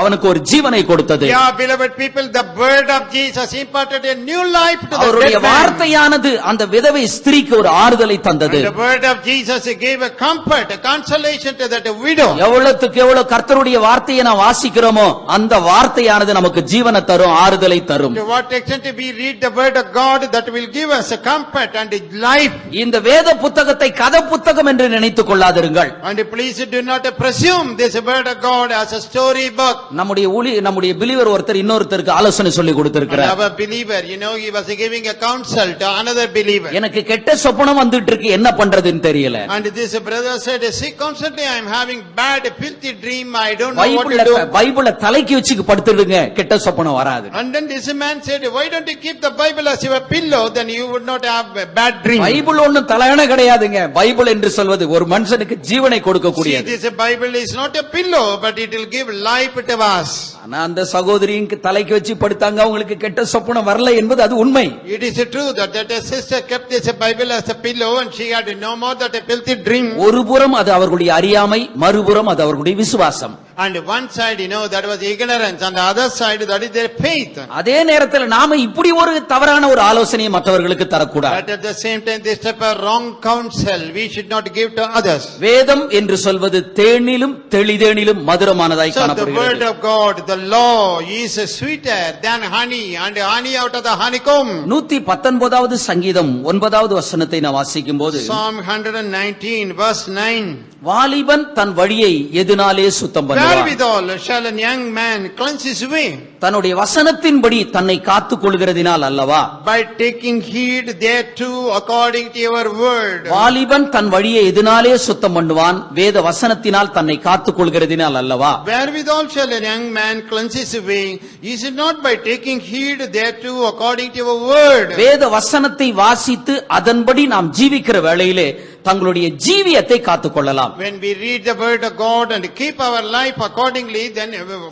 அவனுக்கு ஒரு ஜீவனை கொடுத்தது. Yeah, beloved people, the word of Jesus imparted a new life to the அவருடைய dead man. வார்த்தையானது அந்த விதவை ஸ்திரீக்கு ஒரு ஆறுதலை தந்தது. And the word of Jesus gave a comfort, a consolation to that widow. எவ்வளவுக்கு எவ்வளவு கர்த்தருடைய வார்த்தையை நாம் வாசிக்கிறோமோ அந்த வார்த்தையானது நமக்கு ஜீவனை தரும், ஆறுதலை தரும். To what extent we read the word of God, that will give us a comfort and a life. இந்த வேத புத்தகத்தை கதை புத்தகம் என்று நினைத்துக் கொள்ளாதிருங்கள். And please do not presume this word of God as a story book. நம்முடைய believer ஒருத்தர் இன்னொருத்தருக்கு ஆலோசனை சொல்லி கொடுத்திருக்கிறார். Our believer, he was giving a counsel to another believer. எனக்கு கெட்ட சொப்பனம் வந்துட்டு இருக்கு, என்ன பண்றதுன்னு தெரியல. And this brother said, see, constantly I am having bad filthy dream, I don't know what to do. பைபிளை தலைக்கு வச்சு படுத்துடுங்க, கெட்ட சொப்பனம் வராது. And then this man said, why don't you keep the Bible as your pillow, then you would not have a bad dream. Bible ஒண்ணும் தலையணை கிடையாதுங்க. Bible என்று சொல்வது ஒரு மனுஷனுக்கு ஜீவனை கொடுக்க See, கூடியது. this Bible is not a pillow, but it will give life to us. ஆனா அந்த சகோதரியின் தலைக்கு வச்சு படுத்தாங்க, அவங்களுக்கு கெட்ட சொப்பனம் வரல என்பது அது உண்மை. It is true that a sister kept this Bible as a pillow and she had no more that a filthy dream. ஒரு புறம் அது அவர்களுடைய அறியாமை, மறுபுறம் அது அவர்களுடைய விசுவாசம். And one side, that was ignorance, and the other side, that is their faith. அதே நேரத்தில் நாம இப்படி ஒரு தவறான ஒரு ஆலோசனையை மற்றவர்களுக்கு தரக்கூடாது. But at the same time, this type of wrong counsel we should not give to others. வேதம் என்று சொல்வது தேனிலும் தெளிதேனிலும் மதுரமானதாய் So the காணப்படுகிறது. word of God, the law, is sweeter than honey, and honey out of the honeycomb. 119வது சங்கீதம் 9வது வசனத்தை நான் வாசிக்கும் போது, Psalm 119 verse 9. வாலிபன் தன் வழியை எதனாலே சுத்தம் பண்ணுவான்? அல்லவா? Wherewithal shall a young man cleanse his way? தன்னுடைய வசனத்தின்படி தன்னை காத்துக் கொள்கிறதினால் அல்லவா? By taking heed thereto according to your word. வாலிபன் தன் வழியை எதனாலே சுத்தம் பண்ணுவான்? வேத வசனத்தினால் தன்னை காத்துக் கொள்கிறதினால் அல்லவா? Wherewithal shall a young man cleanse his way? Is it not by taking heed thereto according to your word? வேத வசனத்தை வாசித்து அதன்படி நாம் ஜீவிக்கிற வேளையிலே தங்களுடைய ஜீவியத்தை காத்துக் கொள்ளலாம். When we read the word of God and keep our life accordingly, then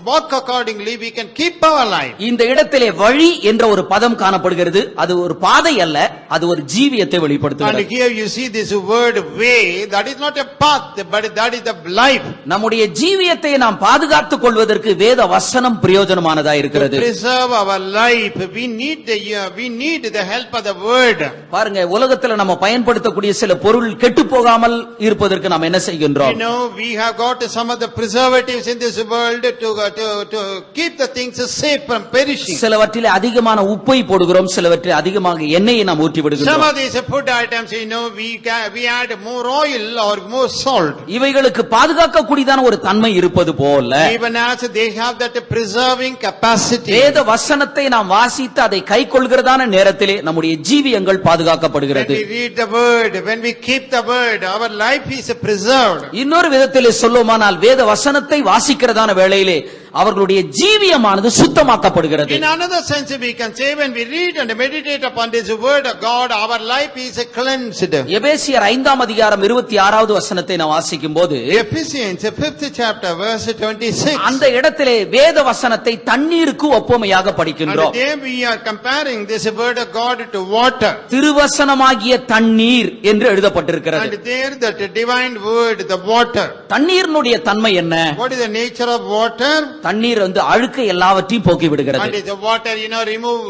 walk accordingly, we can keep our life. இந்த இடத்திலே வழி என்ற ஒரு பதம் காணப்படுகிறது. அது ஒரு பாதை அல்ல, அது ஒரு ஜீவியத்தை And வெளிப்படுத்துகிறது. here you see this word way, that is not a path, but that is the life. நம்முடைய ஜீவியத்தை நாம் பாதுகாத்துக் கொள்வதற்கு வேத வசனம் பிரயோஜனமானதா To இருக்கிறது. preserve our life, we need the help of the word. பாருங்க, உலகத்துல நம்ம பயன்படுத்தக்கூடிய சில பொருள் கெட்டு போகாமல் இருப்பதற்கு நாம் என்ன செய்கின்றோம்? You know, we have got some of the preservatives in this world to keep the things safe from perishing. சிலவற்றிலே அதிகமான உப்பை போடுகிறோம், சிலவற்றில் அதிகமாக எண்ணெயை நாம் ஊற்றி Some விடுகிறோம். of these food items, you know, we add more oil or more salt. இவைகளுக்கு பாதுகாக்கக்கூடியதான ஒரு தன்மை இருப்பது போல Even as they have that preserving capacity. வேத வசனத்தை நாம் வாசித்து அதை கை கொள்கிறதான நேரத்திலே நம்முடைய ஜீவியங்கள் When பாதுகாக்கப்படுகிறது. we read the word, when we keep the word, our life is preserved. இன்னொரு விதத்திலே சொல்லுமானால் வேத வசனத்தை வாசிக்கிறதான வேளையிலே அவர்களுடைய ஜீவியமானது சுத்தமாக்கப்படுகிறது. In another sense, we can say when we read and meditate upon this word of God, our life is cleansed. எபேசியர் 5ஆம் அதிகாரம் 26வது வசனத்தை நாம் வாசிக்கும் போது Ephesians 5th chapter verse 26. அந்த இடத்திலே வேத வசனத்தை தண்ணீருக்கு ஒப்புமையாக And படிக்கின்றோம். there we are comparing this word of God to water. திருவசனமாகிய தண்ணீர் என்று எழுதப்பட்டிருக்கிறது. And there that divine word, the water. தண்ணீரினுடைய தன்மை என்ன? What is the nature of water? தண்ணீர் அழுக்கை எல்லாவற்றையும் போக்கி விடுகிறது. And the water, you know,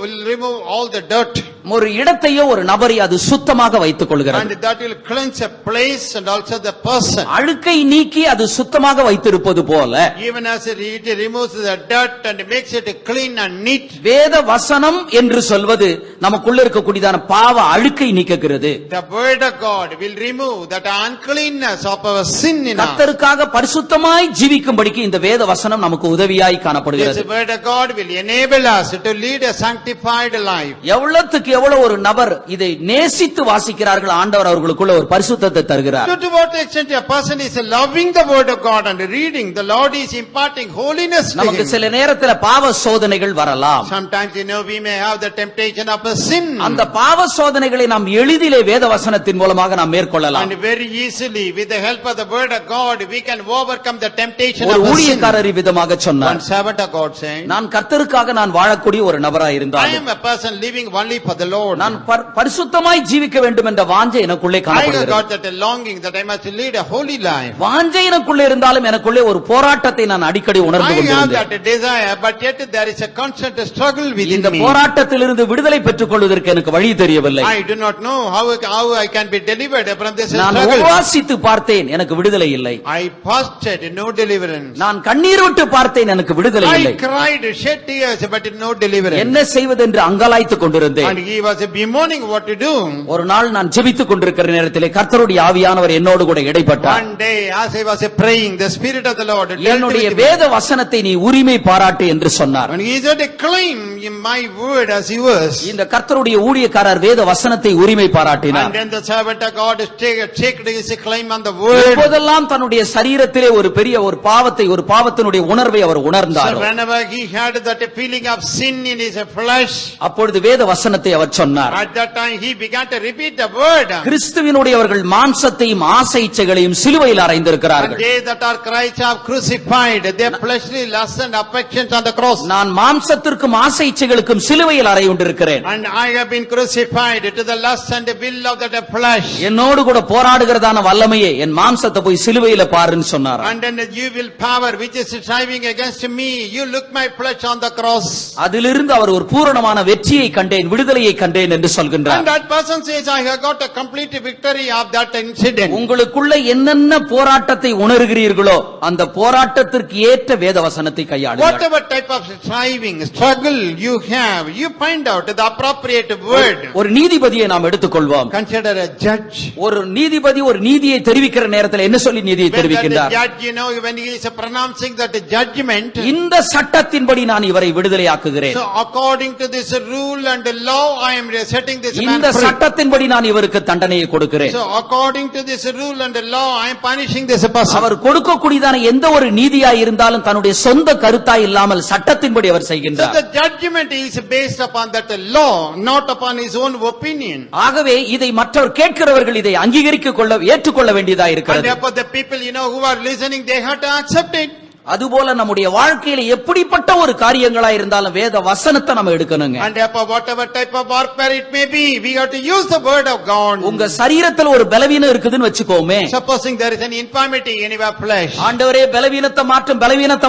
will remove all the dirt. ஒரு இடத்தையோ ஒரு நபரை அது சுத்தமாக வைத்துக் கொள்கிறது. And that will cleanse a place and also the person. அழுக்கை நீக்கி அது சுத்தமாக வைத்திருப்பது போல Even as it removes the dirt and makes it clean and neat. வேத வசனம் என்று சொல்வது நமக்குள்ள இருக்கக்கூடியதான பாவ அழுக்கை நீக்குகிறது. The word of God will remove that uncleanness of our sin in us. கர்த்தருக்காக பரிசுத்தமாய் ஜீவிக்கும்படிக்கு இந்த வேத வசனம் நமக்கு உதவியாய் காணப்படுகிறது. This word of God will enable us to lead a sanctified life. எவ்வளவுக்கு எவ்வளவு ஒரு நபர் இதை நேசித்து வாசிக்கிறார்கள், ஆண்டவர் அவர்களுக்குள்ள ஒரு பரிசுத்தத்தை தருகிறார். To what extent a person is loving the word of God and reading, the Lord is imparting holiness to நமக்கு him. சில நேரத்துல பாவ சோதனைகள் வரலாம். Sometimes, you know, we may have the temptation of a sin. அந்த பாவ சோதனைகளை நாம் எளிதிலே வேத வசனத்தின் மூலமாக நாம் மேற்கொள்ளலாம். And very easily, with the help of the word of God, we can overcome the temptation ஒரு of a sin. ஊழியக்காரர் விதமாக சொன்னார், One servant of God saying, நான் கர்த்தருக்காக நான் வாழக்கூடிய ஒரு நபராய் I இருந்தாலும் am a person living only for the Lord. நான் பரிசுத்தமாய் ஜீவிக்க வேண்டும் என்ற வாஞ்சை எனக்குள்ளே I காணப்படுகிறது. got that longing that I must lead a holy life. வாஞ்சை எனக்குள்ளே இருந்தாலும் எனக்குள்ளே ஒரு போராட்டத்தை நான் அடிக்கடி உணர்ந்து I have கொண்டிருந்தேன். that desire, but yet there is a constant struggle within இந்த me. போராட்டத்திலிருந்து விடுதலை பெற்றுக் கொள்வதற்கு எனக்கு வழி தெரியவில்லை. I do not know how I can be delivered from this நான் struggle. உபவாசித்து பார்த்தேன், எனக்கு விடுதலை இல்லை. I fasted, no deliverance. நான் கண்ணீர் விட்டு பார்த்தேன், எனக்கு விடுதலை I இல்லை. cried, shed tears, but no deliverance. என்ன செய்வதென்று அங்கலாய்த்துக் கொண்டிருந்தேன். And he was bemoaning what to do. ஒரு நாள் நான் ஜெபித்துக் கொண்டிருக்கிற நேரத்திலே கர்த்தருடைய ஆவியானவர் என்னோடு கூட இடைப்பட்டார். One day, as I was praying, the Spirit of the Lord dealt என்னுடைய with me. வேத வசனத்தை நீ உரிமை பாராட்டு என்று சொன்னார். And he said, claim my word as yours. இந்த கர்த்தருடைய ஊழியக்காரர் வேத வசனத்தை உரிமை பாராட்டினார். And then the servant of God checked his claim on the word. எப்போதெல்லாம் தன்னுடைய சரீரத்திலே ஒரு பெரிய ஒரு பாவத்தினுடைய உணர்வை அவர் உணர்ந்தார். So whenever he had that feeling of sin in his flesh, அப்பொழுது வேத வசனத்தை அவர் சொன்னார். at that time he began to repeat the word. கிறிஸ்துவினுடையவர்கள் மாம்சத்தையும் ஆசை இச்சைகளையும் சிலுவையில் And அறைந்திருக்கிறார்கள். they that are Christ have crucified their fleshly lusts and affections on the cross. நான் மாம்சத்திற்கும் ஆசை இச்சைகளுக்கும் சிலுவையில் அறையுண்டிருக்கிறேன். And I have been crucified to the lust and the will of the flesh. என்னோடு கூட போராடுகிறதான வல்லமையே என் மாம்சத்தை போய் சிலுவையில பாருன்னு சொன்னார். And then you will power which is striving against me. You look my flesh on the cross. அதிலிருந்து அவர் ஒரு பூரணமான வெற்றியை கண்டேன், விடுதலையை கண்டேன் என்று And சொல்கின்றார். that person says, I have got a complete victory of that incident. உங்களுக்குள்ள என்னென்ன போராட்டத்தை உணர்கிறீர்களோ அந்த போராட்டத்திற்கு ஏற்ற வேத வசனத்தை கையாளுங்கள். Whatever type of striving, struggle you have, you find out the appropriate word. ஒரு நீதிபதியை நாம் எடுத்துக்கொள்வோம். Consider a judge. ஒரு நீதிபதி ஒரு நீதியை தெரிவிக்கிற நேரத்தில் என்ன சொல்லி நீதியை When that தெரிவிக்கின்றார்? judge, when he is pronouncing that judgment, இந்த சட்டத்தின்படி நான் இவரை விடுதலையாக்குகிறேன். so according to this rule and law, I am setting this man இந்த free. சட்டத்தின்படி நான் இவருக்கு தண்டனையை கொடுக்கிறேன். So according to this rule and law, I am punishing this person. அவர் கொடுக்கக்கூடியதான எந்த ஒரு நீதியாய் இருந்தாலும் தன்னுடைய சொந்த கருத்தாய் இல்லாமல் சட்டத்தின்படி அவர் So செய்கின்றார். the judgment is based upon that law, not upon his own opinion. ஆகவே இதை மற்றவர் கேட்கிறவர்கள் இதை ஏற்றுக்கொள்ள வேண்டியதா And இருக்கிறது. therefore the people, who are listening, they have to accept it. அதுபோல நம்முடைய வாழ்க்கையில எப்படிப்பட்ட ஒரு காரியங்களா இருந்தாலும் வேத வசனத்தை நம்ம எடுக்கணுங்க. And therefore whatever type of warfare it may be, we have to use the word of God. உங்க சரீரத்துல ஒரு பலவீனம் இருக்குதுன்னு வெச்சுக்கோமே. Supposing there is an infirmity in your flesh. ஆண்டவரே பலவீனத்தை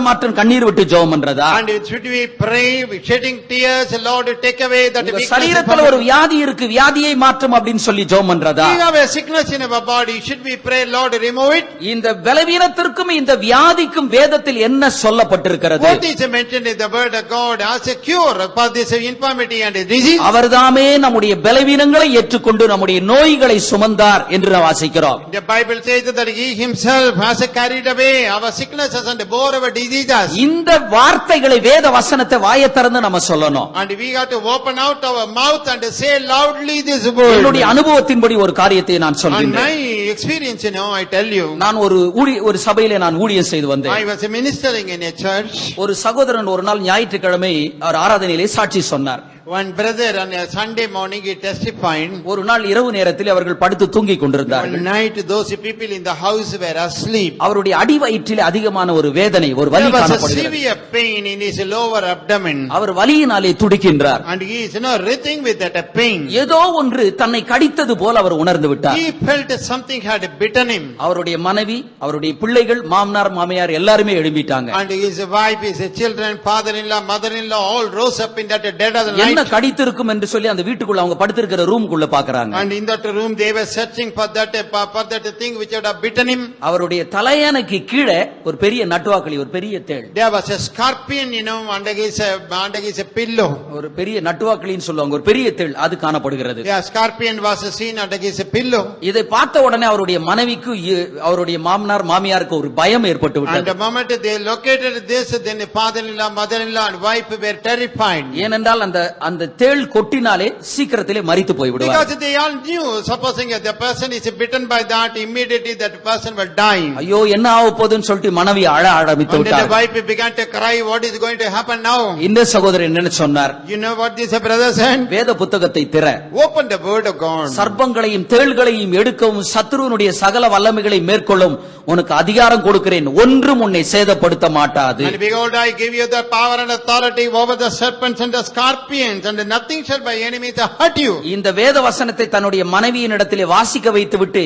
மாற்றும் கண்ணீர் விட்டு ஜெபம் பண்றதா? And should we pray shedding tears, Lord, take away that weakness. சரீரத்துல ஒரு வியாதி இருக்கு, வியாதியை மாற்றும் அப்படின்னு சொல்லி ஜெபம் பண்றதா? We have a sickness in our body, should we pray, Lord, remove it? இந்த பலவீனத்திற்கும் இந்த வியாதிக்கும் வேத என்ன சொல்லப்பட்டிருக்கிறது? What is mentioned in the word of God as a cure for this infirmity and disease? அவர்தாமே நம்முடைய பலவீனங்களை ஏற்றுக்கொண்டு நம்முடைய நோய்களை சுமந்தார் என்று நாம் வாசிக்கிறோம். The Bible says that he himself has carried away our sicknesses and bore our diseases. இந்த வார்த்தைகளை வேத வசனத்தை வாயை திறந்து நம்ம சொல்லணும். And we have to open out our mouth and say loudly this word. என்னுடைய அனுபவத்தின்படி ஒரு காரியத்தை நான் And சொல்கிறேன். my experience, I tell you. நான் ஒரு சபையிலே நான் ஊழியம் செய்து வந்தேன். I was ministering in a church. ஒரு சகோதரன் ஒரு நாள் ஞாயிற்றுக்கிழமை அவர் ஆராதனையிலே சாட்சி சொன்னார். One brother on a Sunday morning he testified. ஒரு நாள் இரவு நேரத்தில் அவர்கள் படுத்து தூங்கிக் One கொண்டிருந்தார்கள். night those people in the house were asleep. அவருடைய அடிவயிற்றிலே அதிகமான ஒரு வேதனை, ஒரு வலி There was a காணப்படுகிறது. severe pain in his lower abdomen. Our வலியினாலே துடிக்கின்றார். And he is writhing with that pain. ஏதோ ஒன்று தன்னை கடித்தது போல அவர் உணர்ந்து விட்டார். He felt something had bitten him. அவருடைய மனைவி, அவருடைய பிள்ளைகள், மாமனார் மாமியார் எல்லாருமே எழும்பிட்டாங்க. And his wife, his children, father-in-law, mother-in-law all rose up in that dead of the night. என்ன கடித்திருக்கும் என்று சொல்லி அந்த வீட்டுக்குள்ள அவங்க படுத்திருக்கிற ரூமுக்குள்ள பாக்குறாங்க. And in that room they were searching for that thing which had bitten him. அவருடைய தலையணைக்கு கீழே ஒரு பெரிய நட்டுவாக்களி, ஒரு பெரிய தேள். There was a scorpion, under his pillow. ஒரு பெரிய நட்டுவாக்களின்னு சொல்லுவாங்க, ஒரு பெரிய தேள் அது காணப்படுகிறது. Yeah, scorpion was seen under his pillow. இதை பார்த்த உடனே அவருடைய மனைவிக்கு, அவருடைய மாமனார் மாமியாருக்கு ஒரு பயம் ஏற்பட்டு And விட்டது. the moment they located this, then the father-in-law, mother-in-law and wife were terrified. ஏனென்றால் அந்த தேள் கொட்டினாலே சீக்கிரத்திலே மரித்து போய்விடுவார். Because they all knew, supposing the person is bitten by that, immediately that person will die. ஐயோ என்ன ஆக போகுதுன்னு சொல்லிட்டு மனைவி அழ ஆரம்பித்து And then the விட்டார். wife began to cry, what is going to happen now? இந்த சகோதரர் என்ன சொன்னார்? You know what this brother said? வேத புத்தகத்தை திற, Open the word of God. சர்ப்பங்களையும் தேள்களையும் எடுக்கவும் சத்துருவனுடைய சகல வல்லமைகளை மேற்கொள்ளும் உனக்கு அதிகாரம் கொடுக்கிறேன், ஒன்றும் உன்னை சேதப்படுத்த மாட்டாது. And behold, I give you the power and authority over the serpents and the scorpions, and nothing shall by enemies hurt you. இந்த வேத வசனத்தை தன்னுடைய மனைவியின் இடத்திலே வாசிக்க வைத்துவிட்டு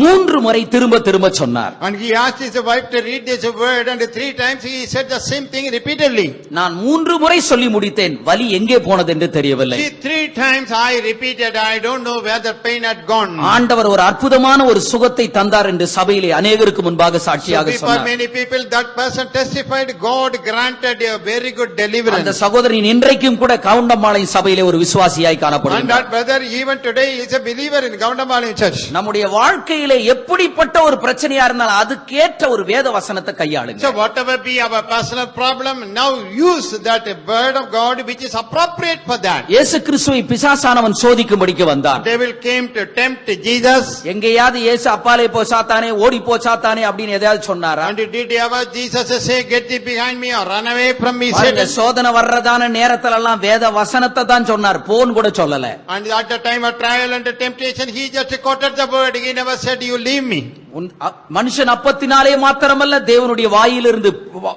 3 முறை திரும்ப சொன்னார். And he asked his wife to read this word, and 3 times he said the same thing repeatedly. நான் 3 முறை சொல்லி முடித்தேன், வலி எங்கே போனது என்று தெரியவில்லை. See, 3 times I repeated, I don't know where the pain had gone. ஆண்டவர் ஒரு அற்புதமான ஒரு சுகத்தை தந்தார் என்று சபையிலே அநேகருக்கு முன்பாக So சாட்சியாக before சொன்னார். many people, that person testified, God granted a very good அந்த deliverance. சகோதரன் இன்றைக்கும் கூட கவுண்டம்பாளையம் சபையிலே ஒரு விசுவாசியாய் And காணப்படுகிறார். that brother even today is a believer in Gaundambalayam church. நம்முடைய வாழ்க்கையிலே எப்படிப்பட்ட ஒரு பிரச்சனையா இருந்தாலும் அதுக்கேற்ற ஒரு வேத வசனத்தை கையாளுங்க. So whatever be our personal problem, now use that word of God which is appropriate for that. இயேசு கிறிஸ்துவை பிசாசானவன் சோதிக்கும்படிக்கு வந்தான். Devil came to tempt Jesus. எங்கேயாவது இயேசு அப்பாலே போ சாத்தானே, ஓடி போ சாத்தானே அப்படின்னு எதையாவது சொன்னாரா? And did ever Jesus say, get thee behind me or run away from me, பாருங்க, Satan? சோதனை வர்றதான நேரத்துல எல்லாம் வேத வசனத்தை தான் சொன்னார், போன் கூட சொல்லல. And at the time of trial and temptation, he just quoted the word. He never said, you leave me. மனுஷன் அப்பத்தினாலே மாத்திரமல்ல தேவனுடைய வாயிலிருந்து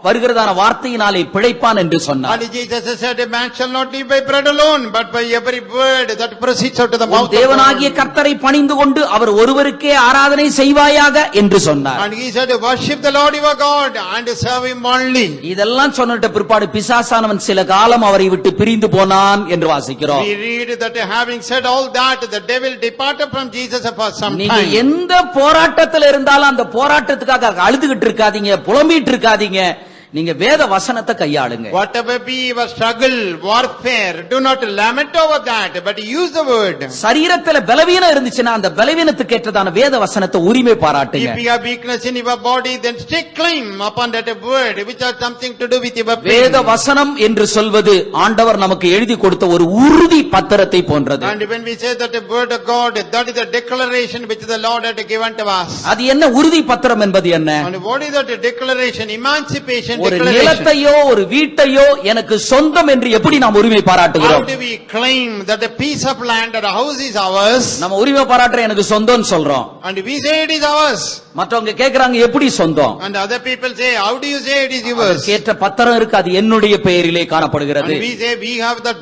வருகிறதான வார்த்தையினாலே பிழைப்பான் என்று சொன்னார். And Jesus said, a man shall not live by bread alone, but by every word that proceeds out of the mouth of God. தேவனாகிய கர்த்தரை பணிந்து கொண்டு அவர் ஒருவருக்கே ஆராதனை செய்வாயாக என்று சொன்னார். And he said, worship the Lord your God and serve him only. இதெல்லாம் சொன்ன பிற்பாடு பிசாசானவன் சில காலம் அவரை விட்டு பிரிந்து போனான் என்று வாசிக்கிறோம். We read that having said all that, the devil departed from Jesus for some நீங்க time. எந்த போராட்டத்தில் இருந்தாலும் அந்த போராட்டத்துக்காக அழுதுகிட்டு இருக்காதீங்க, புலம்பிட்டு இருக்காதீங்க. நீங்க வேத வசனத்தை கையாளுங்க. Whatever be your struggle, warfare, do not lament over that, but use the word. சரீரத்துல பலவீனம் இருந்துச்சுன்னா அந்த பலவீனத்துக்கு ஏற்றதான வேத வசனத்தை உரிமை பாராட்டுங்க. If you have weakness in your body, then take claim upon that word which has something to do with your pain. வேத வசனம் என்று சொல்வது ஆண்டவர் நமக்கு எழுதி கொடுத்த ஒரு உறுதி பத்திரத்தை போன்றது. And when we say that the word of God, that is the declaration which the Lord had given to us. அது என்ன உறுதி பத்திரம் என்பது என்ன? And what is that declaration? Emancipation. ஒரு நிலத்தையோ ஒரு வீட்டையோ எனக்கு சொந்தம் என்று எப்படி நாம் உரிமை பாராட்டுகிறோம்? How do we claim that a piece of land or a house is ours? நம்ம உரிமை பாராட்டுற எனக்கு சொந்தம்னு சொல்றோம். And we say it is ours. மற்றவங்க கேக்குறாங்க எப்படி சொந்தம்? And other people say, how do you say it is yours? கேட்ட பத்திரம் இருக்கு, அது என்னுடைய பெயரிலே காணப்படுகிறது. And we say we have the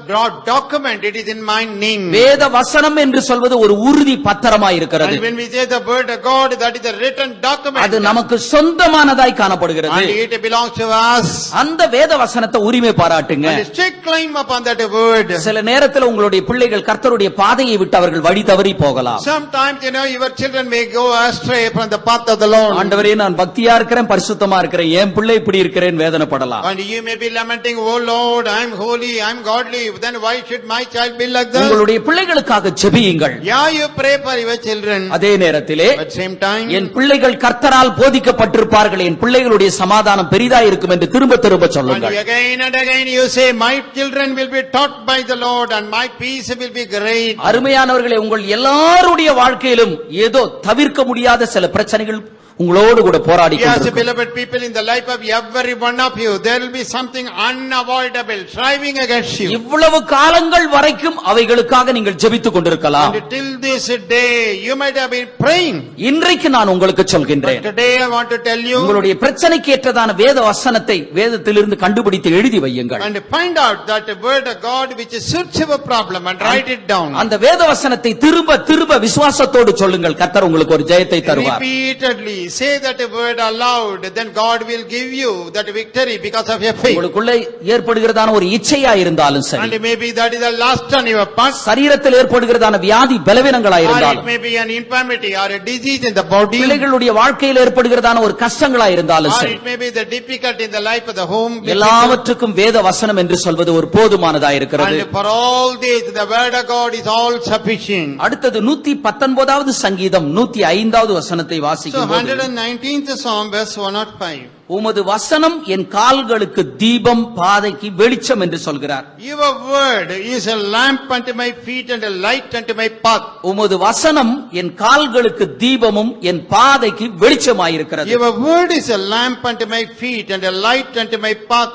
document, it is in my name. வேத வசனம் என்று சொல்வது ஒரு உறுதி பத்திரமாய் இருக்கிறது. And when we say the word of God, that is a written document. அது நமக்கு சொந்தமானதாய் காணப்படுகிறது. And it belongs to us. அந்த வேத வசனத்தை உரிமை பாராட்டுங்க. And take claim upon that word. சில நேரத்தில் உங்களுடைய பிள்ளைகள் கர்த்தருடைய பாதையை விட்டு அவர்கள் வழி தவறி போகலாம். Sometimes your children may go astray from the path of the Lord. ஆண்டவரே நான் பக்தியா இருக்கிறேன், பரிசுத்தமா இருக்கிறேன், என் பிள்ளை இப்படி இருக்கிறேன் வேதனைப்படலாம். And you may be lamenting, oh Lord, I am holy, I am godly, then why should my child be like that? உங்களுடைய பிள்ளைகளுக்காக ஜெபியுங்கள். Yeah, you pray for your children. அதே நேரத்திலே At same time, என் பிள்ளைகள் கர்த்தரால் போதிக்கப்பட்டிருப்பார்கள், என் பிள்ளைகளுடைய சமாதானம் பெரிதா இருக்கும் என்று திரும்ப திரும்ப and சொல்லுங்கள். again and again you say, my children will be taught by the Lord and my peace will be great. அருமையானவர்களே, உங்கள் எல்லாருடைய வாழ்க்கையிலும் ஏதோ தவிர்க்க முடியாத சில பிரச்சனைகள் உங்களோடு கூட போராடி Yes, கொண்டிருக்கும். beloved people, in the life of every one of you, there will be something unavoidable striving against you. இவ்வளவு காலங்கள் வரைக்கும் அவைகளுக்காக நீங்கள் ஜெபித்துக் கொண்டிருக்கலாம். And till this day, you might have been praying. இன்றைக்கு நான் உங்களுக்கு சொல்கின்றேன், But today I want to tell you, உங்களுடைய பிரச்சனைக்கு ஏற்றதான வேத வசனத்தை வேதத்திலிருந்து கண்டுபிடித்து எழுதி வையுங்கள். and find out that the word of God which suits your problem and write it down. அந்த வேத வசனத்தை திரும்ப திரும்ப விசுவாசத்தோடு சொல்லுங்கள், கர்த்தர் உங்களுக்கு ஒரு ஜெயத்தை தருவார். Repeatedly say that word aloud, then God will give you that victory because of your faith. உங்களுக்குள்ளே ஏற்படுகிறதான ஒரு இச்சையா இருந்தாலும் சரி, And maybe that is the last on your part. சரீரத்தில் ஏற்படுகிறதான வியாதி பலவீனங்களா Or it இருந்தாலும், may be an infirmity or a disease in the body. பிள்ளைகளுடைய வாழ்க்கையில் ஏற்படுகிறதான ஒரு கஷ்டங்களா இருந்தாலும் Or சரி, it may be the difficulty in the life of the home. எல்லாவற்றுக்கும் வேத வசனம் என்று சொல்வது ஒரு போதுமானதா இருக்கிறது. And for all this, the word of God is all sufficient. அடுத்தது 119வது சங்கீதம் 105வது வசனத்தை So வாசிக்கும் போது, 119th Psalm verse 105. உமது வசனம் என் கால்களுக்கு தீபம் பாதைக்கு வெளிச்சம் என்று சொல்கிறார். Your word is a lamp unto my feet and a light unto my path. உமது வசனம் என் கால்களுக்கு தீபமும் என் பாதைக்கு வெளிச்சமாயிருக்கிறது. Your word is a lamp unto my feet and a light unto my path.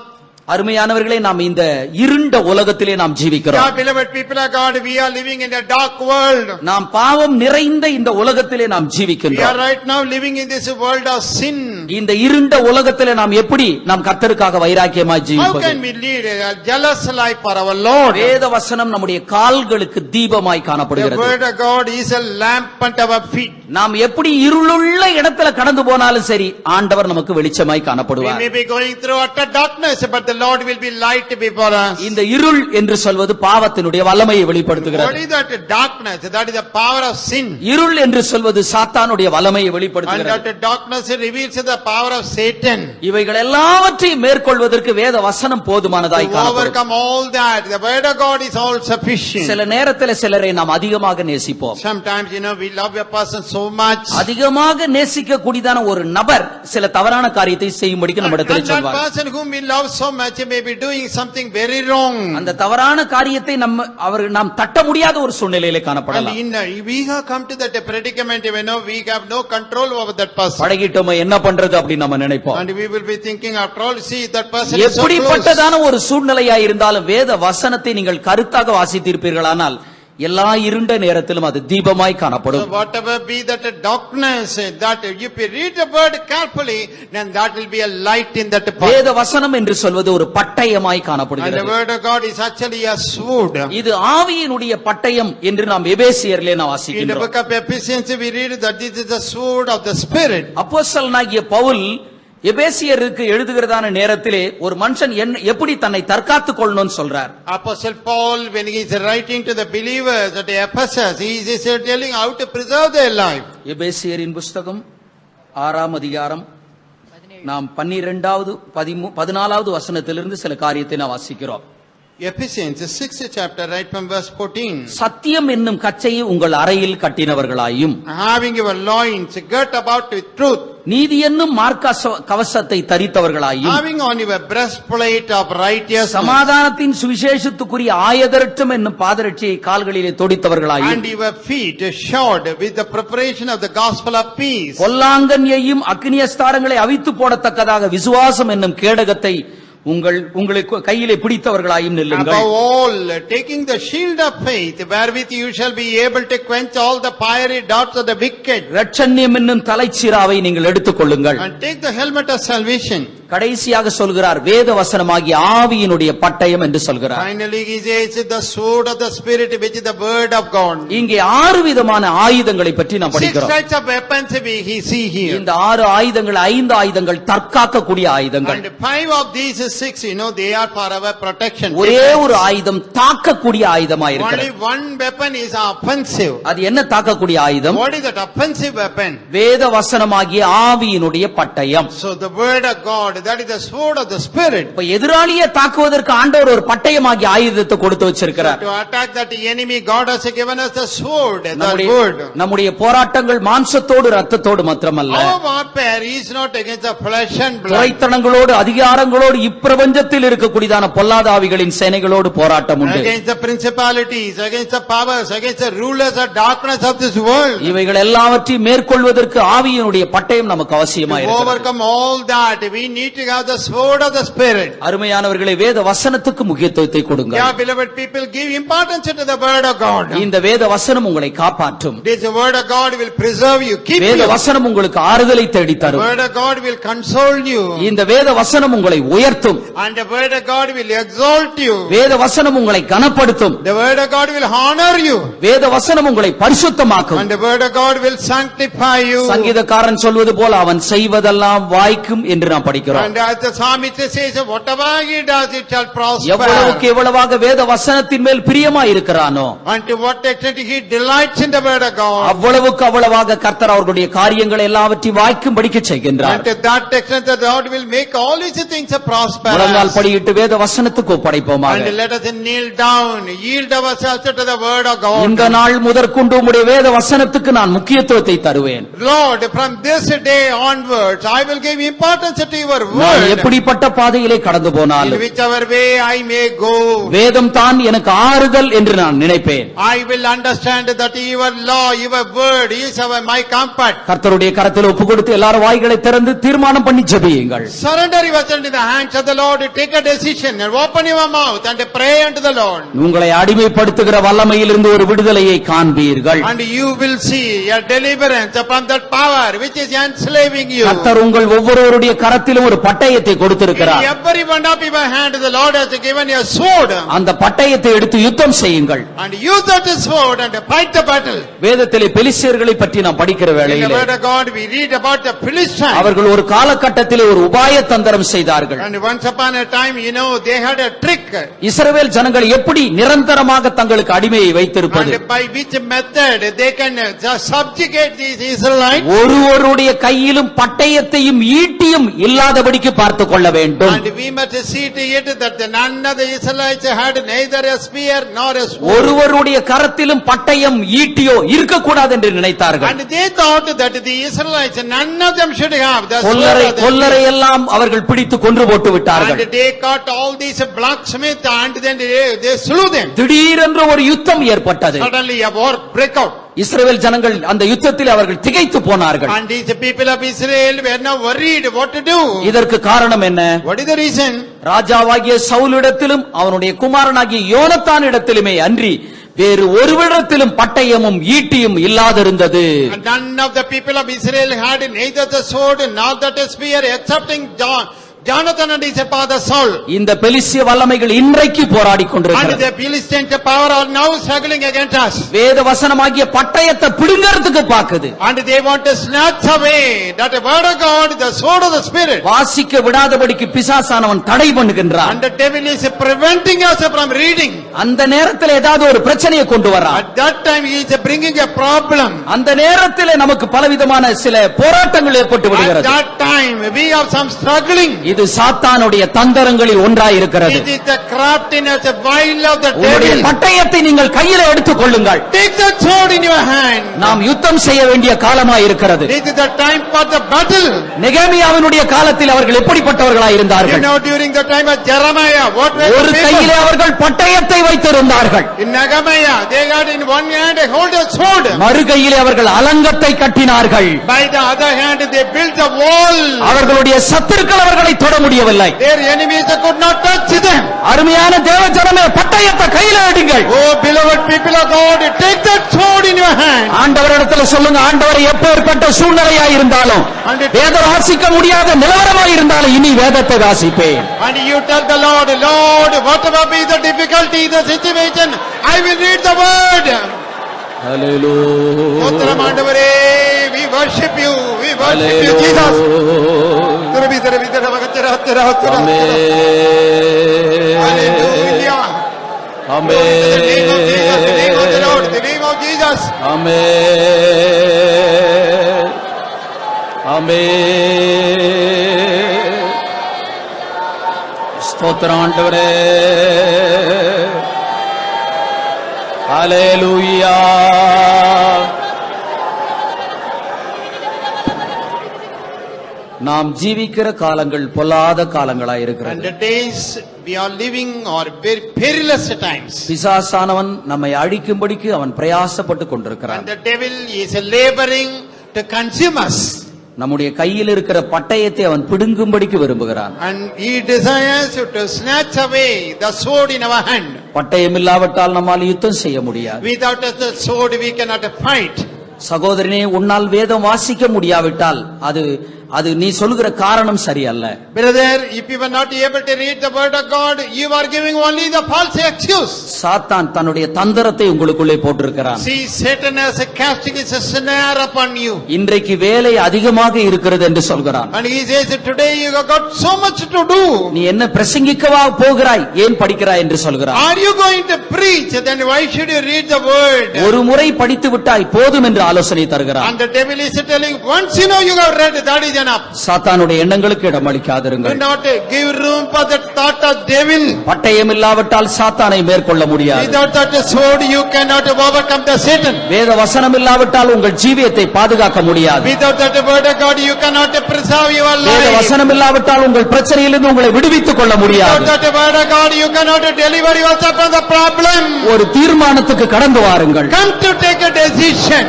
அருமையானவர்களே, நாம் இந்த இருண்ட உலகத்திலே நாம் ஜீவிக்கிறோம். Yeah, beloved people of God, we are living in a dark world. நாம் பாவம் நிறைந்த இந்த உலகத்திலே நாம் We are ஜீவிக்கின்றோம். right now living in this world of sin. இந்த இருண்ட உலகத்திலே நாம் எப்படி நாம் கர்த்தருக்காக வைராக்கியமாய் How ஜீவிப்பது? can we lead a jealous life for our Lord? வேத வசனம் நம்முடைய கால்களுக்கு தீபமாய் The காணப்படுகிறது. word of God is a lamp unto our feet. நாம் எப்படி இருளுள்ள இடத்துல கடந்து போனாலும் சரி, ஆண்டவர் நமக்கு வெளிச்சமாய் We காணப்படுவார். may be going through utter darkness, but the Lord will be light before us. இந்த இருள் என்று சொல்வது பாவத்தினுடைய வல்லமையை What வெளிப்படுத்துகிறது. is that darkness? That is the power of sin. இருள் என்று சொல்வது சாத்தானுடைய வல்லமையை And வெளிப்படுத்துகிறது. that darkness reveals the power of Satan. இவைகள் எல்லாவற்றையும் மேற்கொள்வதற்கு வேத வசனம் போதுமானதாய் To காணப்படும். overcome all that, the word of God is all sufficient. சில நேரத்தில் சிலரை நாம் அதிகமாக நேசிப்போம். Sometimes, we love a person so much. அதிகமாக நேசிக்க கூடியதான ஒரு நபர் சில தவறான காரியத்தை செய்யும்படிக்கு And நம்மிடத்தில் that சொல்வார். person whom we love so much may be doing something very wrong. அந்த தவறான காரியத்தை நாம் தட்ட முடியாத ஒரு சூழ்நிலையிலே And காணப்படலாம். we have come to that predicament, we have no control over that person. பழகிட்டோமே, என்ன பண்றது அப்படின்னு நம்ம நினைப்போம். And we will be thinking, after all, see, that person is so close. எப்படிப்பட்டதான ஒரு சூழ்நிலையா இருந்தாலும் வேத வசனத்தை நீங்கள் கருத்தாக வாசித்திருப்பீர்களானால் எல்லா இருண்ட நேரத்திலும் அது தீபமாய் காணப்படும். So whatever be that darkness, that if you read the word carefully, then that will be a light in that path. வேத வசனம் என்று சொல்வது ஒரு பட்டயமாய் And the காணப்படுகிறது. word of God is actually a sword. இது ஆவியினுடைய பட்டயம் என்று நாம் எபேசியரிலே நாம் In the வாசிக்கின்றோம். book of Ephesians we read that this is the sword of the spirit. அப்போஸ்தலனாகிய பவுல் எபேசியருக்கு எழுதுகிறதான நேரத்திலே ஒரு மனுஷன் எப்படி தன்னை தற்காத்துக் கொள்ளணும்னு சொல்றார். Apostle Paul, when he is writing to the believers at Ephesus, he is telling how to preserve their life. எபேசியரின் புஸ்தகம் 6ஆம் அதிகாரம் நாம் 12வது 14வது வசனத்திலிருந்து சில காரியத்தை நாம் வாசிக்கிறோம். Ephesians, the 6th chapter, right from verse 14. சத்தியம் என்னும் கச்சையை உங்கள் அறையில் கட்டினவர்களாயும், Having your loins girt about with truth, நீதி என்னும் மார்க்க கவசத்தை தரித்தவர்களாயும், having on your breastplate of righteousness, சமாதானத்தின் சுவிசேஷத்துக்குரிய ஆயதர்ச்சம் என்னும் பாதரட்சியை கால்களிலே தொடித்தவர்களாயும், and your feet shod with the preparation of the gospel of peace. பொல்லாங்கன்யையும் அக்னியஸ்தாரங்களை அவித்து போடத்தக்கதாக விசுவாசம் என்னும் கேடகத்தை உங்களுக்கு கையிலே பிடித்தவர்களாயும் நில்லுங்கள். Above all, taking the shield of faith, wherewith you shall be able to quench all the fiery darts of the wicked. இரட்சண்யம் என்னும் தலைச்சீராவை நீங்கள் எடுத்துக் கொள்ளுங்கள். And take the helmet of salvation. கடைசியாக சொல்கிறார் வேத வசனமாகிய ஆவியினுடைய பட்டயம் என்று சொல்கிறார். Finally he says the sword of the spirit, which is the word of God. இங்கே 6 விதமான ஆயுதங்களை பற்றி நாம் 6 படிக்கிறோம். types of weapons we see here. இந்த 6 ஆயுதங்கள் 5 ஆயுதங்கள் தற்காக்கக்கூடிய ஆயுதங்கள். And 5 of these 6, they are for our protection. ஒரே ஒரு ஆயுதம் தாக்கக்கூடிய ஆயுதமாக Only இருக்கிறது. one weapon is offensive. அது என்ன தாக்கக்கூடிய ஆயுதம்? What is that offensive weapon? வேத வசனமாகிய ஆவியினுடைய பட்டயம். So the word of God, that is the sword of the spirit. இப்ப எதிராளியை தாக்குவதற்கு ஆண்டவர் ஒரு பட்டயமாகிய ஆயுதத்தை கொடுத்து வச்சிருக்கிறார். To attack that enemy, God has given us the sword, the word. நம்முடைய போராட்டங்கள் மாம்சத்தோடு இரத்தத்தோடு மாத்திரமல்ல, Our warfare is not against the flesh and blood. துரைத்தனங்களோடு அதிகாரங்களோடு இப்பிரபஞ்சத்தில் இருக்கக்கூடியதான பொல்லாத ஆவிகளின் சேனைகளோடு போராட்டம் உண்டு. Against the principalities, against the powers, against the rulers of darkness of this world. இவைகள் எல்லாவற்றையும் மேற்கொள்வதற்கு ஆவியினுடைய பட்டயம் நமக்கு அவசியமாக To இருக்கிறது. overcome all that, we need to have the sword of the spirit. அருமையானவர்களே, வேத வசனத்துக்கு முக்கியத்துவத்தை கொடுங்க. Yeah, beloved people, give importance to the word of God. இந்த வேத வசனம் உங்களை காப்பாற்றும். This word of God will preserve you, keep வேத you. வசனம் உங்களுக்கு ஆறுதலை தேடி The தரும். word of God will console you. இந்த வேத வசனம் உங்களை உயர்த்தும். And the word of God will exalt you. வேத வசனம் உங்களை கனப்படுத்தும். The word of God will honor you. வேத வசனம் உங்களை பரிசுத்தமாக்கும். And the word of God will sanctify you. சங்கீதக்காரன் சொல்வது போல அவன் செய்வதெல்லாம் வாய்க்கும் என்று நாம் படிக்கிறோம். And as the psalmist says, whatever he does, it shall எவ்வளவுக்கு prosper. எவ்வளவாக வேத வசனத்தின் மேல் பிரியமா இருக்கிறானோ, And to what extent he delights in the word of God. அவ்வளவுக்கு அவ்வளவாக கர்த்தர் அவர்களுடைய காரியங்கள் எல்லாவற்றையும் வாய்க்கும்படிக்கு செய்கின்றார். And to that extent the Lord will make all his things prosper. முழங்கால் படியிட்டு வேத வசனத்துக்கு ஒப்படைப்போமாக. And let us kneel down, yield ourselves to the word of God. இந்த நாள் முதற்கொண்டு உம்முடைய வேத வசனத்துக்கு நான் முக்கியத்துவத்தை தருவேன். Lord, from this day onwards, I will give importance to your நான் word. எப்படிப்பட்ட பாதையிலே கடந்து In போனாலும் whichever way I may go, வேதம் தான் எனக்கு ஆறுதல் என்று நான் நினைப்பேன். I will understand that your law, your word is my comfort. கர்த்தருடைய கரத்தில் ஒப்பு கொடுத்து எல்லாரும் வாய்களை திறந்து தீர்மானம் பண்ணி ஜெபியுங்கள். Surrender yourself in the hands of the Lord. Take a decision and open your mouth and pray unto the Lord. உங்களை அடிமைப்படுத்துகிற வல்லமையிலிருந்து ஒரு விடுதலையை காண்பீர்கள். And you will see a deliverance from that power which is enslaving you. கர்த்தர் உங்கள் ஒவ்வொருவருடைய கரத்திலும் ஒரு பட்டயத்தை In கொடுத்திருக்கிறார். every one of your hand, the Lord has given you a sword. அந்த பட்டயத்தை எடுத்து யுத்தம் செய்யுங்கள். And use that sword and fight the battle. வேதத்திலே பெலிஸ்தியர்களை பற்றி நாம் படிக்கிற In the வேளையிலே word of God, we read about the Philistines. அவர்கள் ஒரு காலகட்டத்திலே ஒரு உபாய தந்திரம் செய்தார்கள். And once upon a time, they had a trick. இஸ்ரவேல் ஜனங்கள் எப்படி நிரந்தரமாக தங்களுக்கு அடிமையை வைத்திருப்பது, And by which method they can just subjugate these Israelites. ஒருவருடைய கையிலும் பட்டயத்தையும் ஈட்டியும் இல்லாதபடிக்கு பார்த்துக் கொள்ள வேண்டும். And we must see to it that none of the Israelites had neither a spear nor a sword. ஒருவருடைய கரத்திலும் பட்டயம் ஈட்டியோ இருக்கக்கூடாது என்று நினைத்தார்கள். And they thought that the Israelites, none of them should have the sword. கொல்லரை எல்லாம் அவர்கள் பிடித்து கொன்று போட்டு விட்டார்கள். And they caught all these blacksmiths and then they slew them. திடீரென்று ஒரு யுத்தம் ஏற்பட்டது. Suddenly a war break out. இஸ்ரவேல் ஜனங்கள் அந்த யுத்தத்தில் அவர்கள் திகைத்து போனார்கள். And these people of Israel were now worried what to do. இதற்கு காரணம் என்ன? What is the reason? ராஜாவாகிய சவுலிடத்திலும் அவனுடைய குமாரனாகிய யோனத்தான் இடத்திலுமே அன்றி வேறு ஒருவரிடத்திலும் பட்டயமும் ஈட்டியும் இல்லாதிருந்தது. And none of the people of Israel had neither the sword nor the spear excepting Jonathan and his father Saul. இந்த பெலிஸ்திய வல்லமைகள் இன்றைக்கு போராடிக் And கொண்டிருக்கிறது. the Philistine power are now struggling against us. வேத வசனமாகிய பட்டயத்தை பிடுங்கிறதுக்கு பாக்குது. And they want to snatch away that word of God, the sword of the Spirit. வாசிக்க விடாதபடிக்கு பிசாசானவன் தடை பண்ணுகின்றான். And the devil is preventing us from reading. அந்த நேரத்தில் ஏதாவது ஒரு பிரச்சனையை கொண்டு வரான். At that time he is bringing a problem. அந்த நேரத்தில் நமக்கு பலவிதமான சில போராட்டங்கள் ஏற்பட்டு At விடுகிறது. that time we have some struggling. இது சாத்தானுடைய தந்திரங்களில் ஒன்றாய் இருக்கிறது. It is the craftiness, the wile of the உங்களுடைய devil. பட்டயத்தை நீங்கள் கையில எடுத்துக் கொள்ளுங்கள். Take the sword in your hand. நாம் யுத்தம் செய்ய வேண்டிய காலமாய் இருக்கிறது. This is the time for the battle. நெகேமியாவினுடைய காலத்தில் அவர்கள் எப்படிப்பட்டவர்களாய் You இருந்தார்கள்? know, during the time of Jeremiah, what were ஒரு the கையிலே people? அவர்கள் பட்டயத்தை வைத்திருந்தார்கள். In Nehemiah, they got in one hand a hold a sword. மறு கையிலே அவர்கள் அலங்கத்தை கட்டினார்கள். By the other hand, they built a wall. அவர்களுடைய சத்துருக்கள் அவர்களை தொட முடியவில்லை. Their enemies could not touch them. அருமையான தேவ ஜனமே, பட்டயத்தை கையில எடுங்கள். Oh, beloved people of God, take that sword in your hand. ஆண்டவரிடத்தில் சொல்லுங்க, ஆண்டவரை எப்பேற்பட்ட சூழ்நிலையாய் இருந்தாலும், வேத வாசிக்க முடியாத நிலவரமாய் இருந்தாலும் இனி வேதத்தை வாசிப்பேன். And you tell the Lord, Lord, whatever be the difficulty, the situation, I will read the word. Hallelujah. Stotram ஆண்டவரே, we worship you, Jesus. திரும்பி Amen. Hallelujah. Amen. The name of Jesus, the name of the Lord, the name of Jesus. Amen. Amen. ஸ்தோத்திரம் ஆண்டவரே. ஹல்லேலூயா. நாம் ஜீவிக்கிற காலங்கள் பொல்லாத காலங்களாய் And இருக்கிறது. the days we are living are very perilous times. பிசாசானவன் நம்மை அழிக்கும்படிக்கு அவன் பிரயாசப்பட்டு கொண்டிருக்கிறான். And the devil is laboring to consume us. நம்முடைய கையில் இருக்கிற பட்டயத்தை அவன் பிடுங்கும்படிக்கு விரும்புகிறான். And he desires to snatch away the sword in our hand. பட்டயம் இல்லாவிட்டால் நம்மால் யுத்தம் செய்ய முடியாது. Without the sword we cannot fight. சகோதரனே, உன்னால் வேதம் வாசிக்க முடியாவிட்டால் அது நீ சொல்லுகிற காரணம் சரியல்ல. Brother, if you were not able to read the word of God, you are giving only the false excuse. சாத்தான் தன்னுடைய தந்திரத்தை உங்களுக்குள்ளே போட்டிருக்கிறான். See, Satan has casting his snare upon you. இன்றைக்கு வேலை அதிகமாக இருக்கிறது என்று சொல்கிறான். And he says, today you have got so much to do. நீ என்ன பிரசங்கிக்கவா போகிறாய், ஏன் படிக்கிறாய் என்று சொல்கிறான். Are you going to preach? Then why should you read the word? ஒரு முறை படித்து விட்டாய் போதும் என்று ஆலோசனை தருகிறான். And the devil is telling, once you know you have read, that is enough. சாத்தானுடைய எண்ணங்களுக்கு இடமளிக்காதிருங்கள். Do not give room for the thought of devil. பட்டயம் இல்லாவிட்டால் சாத்தானை மேற்கொள்ள முடியாது. Without that sword you cannot overcome the Satan. வேத வசனம் இல்லாவிட்டால் உங்கள் ஜீவியத்தை பாதுகாக்க முடியாது. Without that word of God you cannot preserve your வேத life. வசனம் இல்லாவிட்டால் உங்கள் பிரச்சனையிலிருந்து உங்களை விடுவித்துக் கொள்ள முடியாது. Without that word of God you cannot deliver yourself from the problem. ஒரு தீர்மானத்துக்கு கடந்து வாருங்கள். Come to take a decision.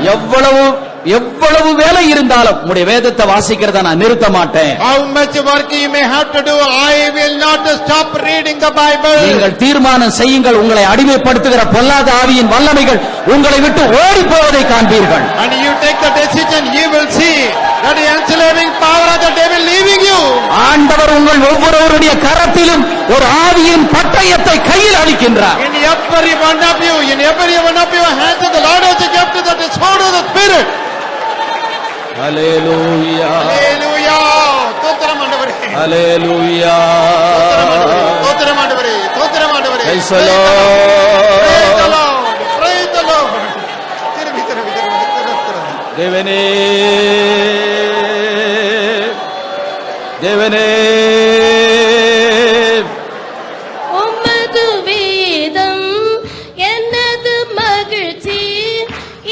எவ்வளவு வேலை இருந்தாலும் உங்களுடைய வேதத்தை வாசிக்கிறத நான் நிறுத்த மாட்டேன். How much work you may have to do, I will not stop reading the Bible. நீங்கள் தீர்மானம் செய்யுங்கள். உங்களை அடிமைப்படுத்துகிற பொல்லாத ஆவியின் வல்லமைகள் உங்களை விட்டு ஓடி போவதை காண்பீர்கள். And you take the decision, you will see that the enslaving power of the devil leaving you. ஆண்டவர் உங்கள் ஒவ்வொருவருடைய கரத்திலும் ஒரு ஆவியின் பட்டயத்தை கையில் அளிக்கின்றார். In every one of you, in every one of your hands, the Lord has given that sword of the Spirit. Hallelujah. Hallelujah. Stotram ஆண்டவரே. Hallelujah. Stotram ஆண்டவரே. Stotram ஆண்டவரே. Praise the Lord. Praise the Lord. Praise the Lord. திரும்பி. தேவனே உமது வேதம் என்னது மகிழ்ச்சி,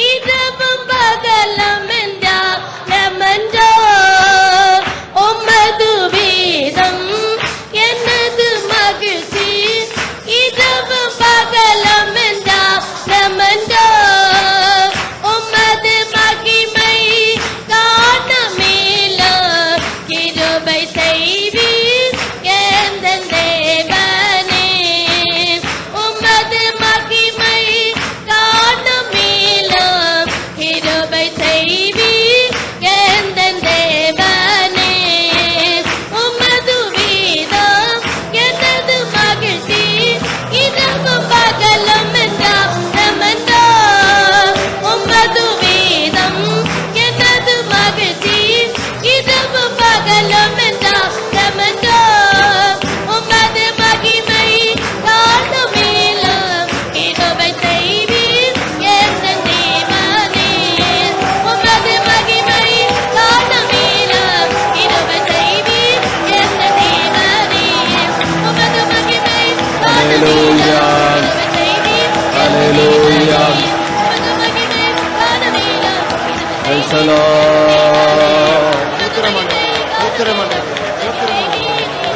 இரவும் பகலும் என்றாலமன்றோ. உமது வேதம் என்னது மகிழ்ச்சி, இரவும் பகலும் என்றாலமன்றோ. உமது மகிமை காண மேல கிருபை செய்வீர்.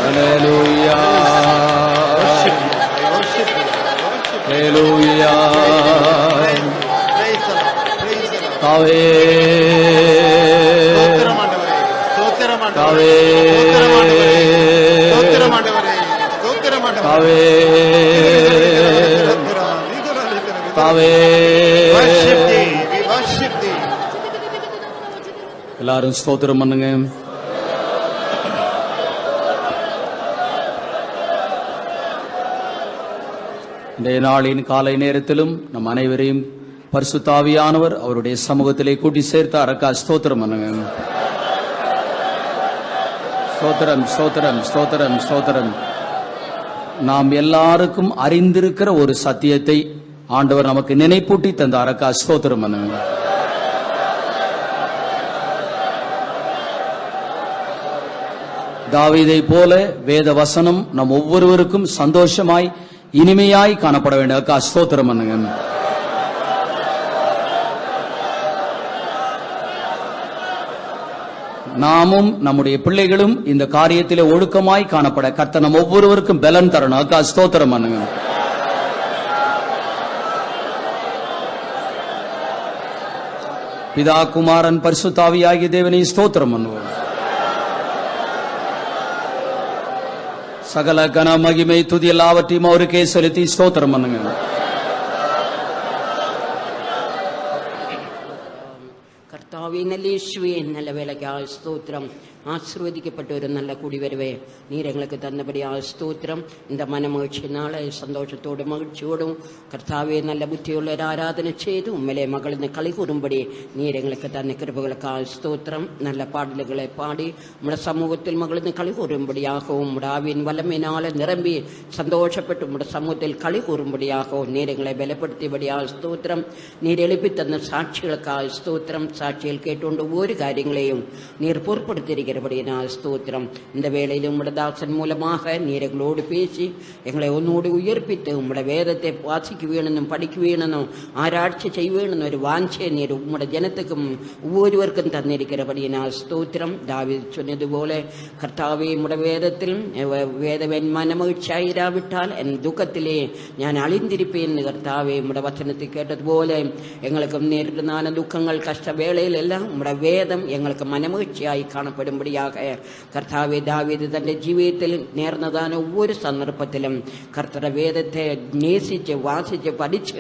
Hallelujah. Hallelujah. Kave. Kave. Kave. Kave. எல்லாரும் ஸ்தோத்திரம் பண்ணுங்க. இந்த நாளின் காலை நேரத்திலும் நம் அனைவரையும் பரிசுத்த ஆவியானவர் அவருடைய சமூகத்திலே கூட்டி சேர்த்தார். ஸ்தோத்திரம் பண்ணுங்க. ஸ்தோத்திரம், ஸ்தோத்திரம், ஸ்தோத்திரம், ஸ்தோத்திரம். நாம் எல்லாருக்கும் அறிந்திருக்கிற ஒரு சத்தியத்தை ஆண்டவர் நமக்கு நினைப்பூட்டி தந்தார். ஸ்தோத்திரம் பண்ணுங்க. தாவீதை போல வேத வசனம் நம் ஒவ்வொருவருக்கும் சந்தோஷமாய் இனிமையாய் காணப்பட வேண்டும். ஸ்தோத்திரம் பண்ணுங்க. நாமும் நம்முடைய பிள்ளைகளும் இந்த காரியத்திலே ஒழுக்கமாய் காணப்பட கர்த்தர் நம் ஒவ்வொருவருக்கும் பலன் தரணும். ஸ்தோத்திரம் பண்ணுங்க. பிதா குமாரன் பரிசுத்த ஆவியாகிய தேவனை ஸ்தோத்திரம் பண்ணுவோம். சகல கன மகிமை துதி எல்லாவற்றையும் அவருக்கே செலுத்தி ஸ்தோத்திரம் பண்ணுங்க. കർത്താവേ, നല്ല യേശുവേ, നല്ല വേലയ്ക്കായ സ്തോത്രം. ஆசீர்வதிக்கப்பட்ட ஒரு நல்ல குடிவரவே நீர் எங்களுக்கு தந்தபடியாக ஸ்தோத்திரம். இந்த மனமகிழ்ச்சி நாளை சந்தோஷத்தோடு மகிழ்ச்சியோடும் கர்த்தாவே நல்ல புத்தியுள்ள ஒரு ஆராதனை செய்து உண்மையிலே மகளிர்ந்து களி கூறும்படி நீர் எங்களுக்கு தந்த கிருபைகளுக்காக ஸ்தோத்திரம். நல்ல பாடல்களை பாடி உம்முடைய சமூகத்தில் மகளிர்ந்து களி கூறும்படியாகவும் உம்முடைய ஆவியின் வல்லமையினால நிரம்பி சந்தோஷப்பட்டு உம்முடைய சமூகத்தில் களி கூறும்படியாகவும் நீர் எங்களை பலப்படுத்தியபடியாக ஸ்தோத்திரம். நீர் எழுப்பி தந்த சாட்சிகளுக்காக ஸ்தோத்திரம். சாட்சிகள் கேட்டுக்கொண்டு ஒவ்வொரு காரியங்களையும் நீர் பொறுப்படுத்தியிருக்க ஸ்தோத்திரம். இந்த வேளையில் உம்முடைய தாசன் மூலமாக நீர் எங்களோடு பேசி எங்களை ஒன்னோடு உயர்ப்பித்து உம்முடைய வேதத்தை வாசிக்க வேணும், படிக்க வேணும், ஆராய்ச்சி செய்ய வேணும் ஒரு வாஞ்சை நீர் உம்முடைய ஜனத்துக்கும் ஒவ்வொருவருக்கும் தந்திருக்கிறபடியினால் ஸ்தோத்திரம். தாவீது சொன்னது போல கர்த்தாவே உம்முடைய வேதத்தில் வேதவன் மனமகிழ்ச்சியாயிராவிட்டால் என் துக்கத்திலே நான் அழிந்திருப்பேன். கர்த்தாவே உம்முடைய வசனத்தை கேட்டது போல எங்களுக்கு நேரிடான துக்கங்கள் கஷ்ட வேளையில் எல்லாம் உம்முடைய வேதம் எங்களுக்கு மனமகிழ்ச்சியாய் காணப்படும். கர்த்தாவே, தாவீது தന്റെ ജീവിതത്തിൽ നേർന്നതാன ஒவ்வொரு சந்தர்ப்பத்திலும் கர்த்தர வேதத்தை நேசிச்சு வாசிச்சு படிச்சு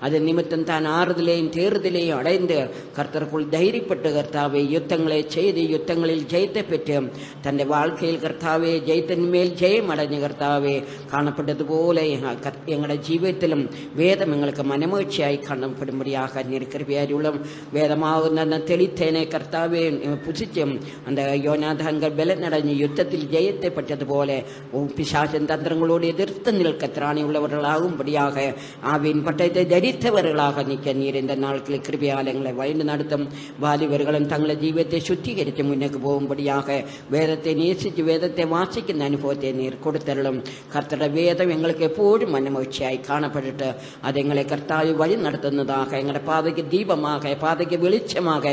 அது நிமித்தம் தான் ஆறுதலையும் தேர்தலையும் அடைந்து கர்த்தருக்குள் தைரியப்பட்டு கர்த்தாவே யுத்தங்களை செய்து யுத்தங்களில் ஜெயத்தை பெற்று தன்னுடைய வாழ்க்கையில் கர்த்தாவே ஜெயத்தின் மேல் ஜெயம் அடைஞ்சு கர்த்தாவே காணப்பட்டது போல எங்களுடைய ஜீவிதத்திலும் வேதம் எங்களுக்கு மனமகிழ்ச்சியாய் காணப்படும்படியாக கிருபையாயுள்ள வேதமாகுന്ന தெளித்தேனை கர்த்தாவே புசிச்சு அந்த யோனாதான்கள் பலனடைஞ்சு யுத்தத்தில் ஜெயத்தை பெற்றதுപോലെ பிசாசின் தந்திரங்களோடு எதிர்த்து நிற்க திராணி உள்ளவர்களாகும்படியாக ஆவின் பட்டயத்தை தரித்தவர்களாக நிற்க நீர் இந்த நாட்களில் கிருபையாலயங்களை வயந்து நடத்தும் வாலிபர்களும் தங்களை ஜீவத்தை சுத்திகரித்து முன்னுக்கு போகும்படியாக வேதத்தை நேசித்து வேதத்தை வாசிக்கின்ற அனுபவத்தை நீர் கொடுத்தருளும். கர்த்தருடைய வேதம் எங்களுக்கு எப்போதும் மனமகிழ்ச்சியாய் காணப்பட்டு அது எங்களை கர்த்தாவை வழி நடத்துന്നதாக எங்களுடைய பாதைக்கு தீபமாக பாதைக்கு வெளிச்சமாக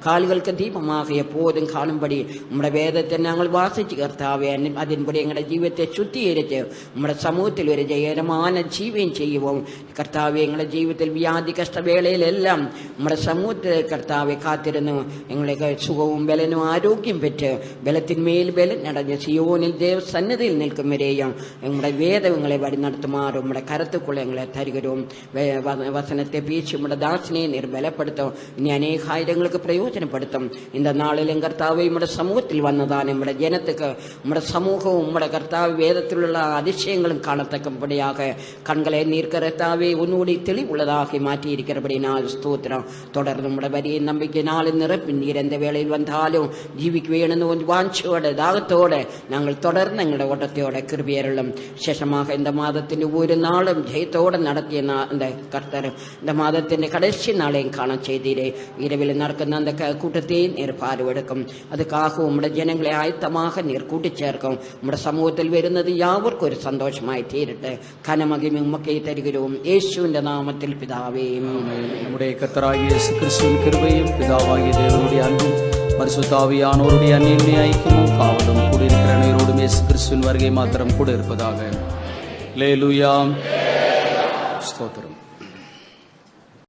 கால்களுக்கு தீபமாக எப்போதும் காணும்படி உம்முடைய வேதத்தை நாங்கள் வாசிச்சு கர்த்தாவே அதன்படி எங்களுடைய ஜீவத்தை சுத்திகரித்து உம்முடைய சமூகத்தில் ஒரு ஜெயகரமான ஜீவன் செய்வோம். கர்த்தாவே எங்களுடைய ஜீவிதத்தில் வியாதி கஷ்ட வேளையில் எல்லாம் உம்முடைய சமூகத்தில் கர்த்தாவை காத்திருந்து எங்களுக்கு சுகവും பலனும் ஆரோக்கியம் பெற்று பலத்தின் மேல் பலன் நடந்த சியோனில் தேவ சன்னதியில் நிற்கும் வரையும் எங்களுடைய வேதம் எங்களை வழி நடத்துமாறு உம்முடைய கருத்துக்குள்ள எங்களை தருகிறோம். வசனத்தை பேச்சு உம்முடைய தாசனை நீர் பலப்படுத்தும். இனி அநேக ஆயுதங்களுக்கு பிரயோஜனப்படுத்தும். இந்த நாளில் கர்த்தாவை உம்முடைய சமூகத்தில் வந்ததான் நம்முடைய ஜனத்துக்கு உம்முடைய சமூகம் உம்முடைய கர்த்தாவை வேதத்தில் உள்ள அதிசயங்களும் காணத்தக்கபடியாக கண்களை நீர் கர்த்தாவே உன்னோடி தெளிவுள்ளதாக மாற்றி இருக்கிறபடினால் ஸ்தோத்திரம். தொடர்ந்து உம்முடைய வரியை நம்பிக்கை நாளில் நிரப்பி நீர் எந்த வேளையில் வந்தாலும் ஜீவிக்க வேணும் கொஞ்சம் வாஞ்சியோட தாகத்தோட நாங்கள் தொடர்ந்து எங்களுடைய ஓட்டத்தையோட கிருபியர்களும் விசேஷமாக இந்த மாதத்தின் ஒவ்வொரு நாளும் ஜெயத்தோடு நடத்திய இந்த கர்த்தர் இந்த மாதத்தின் கடைசி நாளையும் காண செய்தீரே. இரவில் நடക്കുന്ന அந்த கூட்டத்தை நீர் பார்வெடுக்கும். அதுக்காக உம்முடைய ஜனங்களை ஆயத்தமாக நீர் கூட்டிச் சேர்க்கும். உம்முடைய சமூகத்தில் വരുന്നത് யாவர்க்கும் ഒരു സന്തോഷമായി തീരട്ടെ. കനമഹിമ ഉമ്മക്കൈ തരുகிறோம் യേശുവിന്റെ നാമത്തിൽ പിതാവേ. நம்முடைய கர்த்தராகிய இயேசு கிறிஸ்துவின் கிருபையும் பிதாவாகிய தேவனுடைய அன்பும் பரிசுத்த ஆவியானவருடைய அன்பின் ஐக்கியமும் காவலும் கூடியிருக்கிற அனைவரோடும் இயேசு கிறிஸ்துவின் வருகை மாத்திரம் கூட இருப்பதாக. அல்லேலூயா. ஸ்தோத்திரம்.